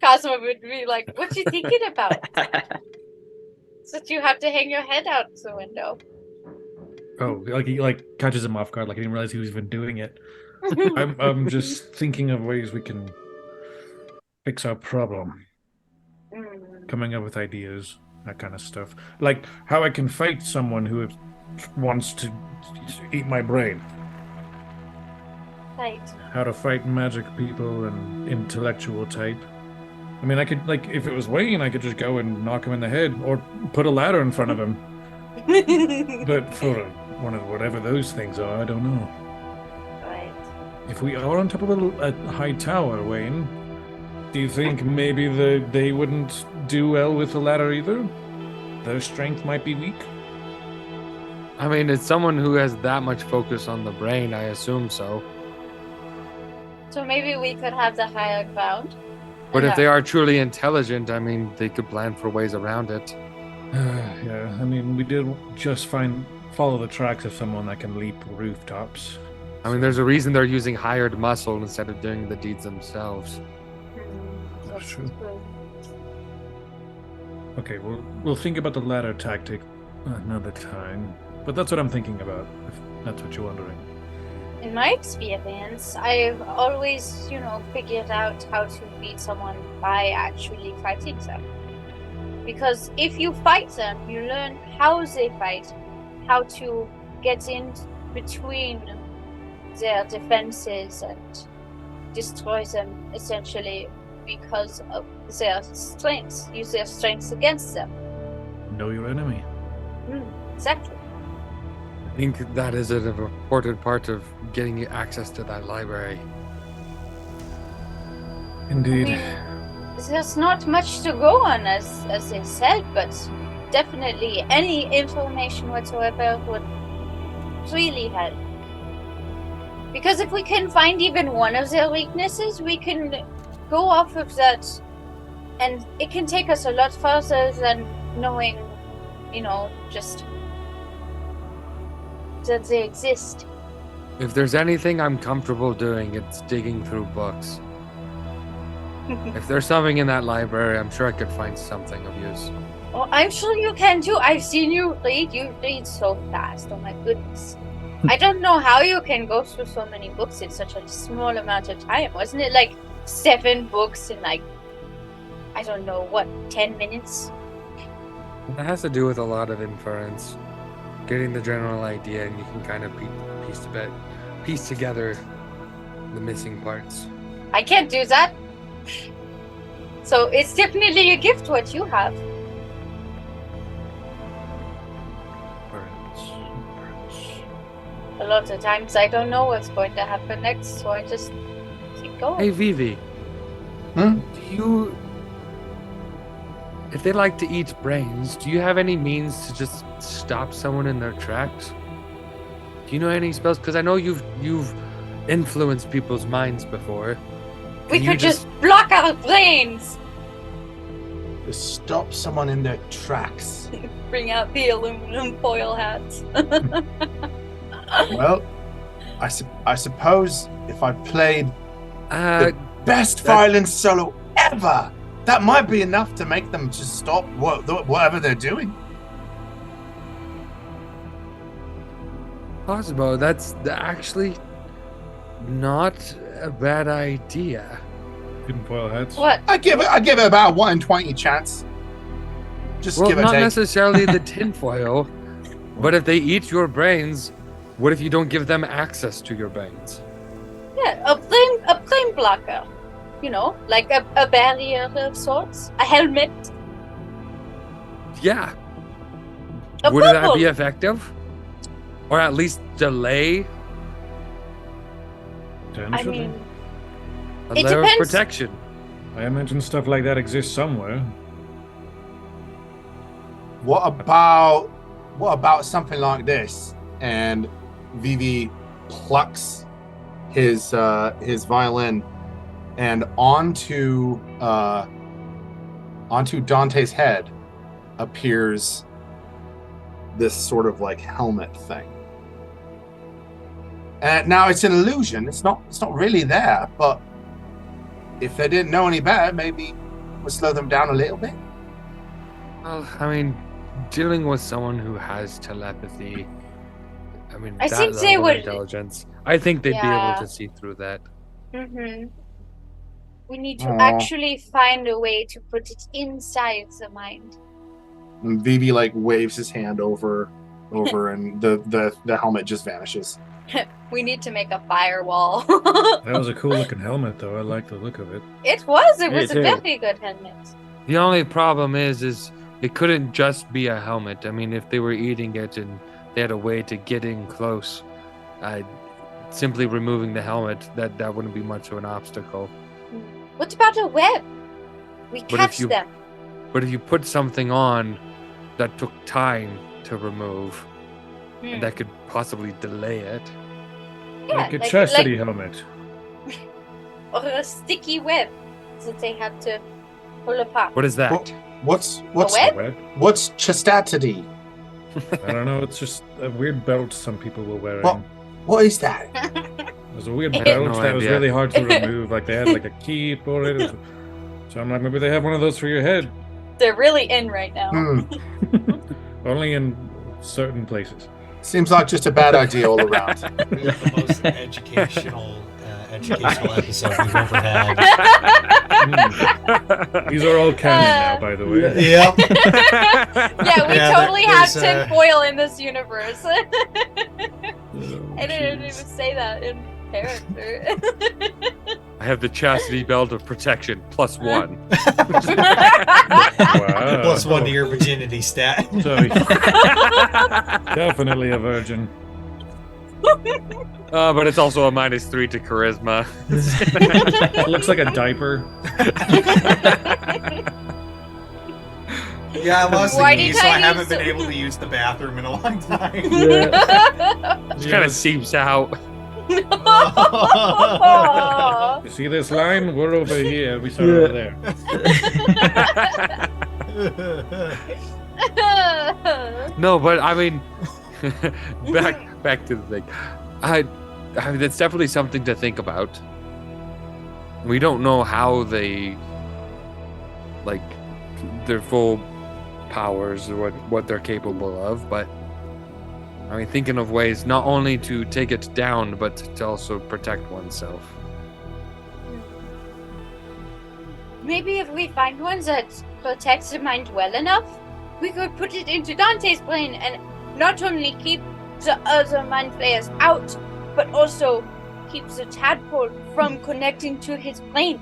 [SPEAKER 4] Cosmo would be like, "What you thinking about? So that you have to hang your head out the window."
[SPEAKER 3] Oh, like he like catches him off guard, like he didn't realize he was even doing it. I'm just thinking of ways we can fix our problem. Coming up with ideas, that kind of stuff. Like how I can fight someone who wants to eat my brain.
[SPEAKER 4] Right.
[SPEAKER 3] How to fight magic people and intellectual type. I mean, I could, like, if it was Wayne, I could just go and knock him in the head or put a ladder in front of him. But for one of whatever those things are, I don't know.
[SPEAKER 4] Right.
[SPEAKER 3] If we are on top of a high tower, Wayne, do you think maybe they wouldn't do well with the ladder either? Their strength might be weak.
[SPEAKER 2] I mean, it's someone who has that much focus on the brain, I assume so.
[SPEAKER 4] So maybe we could have the higher ground.
[SPEAKER 2] But if they are truly intelligent, I mean, they could plan for ways around it.
[SPEAKER 3] Yeah, I mean, we did just follow the tracks of someone that can leap rooftops.
[SPEAKER 2] I mean, there's a reason they're using hired muscle instead of doing the deeds themselves.
[SPEAKER 3] That's true. Okay, we'll think about the ladder tactic another time. But that's what I'm thinking about, if that's what you're wondering.
[SPEAKER 4] In my experience, I've always, figured out how to beat someone by actually fighting them. Because if you fight them, you learn how they fight, how to get in between their defenses and destroy them, essentially, because of their strengths. Use their strengths against them.
[SPEAKER 3] Know your enemy.
[SPEAKER 4] Exactly.
[SPEAKER 2] I think that is an important part of getting you access to that library.
[SPEAKER 3] Indeed.
[SPEAKER 4] There's not much to go on, as they said, but definitely any information whatsoever would really help. Because if we can find even one of their weaknesses, we can go off of that, and it can take us a lot further than knowing, just that they exist.
[SPEAKER 2] If there's anything I'm comfortable doing, it's digging through books. If there's something in that library, I'm sure I could find something of use.
[SPEAKER 4] Oh, I'm sure you can too. I've seen you read. You read so fast. Oh my goodness. I don't know how you can go through so many books in such a small amount of time. Wasn't it like 7 books in I don't know, 10 minutes?
[SPEAKER 2] That has to do with a lot of inference. Getting the general idea, and you can kind of piece together the missing parts.
[SPEAKER 4] I can't do that. So it's definitely a gift what you have. A lot of times I don't know what's going to happen next, so I just keep going.
[SPEAKER 2] Hey, Vivi.
[SPEAKER 5] Hmm?
[SPEAKER 2] Do you... If they like to eat brains, do you have any means to just stop someone in their tracks? Do you know any spells? Because I know you've influenced people's minds before.
[SPEAKER 4] We
[SPEAKER 2] Can you
[SPEAKER 4] could just block our brains!
[SPEAKER 5] To stop someone in their tracks.
[SPEAKER 4] Bring out the aluminum foil hats.
[SPEAKER 5] Well, I suppose if I played
[SPEAKER 2] Uh,
[SPEAKER 5] best violin solo ever, that might be enough to make them just stop whatever they're doing.
[SPEAKER 2] Possible. That's actually not a bad idea.
[SPEAKER 3] Tinfoil hats.
[SPEAKER 4] What?
[SPEAKER 5] I give it about 1 in 20 chance. Just
[SPEAKER 2] Well,
[SPEAKER 5] give or
[SPEAKER 2] not
[SPEAKER 5] take.
[SPEAKER 2] necessarily the tinfoil, but if they eat your brains, what if you don't give them access to your brains?
[SPEAKER 4] Yeah, a plane blocker. You know, like a barrier of sorts. A helmet.
[SPEAKER 2] Yeah.
[SPEAKER 4] A
[SPEAKER 2] Would that
[SPEAKER 4] bubble.
[SPEAKER 2] be effective? Or at least delay
[SPEAKER 4] I
[SPEAKER 3] Potentially.
[SPEAKER 4] mean,
[SPEAKER 2] a
[SPEAKER 4] It
[SPEAKER 2] layer of
[SPEAKER 4] depends.
[SPEAKER 2] protection?
[SPEAKER 3] I imagine stuff like that exists somewhere.
[SPEAKER 5] What about something like this? And Vivi plucks his violin, and onto Dante's head appears this sort of like helmet thing. And now it's an illusion. It's not really there, but if they didn't know any better, maybe we'll slow them down a little bit.
[SPEAKER 2] Well, I mean, dealing with someone who has telepathy, I mean,
[SPEAKER 4] I
[SPEAKER 2] that
[SPEAKER 4] think
[SPEAKER 2] level
[SPEAKER 4] they
[SPEAKER 2] of
[SPEAKER 4] would-
[SPEAKER 2] intelligence, I think they'd be
[SPEAKER 4] Yeah.
[SPEAKER 2] able to see through that.
[SPEAKER 4] We need to
[SPEAKER 5] Aw.
[SPEAKER 4] actually find a way to put it inside the mind.
[SPEAKER 5] And Vivi like waves his hand over, and the helmet just vanishes.
[SPEAKER 4] We need to make a firewall.
[SPEAKER 3] That was a cool looking helmet, though. I like the look of it.
[SPEAKER 4] It was
[SPEAKER 6] Me
[SPEAKER 4] a
[SPEAKER 6] too.
[SPEAKER 4] very good helmet.
[SPEAKER 2] The only problem is it couldn't just be a helmet. I mean, if they were eating it and they had a way to get in close, simply removing the helmet, that wouldn't be much of an obstacle.
[SPEAKER 4] What about a web? We
[SPEAKER 2] if
[SPEAKER 4] catch
[SPEAKER 2] you-
[SPEAKER 4] them.
[SPEAKER 2] But if you put something on that took time to remove, and that could possibly delay it.
[SPEAKER 4] Yeah,
[SPEAKER 3] Like a chastity
[SPEAKER 4] like-
[SPEAKER 3] helmet.
[SPEAKER 4] or a sticky web that they have to pull apart.
[SPEAKER 2] What is that?
[SPEAKER 5] What's
[SPEAKER 4] web?
[SPEAKER 3] Web?
[SPEAKER 5] what's chastity?
[SPEAKER 3] I don't know. It's just a weird belt some people were wearing.
[SPEAKER 5] What? What is that?
[SPEAKER 3] It was a weird
[SPEAKER 4] I have
[SPEAKER 3] belt
[SPEAKER 2] no
[SPEAKER 3] that was
[SPEAKER 2] idea.
[SPEAKER 3] really hard to remove. Like they had like a key for it. So I'm like, maybe they have one of those for your head.
[SPEAKER 4] They're really in right now.
[SPEAKER 3] Only in certain places.
[SPEAKER 5] Seems like just a bad idea all around.
[SPEAKER 7] We have the most educational episode we've ever had.
[SPEAKER 3] These are all canon now, by the way.
[SPEAKER 7] Yep.
[SPEAKER 4] Yeah, we
[SPEAKER 7] Yeah,
[SPEAKER 4] totally have
[SPEAKER 7] there's,
[SPEAKER 4] tinfoil in this universe.
[SPEAKER 3] Oh,
[SPEAKER 4] I didn't even
[SPEAKER 3] jeez.
[SPEAKER 4] say that in character.
[SPEAKER 2] I have the chastity belt of protection +1.
[SPEAKER 3] Wow.
[SPEAKER 7] Plus 1 to your virginity stat.
[SPEAKER 3] So, definitely a virgin.
[SPEAKER 2] But it's also a -3 to charisma.
[SPEAKER 3] It looks like a diaper.
[SPEAKER 1] Yeah, I lost the
[SPEAKER 4] Whitey
[SPEAKER 1] key, so I
[SPEAKER 4] tighties.
[SPEAKER 1] haven't been able to use the bathroom in a long time.
[SPEAKER 2] It kind of seeps out.
[SPEAKER 4] Aw.
[SPEAKER 3] You see this line? We're over here. We start over there.
[SPEAKER 2] No, but I mean, back to the thing. I mean, that's definitely something to think about. We don't know how they, like, their full powers or what they're capable of, but I mean, thinking of ways not only to take it down, but to also protect oneself.
[SPEAKER 4] Maybe if we find one that protects the mind well enough, we could put it into Dante's brain and not only keep the other mind players out, but also keep the tadpole from connecting to his brain.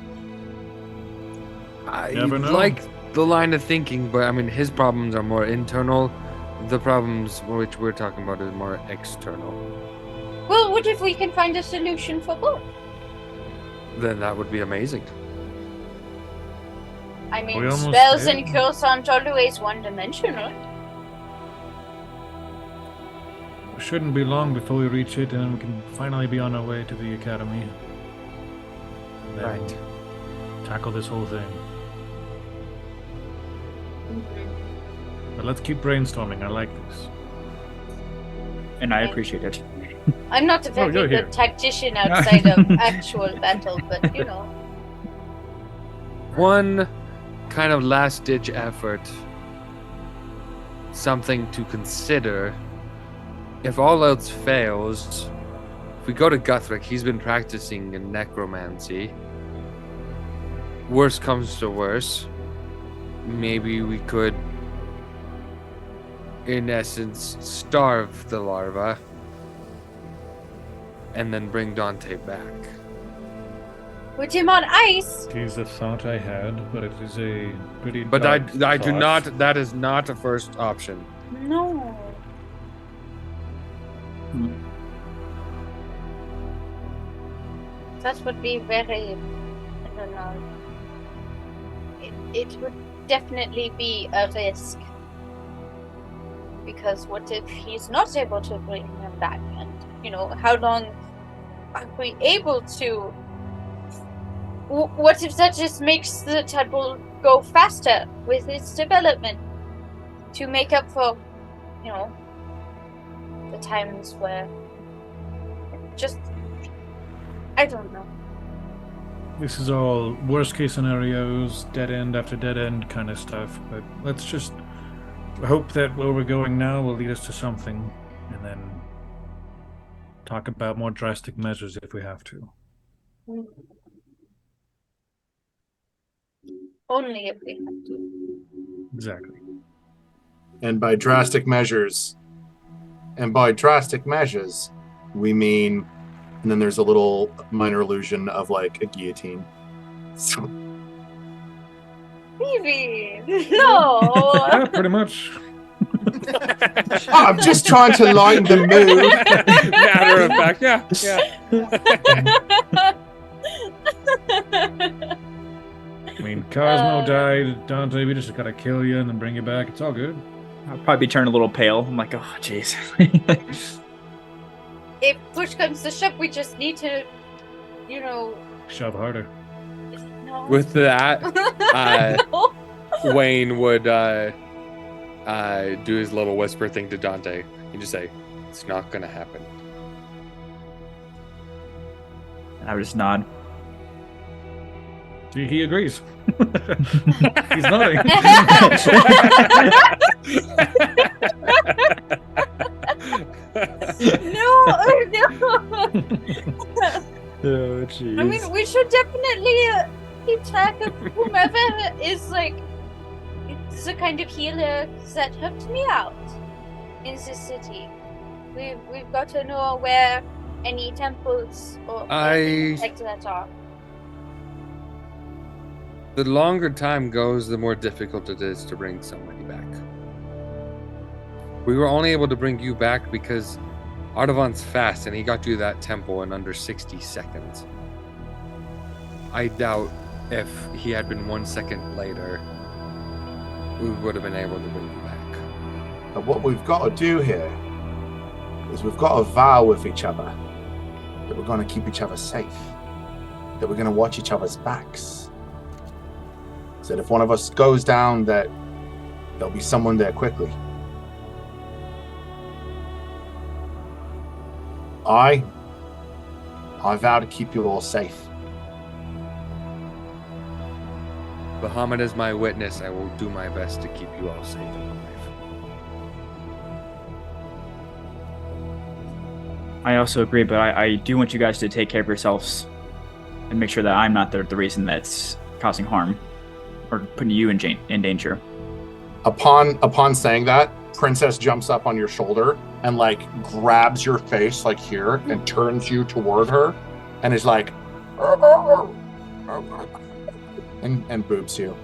[SPEAKER 2] I
[SPEAKER 3] Never know.
[SPEAKER 2] like the line of thinking, but I mean, his problems are more internal. The problems which we're talking about is more external.
[SPEAKER 4] Well, what if we can find a solution for both?
[SPEAKER 2] Then that would be amazing.
[SPEAKER 4] I mean,
[SPEAKER 3] We almost
[SPEAKER 4] spells
[SPEAKER 3] did.
[SPEAKER 4] and curse aren't always one-dimensional.
[SPEAKER 3] It shouldn't be long before we reach it, and then we can finally be on our way to the academy. And then
[SPEAKER 2] Right.
[SPEAKER 3] tackle this whole thing. But let's keep brainstorming. I like this.
[SPEAKER 6] And I appreciate it.
[SPEAKER 4] I'm not a very
[SPEAKER 3] you're here.
[SPEAKER 4] good tactician outside of actual battle, but you know.
[SPEAKER 2] One kind of last-ditch effort, something to consider. If all else fails, if we go to Guthric, he's been practicing in necromancy. Worst comes to worst, maybe we could, in essence, starve the larva and then bring Dante back.
[SPEAKER 4] Put him on ice!
[SPEAKER 3] It is a thought I had, but it is a pretty.
[SPEAKER 2] But I
[SPEAKER 3] dark
[SPEAKER 2] do
[SPEAKER 3] thought.
[SPEAKER 2] not. That is not a first option.
[SPEAKER 4] No. That would be very, I don't know. It would definitely be a risk. Because what if he's not able to bring him back? And, you know, how long are we able to? What if that just makes the tadpole go faster with its development? To make up for, you know, the times where just, I don't know.
[SPEAKER 3] This is all worst case scenarios, dead end after dead end kind of stuff, but let's just hope that where we're going now will lead us to something, and then talk about more drastic measures if we have to.
[SPEAKER 4] Only if we have to.
[SPEAKER 3] Exactly.
[SPEAKER 5] And by drastic measures, we mean, and then there's a little minor illusion of like a guillotine. So,
[SPEAKER 4] Maybe. No.
[SPEAKER 3] Yeah, pretty much.
[SPEAKER 5] I'm just trying to lighten the mood.
[SPEAKER 2] Matter of fact, yeah.
[SPEAKER 3] I mean, Cosmo died, Dante, we just gotta kill you and then bring you back. It's all good.
[SPEAKER 6] I'll probably turn a little pale. I'm like, oh, jeez.
[SPEAKER 4] If push comes to shove, we just need to, you know.
[SPEAKER 3] Shove harder.
[SPEAKER 4] No.
[SPEAKER 2] With that,
[SPEAKER 4] No.
[SPEAKER 2] Wayne would do his little whisper thing to Dante and just say, "It's not gonna happen."
[SPEAKER 6] I would just nod.
[SPEAKER 3] See, he agrees. He's nodding.
[SPEAKER 4] No.
[SPEAKER 6] Oh, jeez.
[SPEAKER 4] I mean, we should definitely keep track of whomever is like the kind of healer that helped me out in this city. We've got to know where any temples or anything like that are.
[SPEAKER 2] The longer time goes, the more difficult it is to bring somebody back. We were only able to bring you back because Ardavon's fast and he got you that temple in under 60 seconds. I doubt if he had been 1 second later, we would have been able to bring you back.
[SPEAKER 5] But what we've got to do here is we've got to vow with each other that we're going to keep each other safe, that we're going to watch each other's backs, so that if one of us goes down, that there'll be someone there quickly. I vow to keep you all safe.
[SPEAKER 2] Bahamut is my witness. I will do my best to keep you all safe and alive.
[SPEAKER 6] I also agree, but I do want you guys to take care of yourselves and make sure that I'm not the reason that's causing harm or putting you in danger.
[SPEAKER 5] Upon saying that, Princess jumps up on your shoulder and like grabs your face like here and turns you toward her and is like and boobs you.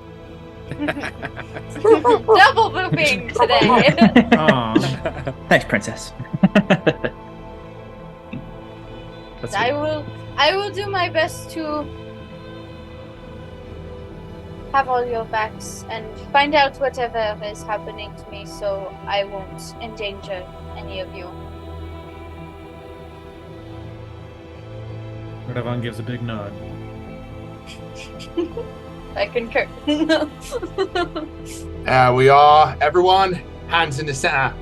[SPEAKER 4] Double booping today.
[SPEAKER 3] Aw.
[SPEAKER 6] Thanks, Princess. That's
[SPEAKER 4] I will do my best to have all your backs and find out whatever is happening to me so I won't endanger any of you.
[SPEAKER 3] Ravan gives a big nod.
[SPEAKER 4] I concur.
[SPEAKER 5] We are, everyone, hands in the center.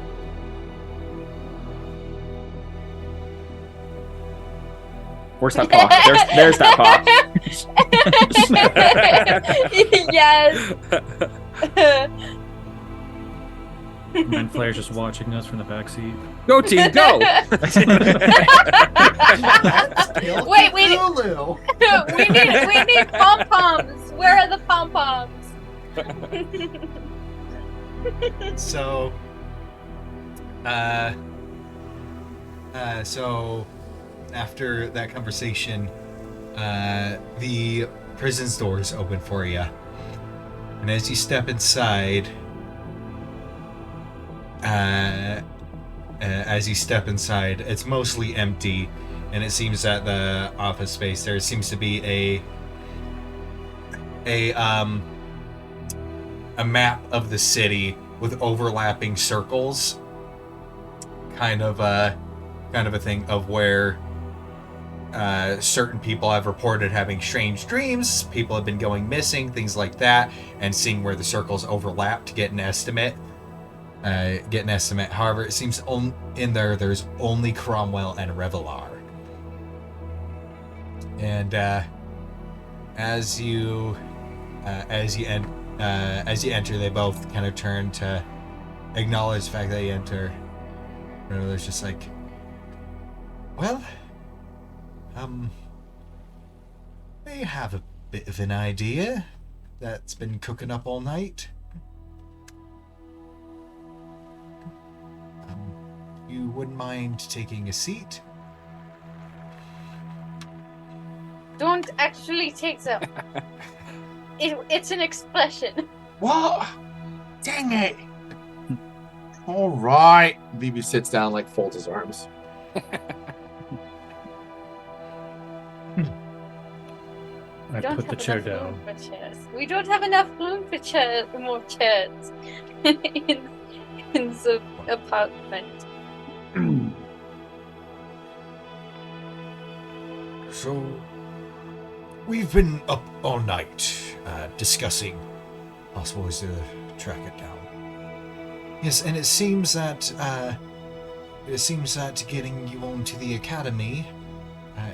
[SPEAKER 6] Where's that paw? There's that paw.
[SPEAKER 4] Yes.
[SPEAKER 3] And Flair's just watching us from the backseat.
[SPEAKER 2] Go team, go!
[SPEAKER 4] Wait, we
[SPEAKER 1] Lulu.
[SPEAKER 4] we need pom poms. Where are the pom poms?
[SPEAKER 1] So, so after that conversation, the prison's doors open for you, and as you step inside, it's mostly empty, and it seems that the office space there seems to be a map of the city with overlapping circles, kind of a thing of where certain people have reported having strange dreams, people have been going missing, things like that, and seeing where the circles overlap to get an estimate. However, it seems in there's only Cromwell and Revelar. And as you enter, they both kind of turn to acknowledge the fact that you enter. There's just like, well, I have a bit of an idea that's been cooking up all night. You wouldn't mind taking a seat?
[SPEAKER 4] Don't actually take them. It's an expression.
[SPEAKER 5] What? Dang it! All right. Vivi sits down, like folds his arms.
[SPEAKER 3] I
[SPEAKER 4] Don't
[SPEAKER 3] put the
[SPEAKER 4] have
[SPEAKER 3] chair
[SPEAKER 4] enough
[SPEAKER 3] down.
[SPEAKER 4] room for chairs. We don't have enough room for more chairs in the apartment.
[SPEAKER 7] So, we've been up all night discussing possible ways to track it down.
[SPEAKER 1] Yes, and it seems that getting you onto the academy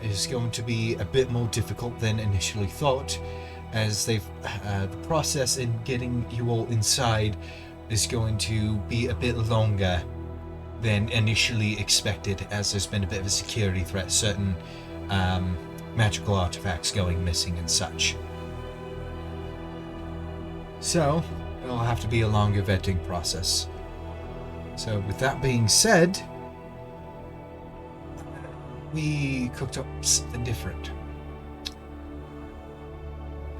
[SPEAKER 1] is going to be a bit more difficult than initially thought, as the process in getting you all inside is going to be a bit longer than initially expected, as there's been a bit of a security threat, certain magical artifacts going missing and such. So, it'll have to be a longer vetting process. So, with that being said, we cooked up something different.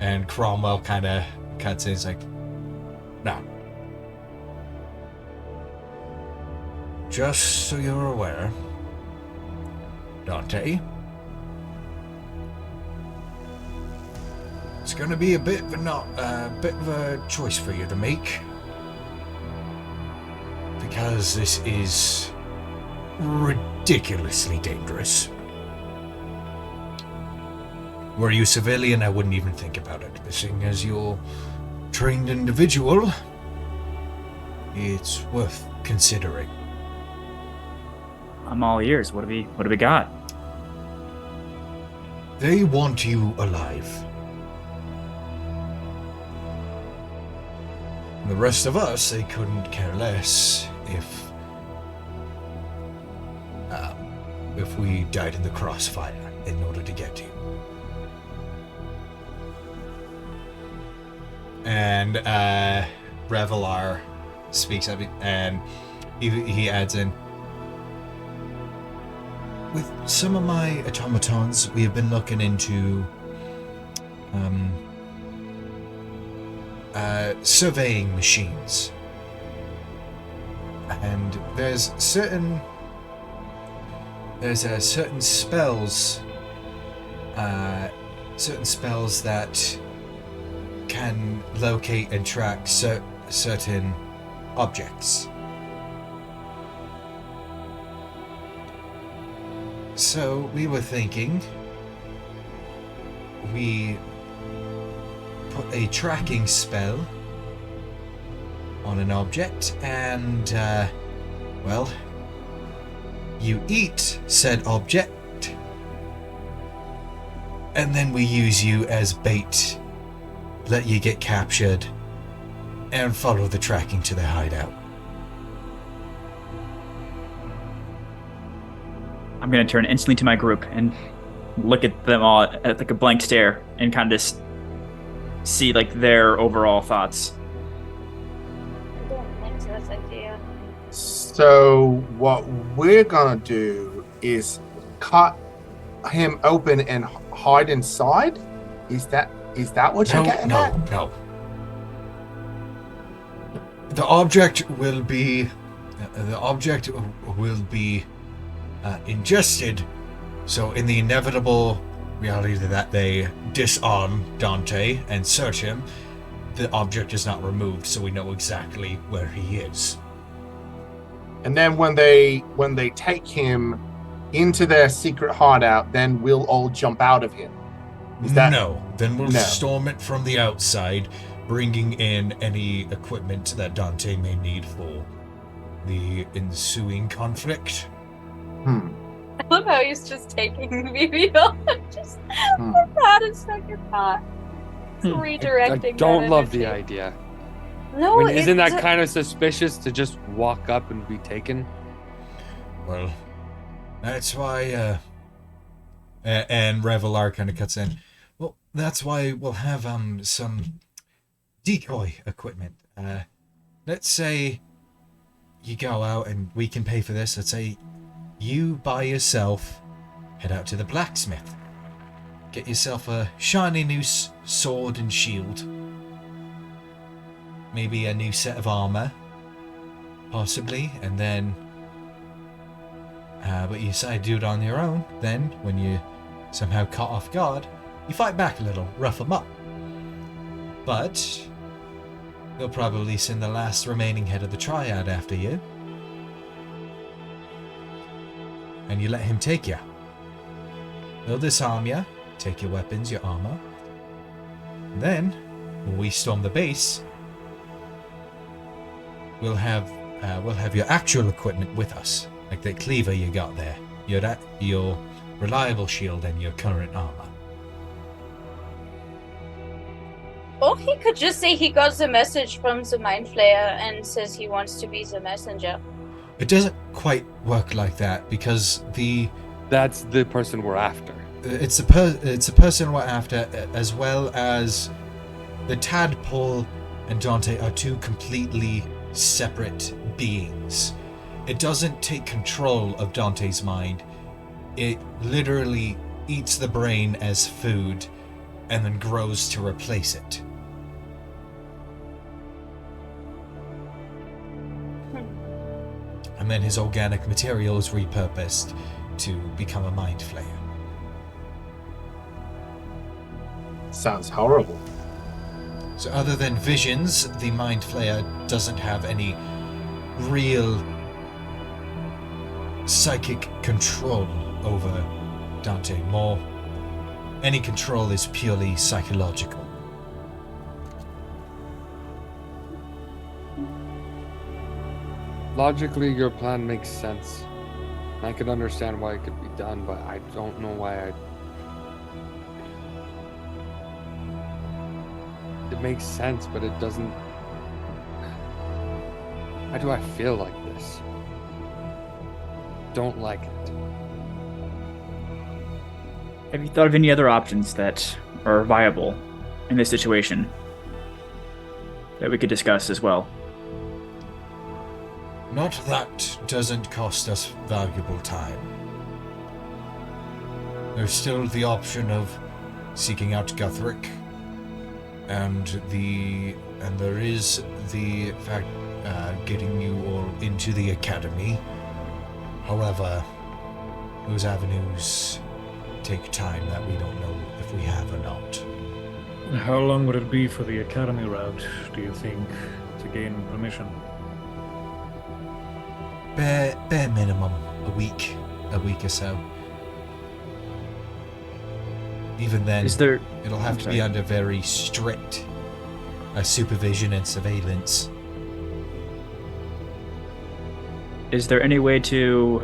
[SPEAKER 1] And Cromwell kind of cuts in. He's like,
[SPEAKER 7] Now, just so you're aware, Dante, it's going to be a bit of a choice for you to make, because this is ridiculously dangerous. Were you civilian, I wouldn't even think about it. But seeing as you're a trained individual, it's worth considering.
[SPEAKER 6] I'm all ears. What do we got?
[SPEAKER 7] They want you alive. And the rest of us, they couldn't care less if we died in the crossfire in order to get you.
[SPEAKER 1] and Revelar speaks up, and he adds in, with some of my automatons, we have been looking into surveying machines, and there's certain spells that can locate and track certain objects. So we were thinking we put a tracking spell on an object, and well, you eat said object,
[SPEAKER 7] and then we use you as bait, let you get captured, and follow the tracking to their hideout.
[SPEAKER 6] I'm gonna turn instantly to my group and look at them all at like a blank stare and kind of just see like their overall thoughts.
[SPEAKER 4] I don't like that idea.
[SPEAKER 5] So what we're gonna do is cut him open and hide inside. Is that what you're getting at?
[SPEAKER 7] No. The object will be ingested. So in the inevitable reality that they disarm Dante and search him, the object is not removed, so we know exactly where he is.
[SPEAKER 5] And then when they take him into their secret hideout, then we'll all jump out of him. Is that
[SPEAKER 7] No. Then we'll
[SPEAKER 5] No.
[SPEAKER 7] storm it from the outside, bringing in any equipment that Dante may need for the ensuing conflict.
[SPEAKER 4] I love how he's just taking Vivian. Just
[SPEAKER 5] Hmm.
[SPEAKER 4] without a second thought. It's
[SPEAKER 2] I
[SPEAKER 4] redirecting.
[SPEAKER 2] don't
[SPEAKER 4] that
[SPEAKER 2] love the
[SPEAKER 4] energy.
[SPEAKER 2] idea.
[SPEAKER 4] No,
[SPEAKER 2] I mean, isn't that
[SPEAKER 4] it's-
[SPEAKER 2] kind of suspicious to just walk up and be taken?
[SPEAKER 7] Well, that's why, and Revelar kind of cuts in. Well, that's why we'll have, some decoy equipment. Let's say you go out and we can pay for this. Let's say you by yourself head out to the blacksmith. Get yourself a shiny new sword and shield. Maybe a new set of armor. Possibly, and then but you decide to do it on your own, then, when you somehow caught off guard, you fight back a little, rough them up. But they'll probably send the last remaining head of the triad after you. And you let him take you. They'll disarm you, take your weapons, your armor. And then, when we storm the base, we'll have your actual equipment with us. Like the cleaver you got there, your reliable shield and your current armor.
[SPEAKER 4] Or he could just say he got the message from the Mind Flayer and says he wants to be the messenger.
[SPEAKER 7] It doesn't quite work like that because
[SPEAKER 2] That's the person we're after.
[SPEAKER 7] it's a person we're after, as well as the tadpole and Dante are two completely separate beings. It doesn't take control of Dante's mind. It literally eats the brain as food and then grows to replace it. And then his organic material is repurposed to become a mind flayer.
[SPEAKER 5] Sounds horrible.
[SPEAKER 7] So other than visions, the mind flayer doesn't have any real psychic control over Dante. Any control is purely psychological.
[SPEAKER 2] Logically, your plan makes sense. I can understand why it could be done, but I don't know why It makes sense, but it doesn't... Why do I feel like this? Don't like it.
[SPEAKER 6] Have you thought of any other options that are viable in this situation that we could discuss as well?
[SPEAKER 7] Not that doesn't cost us valuable time. There's still the option of seeking out Guthric, and there is the fact getting you all into the academy. However, those avenues take time that we don't know if we have or not.
[SPEAKER 3] How long would it be for the academy route, do you think, to gain permission?
[SPEAKER 7] Bare minimum, a week or so. Even then, it'll have to be under very strict supervision and surveillance.
[SPEAKER 6] Is there any way to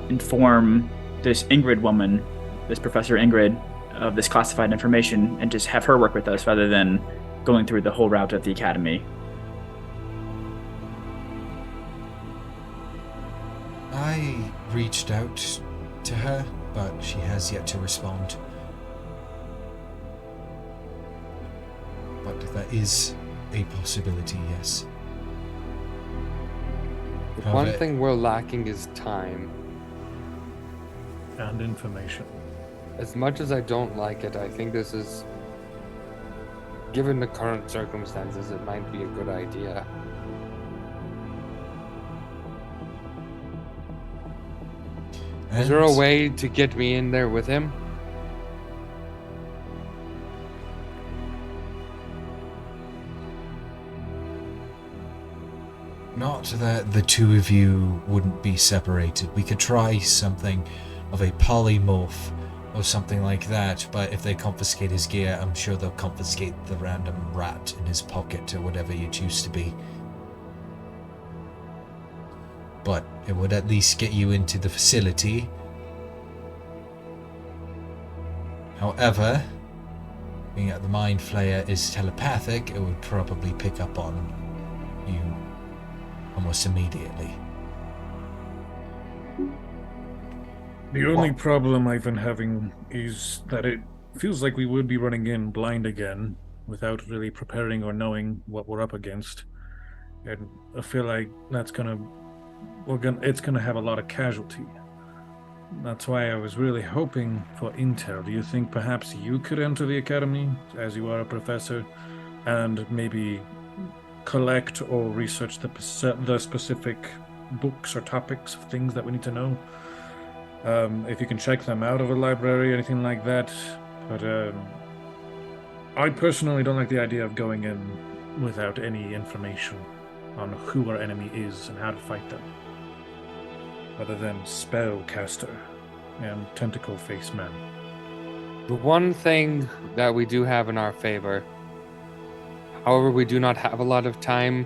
[SPEAKER 6] inform this Ingrid woman, this Professor Ingrid, of this classified information and just have her work with us rather than going through the whole route of the academy.
[SPEAKER 7] I reached out to her, but she has yet to respond. But that is a possibility, yes.
[SPEAKER 2] The one thing we're lacking is time.
[SPEAKER 3] And information.
[SPEAKER 2] As much as I don't like it, I think this is, given the current circumstances, it might be a good idea. Is there a way to get me in there with him?
[SPEAKER 7] Not that the two of you wouldn't be separated. We could try something of a polymorph or something like that, but if they confiscate his gear, I'm sure they'll confiscate the random rat in his pocket or whatever you choose to be. But it would at least get you into the facility. However, being that the Mind Flayer is telepathic, it would probably pick up on you almost immediately.
[SPEAKER 3] The only problem I've been having is that it feels like we would be running in blind again without really preparing or knowing what we're up against. And I feel like it's gonna have a lot of casualty. That's why I was really hoping for intel. Do you think perhaps you could enter the academy, as you are a professor, and maybe collect or research the specific books or topics of things that we need to know? If you can check them out of a library, anything like that. But I personally don't like the idea of going in without any information on who our enemy is and how to fight them, other than spellcaster and tentacle face man.
[SPEAKER 2] The one thing that we do have in our favor, however, we do not have a lot of time.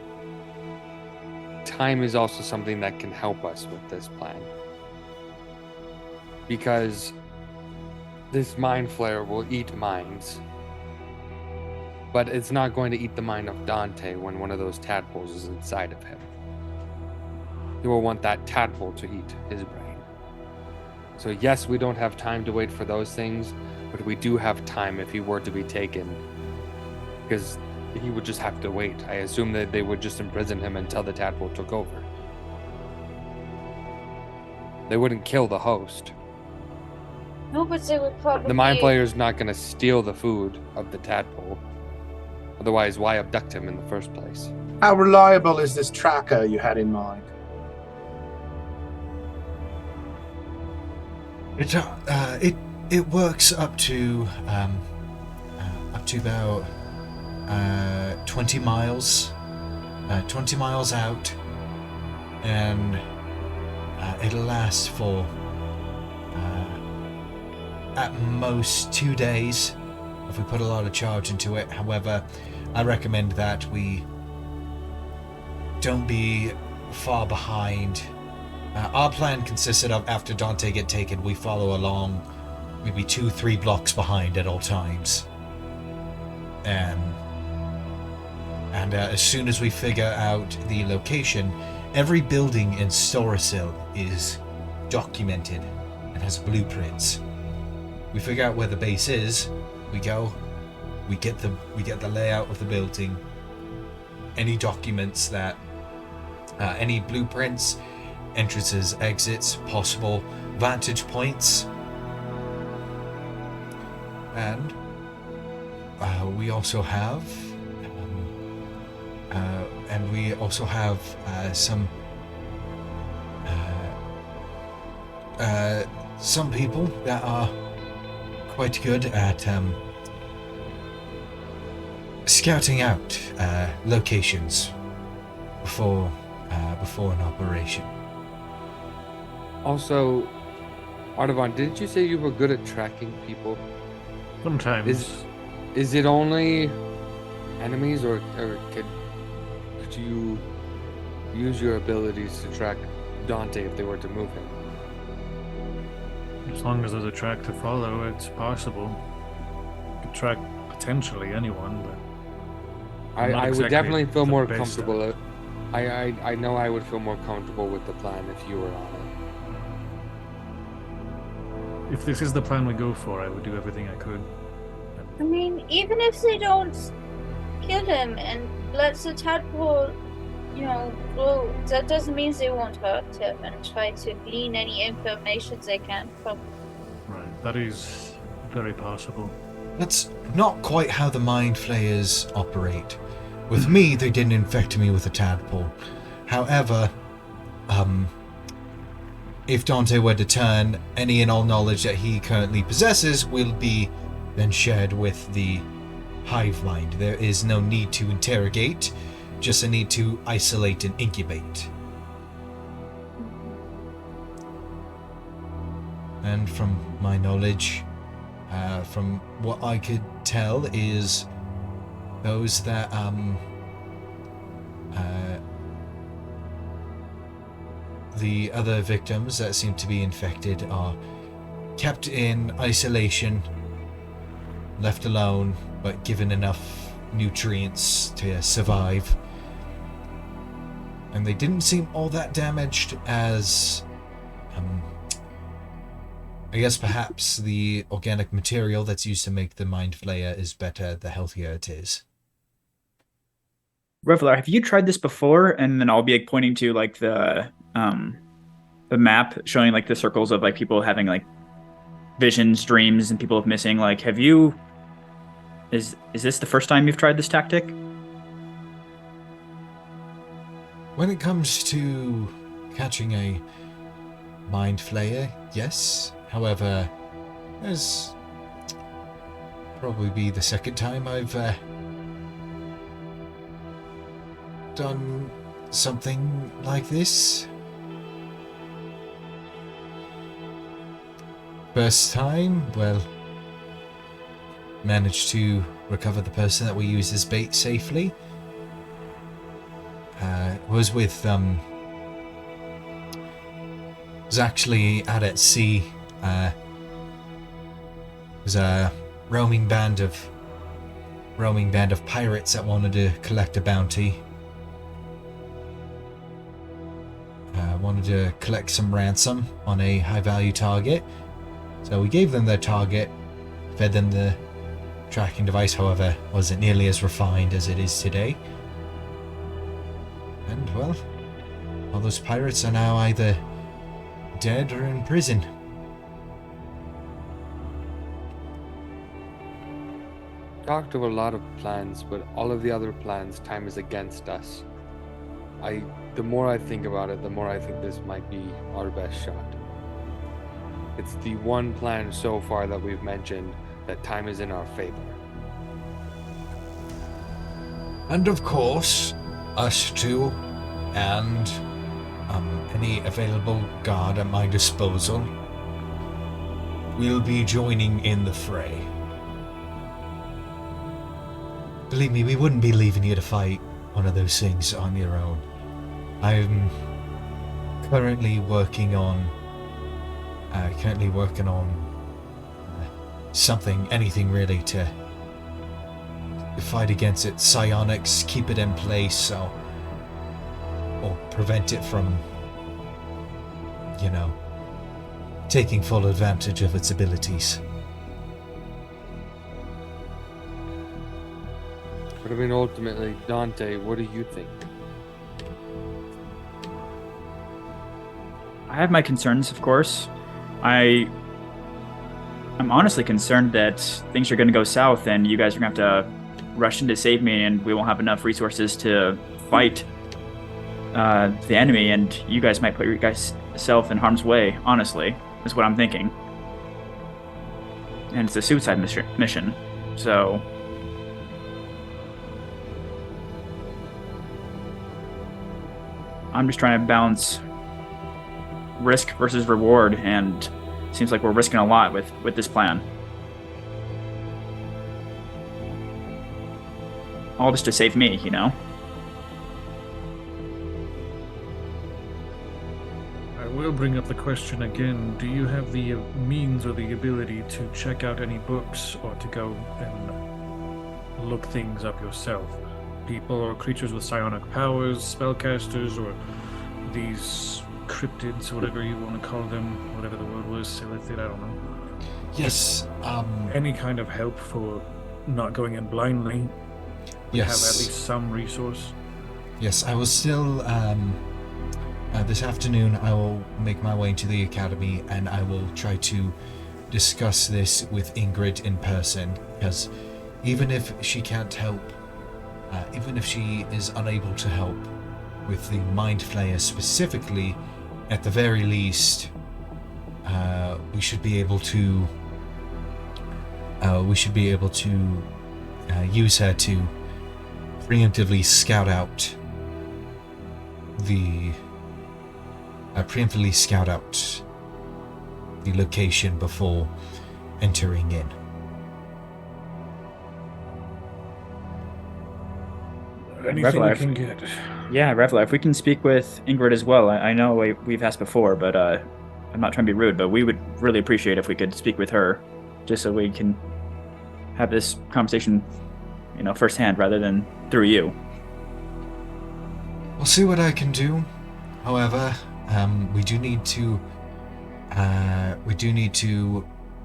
[SPEAKER 2] Time is also something that can help us with this plan. Because this Mind Flayer will eat minds. But it's not going to eat the mind of Dante when one of those tadpoles is inside of him. He will want that tadpole to eat his brain. So yes, we don't have time to wait for those things, but we do have time if he were to be taken. Because he would just have to wait. I assume that they would just imprison him until the tadpole took over. They wouldn't kill the host.
[SPEAKER 4] No, but they would probably...
[SPEAKER 2] The Mind Flayer is not going to steal the food of the tadpole. Otherwise, why abduct him in the first place?
[SPEAKER 5] How reliable is this tracker you had in mind?
[SPEAKER 7] It works up to about 20 miles. 20 miles out, and it'll last for at most 2 days if we put a lot of charge into it. However, I recommend that we don't be far behind. Our plan consisted of, after Dante get taken, we follow along maybe 2-3 blocks behind at all times. And as soon as we figure out the location, every building in Storasil is documented and has blueprints. We figure out where the base is, we go, we get the layout of the building, any documents that, any blueprints, entrances, exits, possible vantage points, and we also have some people that are quite good at scouting out locations before an operation.
[SPEAKER 2] Also, Artavan, didn't you say you were good at tracking people?
[SPEAKER 3] Sometimes.
[SPEAKER 2] Is it only enemies, or could you use your abilities to track Dante if they were to move him?
[SPEAKER 3] As long as there's a track to follow, it's possible. track potentially anyone, but I'm not
[SPEAKER 2] I would
[SPEAKER 3] exactly
[SPEAKER 2] definitely feel
[SPEAKER 3] the
[SPEAKER 2] more
[SPEAKER 3] best
[SPEAKER 2] comfortable.
[SPEAKER 3] at it.
[SPEAKER 2] I know I would feel more comfortable with the plan if you were on it.
[SPEAKER 3] If this is the plan we go for, I would do everything I could.
[SPEAKER 4] I mean, even if they don't kill him and let the tadpole, grow, that doesn't mean they won't hurt him and try to glean any information they can from.
[SPEAKER 3] Right, that is very possible.
[SPEAKER 7] That's not quite how the mind flayers operate. With me, they didn't infect me with a tadpole. However, if Dante were to turn, any and all knowledge that he currently possesses will be then shared with the hive mind. There is no need to interrogate, just a need to isolate and incubate. And from my knowledge, from what I could tell, is those that the other victims that seem to be infected are kept in isolation, left alone, but given enough nutrients to survive. And they didn't seem all that damaged, as I guess perhaps the organic material that's used to make the mind flayer is better the healthier it is.
[SPEAKER 6] Reveler, have you tried this before? And then I'll be like pointing to like the map showing like the circles of like people having like visions, dreams, and people missing. Like, have you? Is this the first time you've tried this tactic?
[SPEAKER 7] When it comes to catching a mind flayer, yes. However, there's probably be the second time I've done something like this. First time, well, managed to recover the person that we used as bait safely. Was with was actually out at sea. Was a roaming band of pirates that wanted to collect a bounty. Wanted to collect some ransom on a high value target. So we gave them their target, fed them the tracking device, however, wasn't nearly as refined as it is today. And, well, all those pirates are now either dead or in prison.
[SPEAKER 2] Talked of a lot of plans, but all of the other plans, time is against us. The more I think about it, the more I think this might be our best shot. It's the one plan so far that we've mentioned that time is in our favor.
[SPEAKER 7] And of course, us two and any available guard at my disposal will be joining in the fray. Believe me, we wouldn't be leaving you to fight one of those things on your own. I'm currently working on something, anything really, to fight against it. Psionics, keep it in place, or prevent it from, taking full advantage of its abilities.
[SPEAKER 2] But I mean, ultimately, Dante, what do you think?
[SPEAKER 6] I have my concerns, of course. I'm honestly concerned that things are going to go south and you guys are going to have to rush in to save me and we won't have enough resources to fight the enemy, and you guys might put your guys self in harm's way, honestly, is what I'm thinking. And it's a suicide mission, so... I'm just trying to balance risk versus reward, and seems like we're risking a lot with this plan. All just to save me,
[SPEAKER 3] I will bring up the question again. Do you have the means or the ability to check out any books or to go and look things up yourself? People or creatures with psionic powers, spellcasters, or these cryptids, whatever you want to call them, whatever the word was, Silithid, I don't know.
[SPEAKER 7] Yes,
[SPEAKER 3] Any kind of help for not going in blindly? We have at
[SPEAKER 7] yes.
[SPEAKER 3] least some resource.
[SPEAKER 7] Yes, I will still, this afternoon I will make my way to the academy and I will try to discuss this with Ingrid in person, because even if she can't help, even if she is unable to help with the Mind Flayer specifically, at the very least, we should be able to use her to preemptively scout out the location before entering in.
[SPEAKER 3] Anything we
[SPEAKER 6] Revlife.
[SPEAKER 3] can get.
[SPEAKER 6] Yeah, Revla, if we can speak with Ingrid as well. I know we've asked before, but I'm not trying to be rude, but we would really appreciate if we could speak with her, just so we can have this conversation, firsthand rather than through you.
[SPEAKER 7] I'll see what I can do. However, we do need to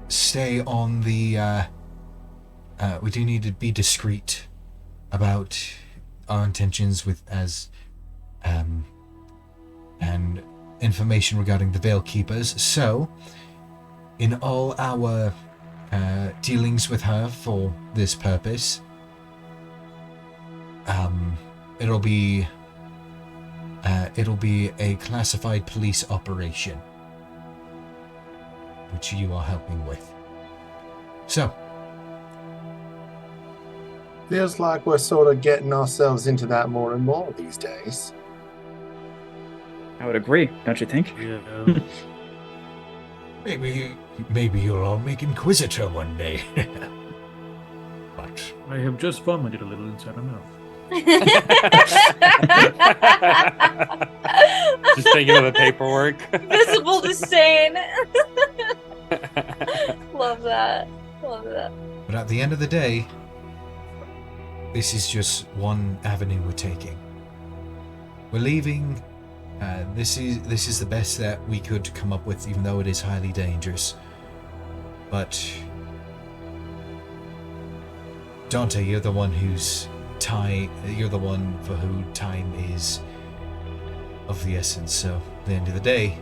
[SPEAKER 7] stay on the. We do need to be discreet about our intentions and information regarding the Veil Keepers. So, in all our dealings with her for this purpose, it'll be a classified police operation, which you are helping with. So,
[SPEAKER 5] Feels like we're sort of getting ourselves into that more and more these days.
[SPEAKER 6] I would agree, don't you think?
[SPEAKER 3] Yeah.
[SPEAKER 7] maybe you'll all make Inquisitor one day. But
[SPEAKER 3] I have just vomited a little inside my mouth.
[SPEAKER 2] Just thinking of the paperwork.
[SPEAKER 4] Visible disdain. Love that. Love that.
[SPEAKER 7] But at the end of the day, this is just one avenue we're taking. We're leaving. This is the best that we could come up with, even though it is highly dangerous. But Dante, you're the one you're the one for who time is of the essence. So at the end of the day,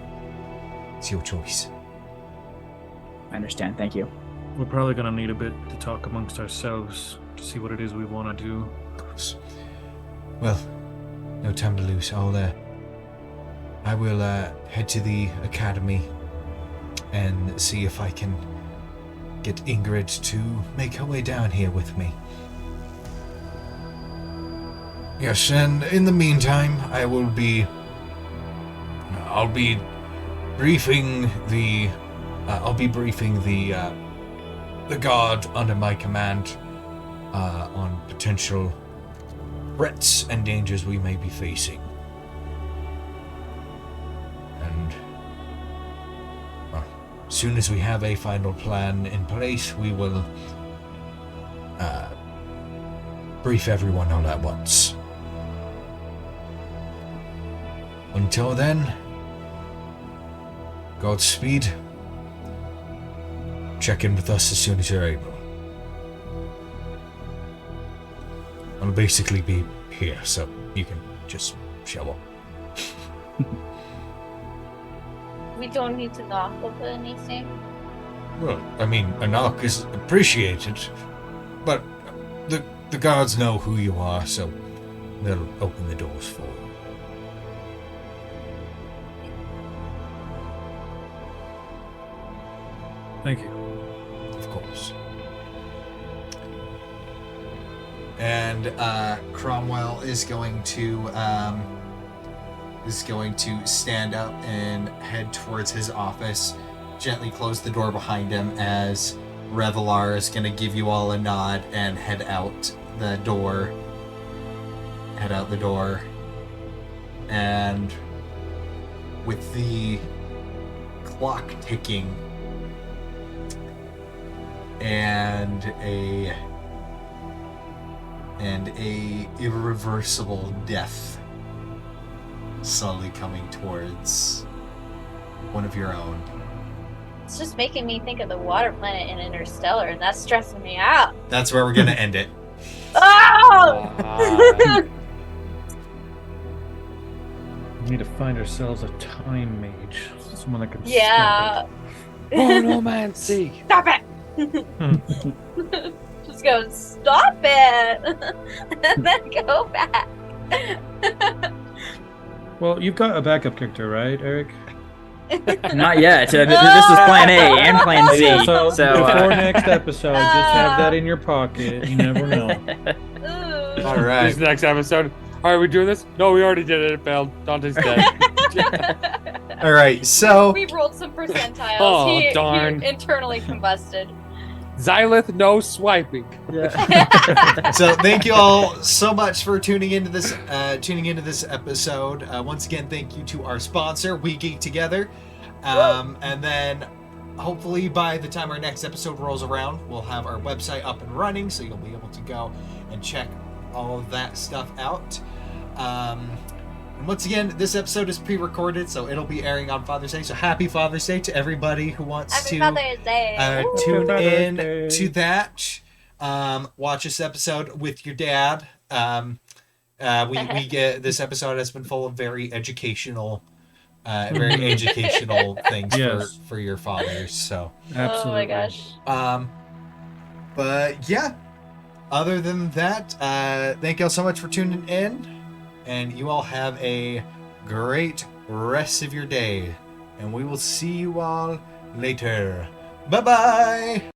[SPEAKER 7] it's your choice.
[SPEAKER 6] I understand, thank you.
[SPEAKER 3] We're probably going to need a bit to talk amongst ourselves to see what it is we want to do.
[SPEAKER 7] Of course. Well, no time to lose. I will head to the academy and see if I can get Ingrid to make her way down here with me. Yes, and in the meantime, I'll be briefing the guard under my command on potential threats and dangers we may be facing. And as soon as we have a final plan in place, we will brief everyone all at once. Until then, Godspeed. Check in with us as soon as you're able. I'll basically be here, so you can just show up.
[SPEAKER 4] We don't need to knock over anything.
[SPEAKER 7] Well, I mean, a knock is appreciated, but the guards know who you are, so they'll open the doors for you.
[SPEAKER 3] Thank you.
[SPEAKER 7] Of course. And Cromwell is going to stand up and head towards his office, gently close the door behind him as Revelar is going to give you all a nod and head out the door. And with the
[SPEAKER 1] clock ticking and a irreversible death slowly coming towards one of your own.
[SPEAKER 4] It's just making me think of the water planet in Interstellar, and that's stressing me out.
[SPEAKER 1] That's where we're gonna end it.
[SPEAKER 4] Oh!
[SPEAKER 3] We need to find ourselves a time mage. Someone that can
[SPEAKER 4] Yeah.
[SPEAKER 2] Monomancy.
[SPEAKER 4] Stop it! Just go, stop it! And then go back.
[SPEAKER 3] Well, you've got a backup character, right, Eric?
[SPEAKER 6] Not yet. This is plan A and plan C.
[SPEAKER 3] So,
[SPEAKER 6] So,
[SPEAKER 3] before next episode, just have that in your pocket. You never know.
[SPEAKER 4] Ooh.
[SPEAKER 1] All right.
[SPEAKER 2] This next episode. Are we doing this? No, we already did it. It failed. Dante's dead.
[SPEAKER 1] All right. So
[SPEAKER 4] We rolled some percentiles.
[SPEAKER 2] Oh,
[SPEAKER 4] he
[SPEAKER 2] darn.
[SPEAKER 4] internally combusted.
[SPEAKER 2] Xylith, no swiping.
[SPEAKER 1] So thank you all so much for tuning into this episode. Once again, thank you to our sponsor, We Geek Together. And then hopefully by the time our next episode rolls around, we'll have our website up and running, so you'll be able to go and check all of that stuff out. And once again, this episode is pre-recorded, so it'll be airing on Father's Day. So happy Father's Day to everybody who wants
[SPEAKER 4] Happy
[SPEAKER 1] to
[SPEAKER 4] Father's Day.
[SPEAKER 1] tune
[SPEAKER 3] Father's
[SPEAKER 1] in
[SPEAKER 3] Day.
[SPEAKER 1] to that. Watch this episode with your dad. We get this episode has been full of very educational things
[SPEAKER 3] Yes.
[SPEAKER 1] for your fathers. So,
[SPEAKER 3] Absolutely.
[SPEAKER 4] Oh my gosh.
[SPEAKER 1] but yeah. Other than that, thank you all so much for tuning in, and you all have a great rest of your day, and we will see you all later. Bye bye.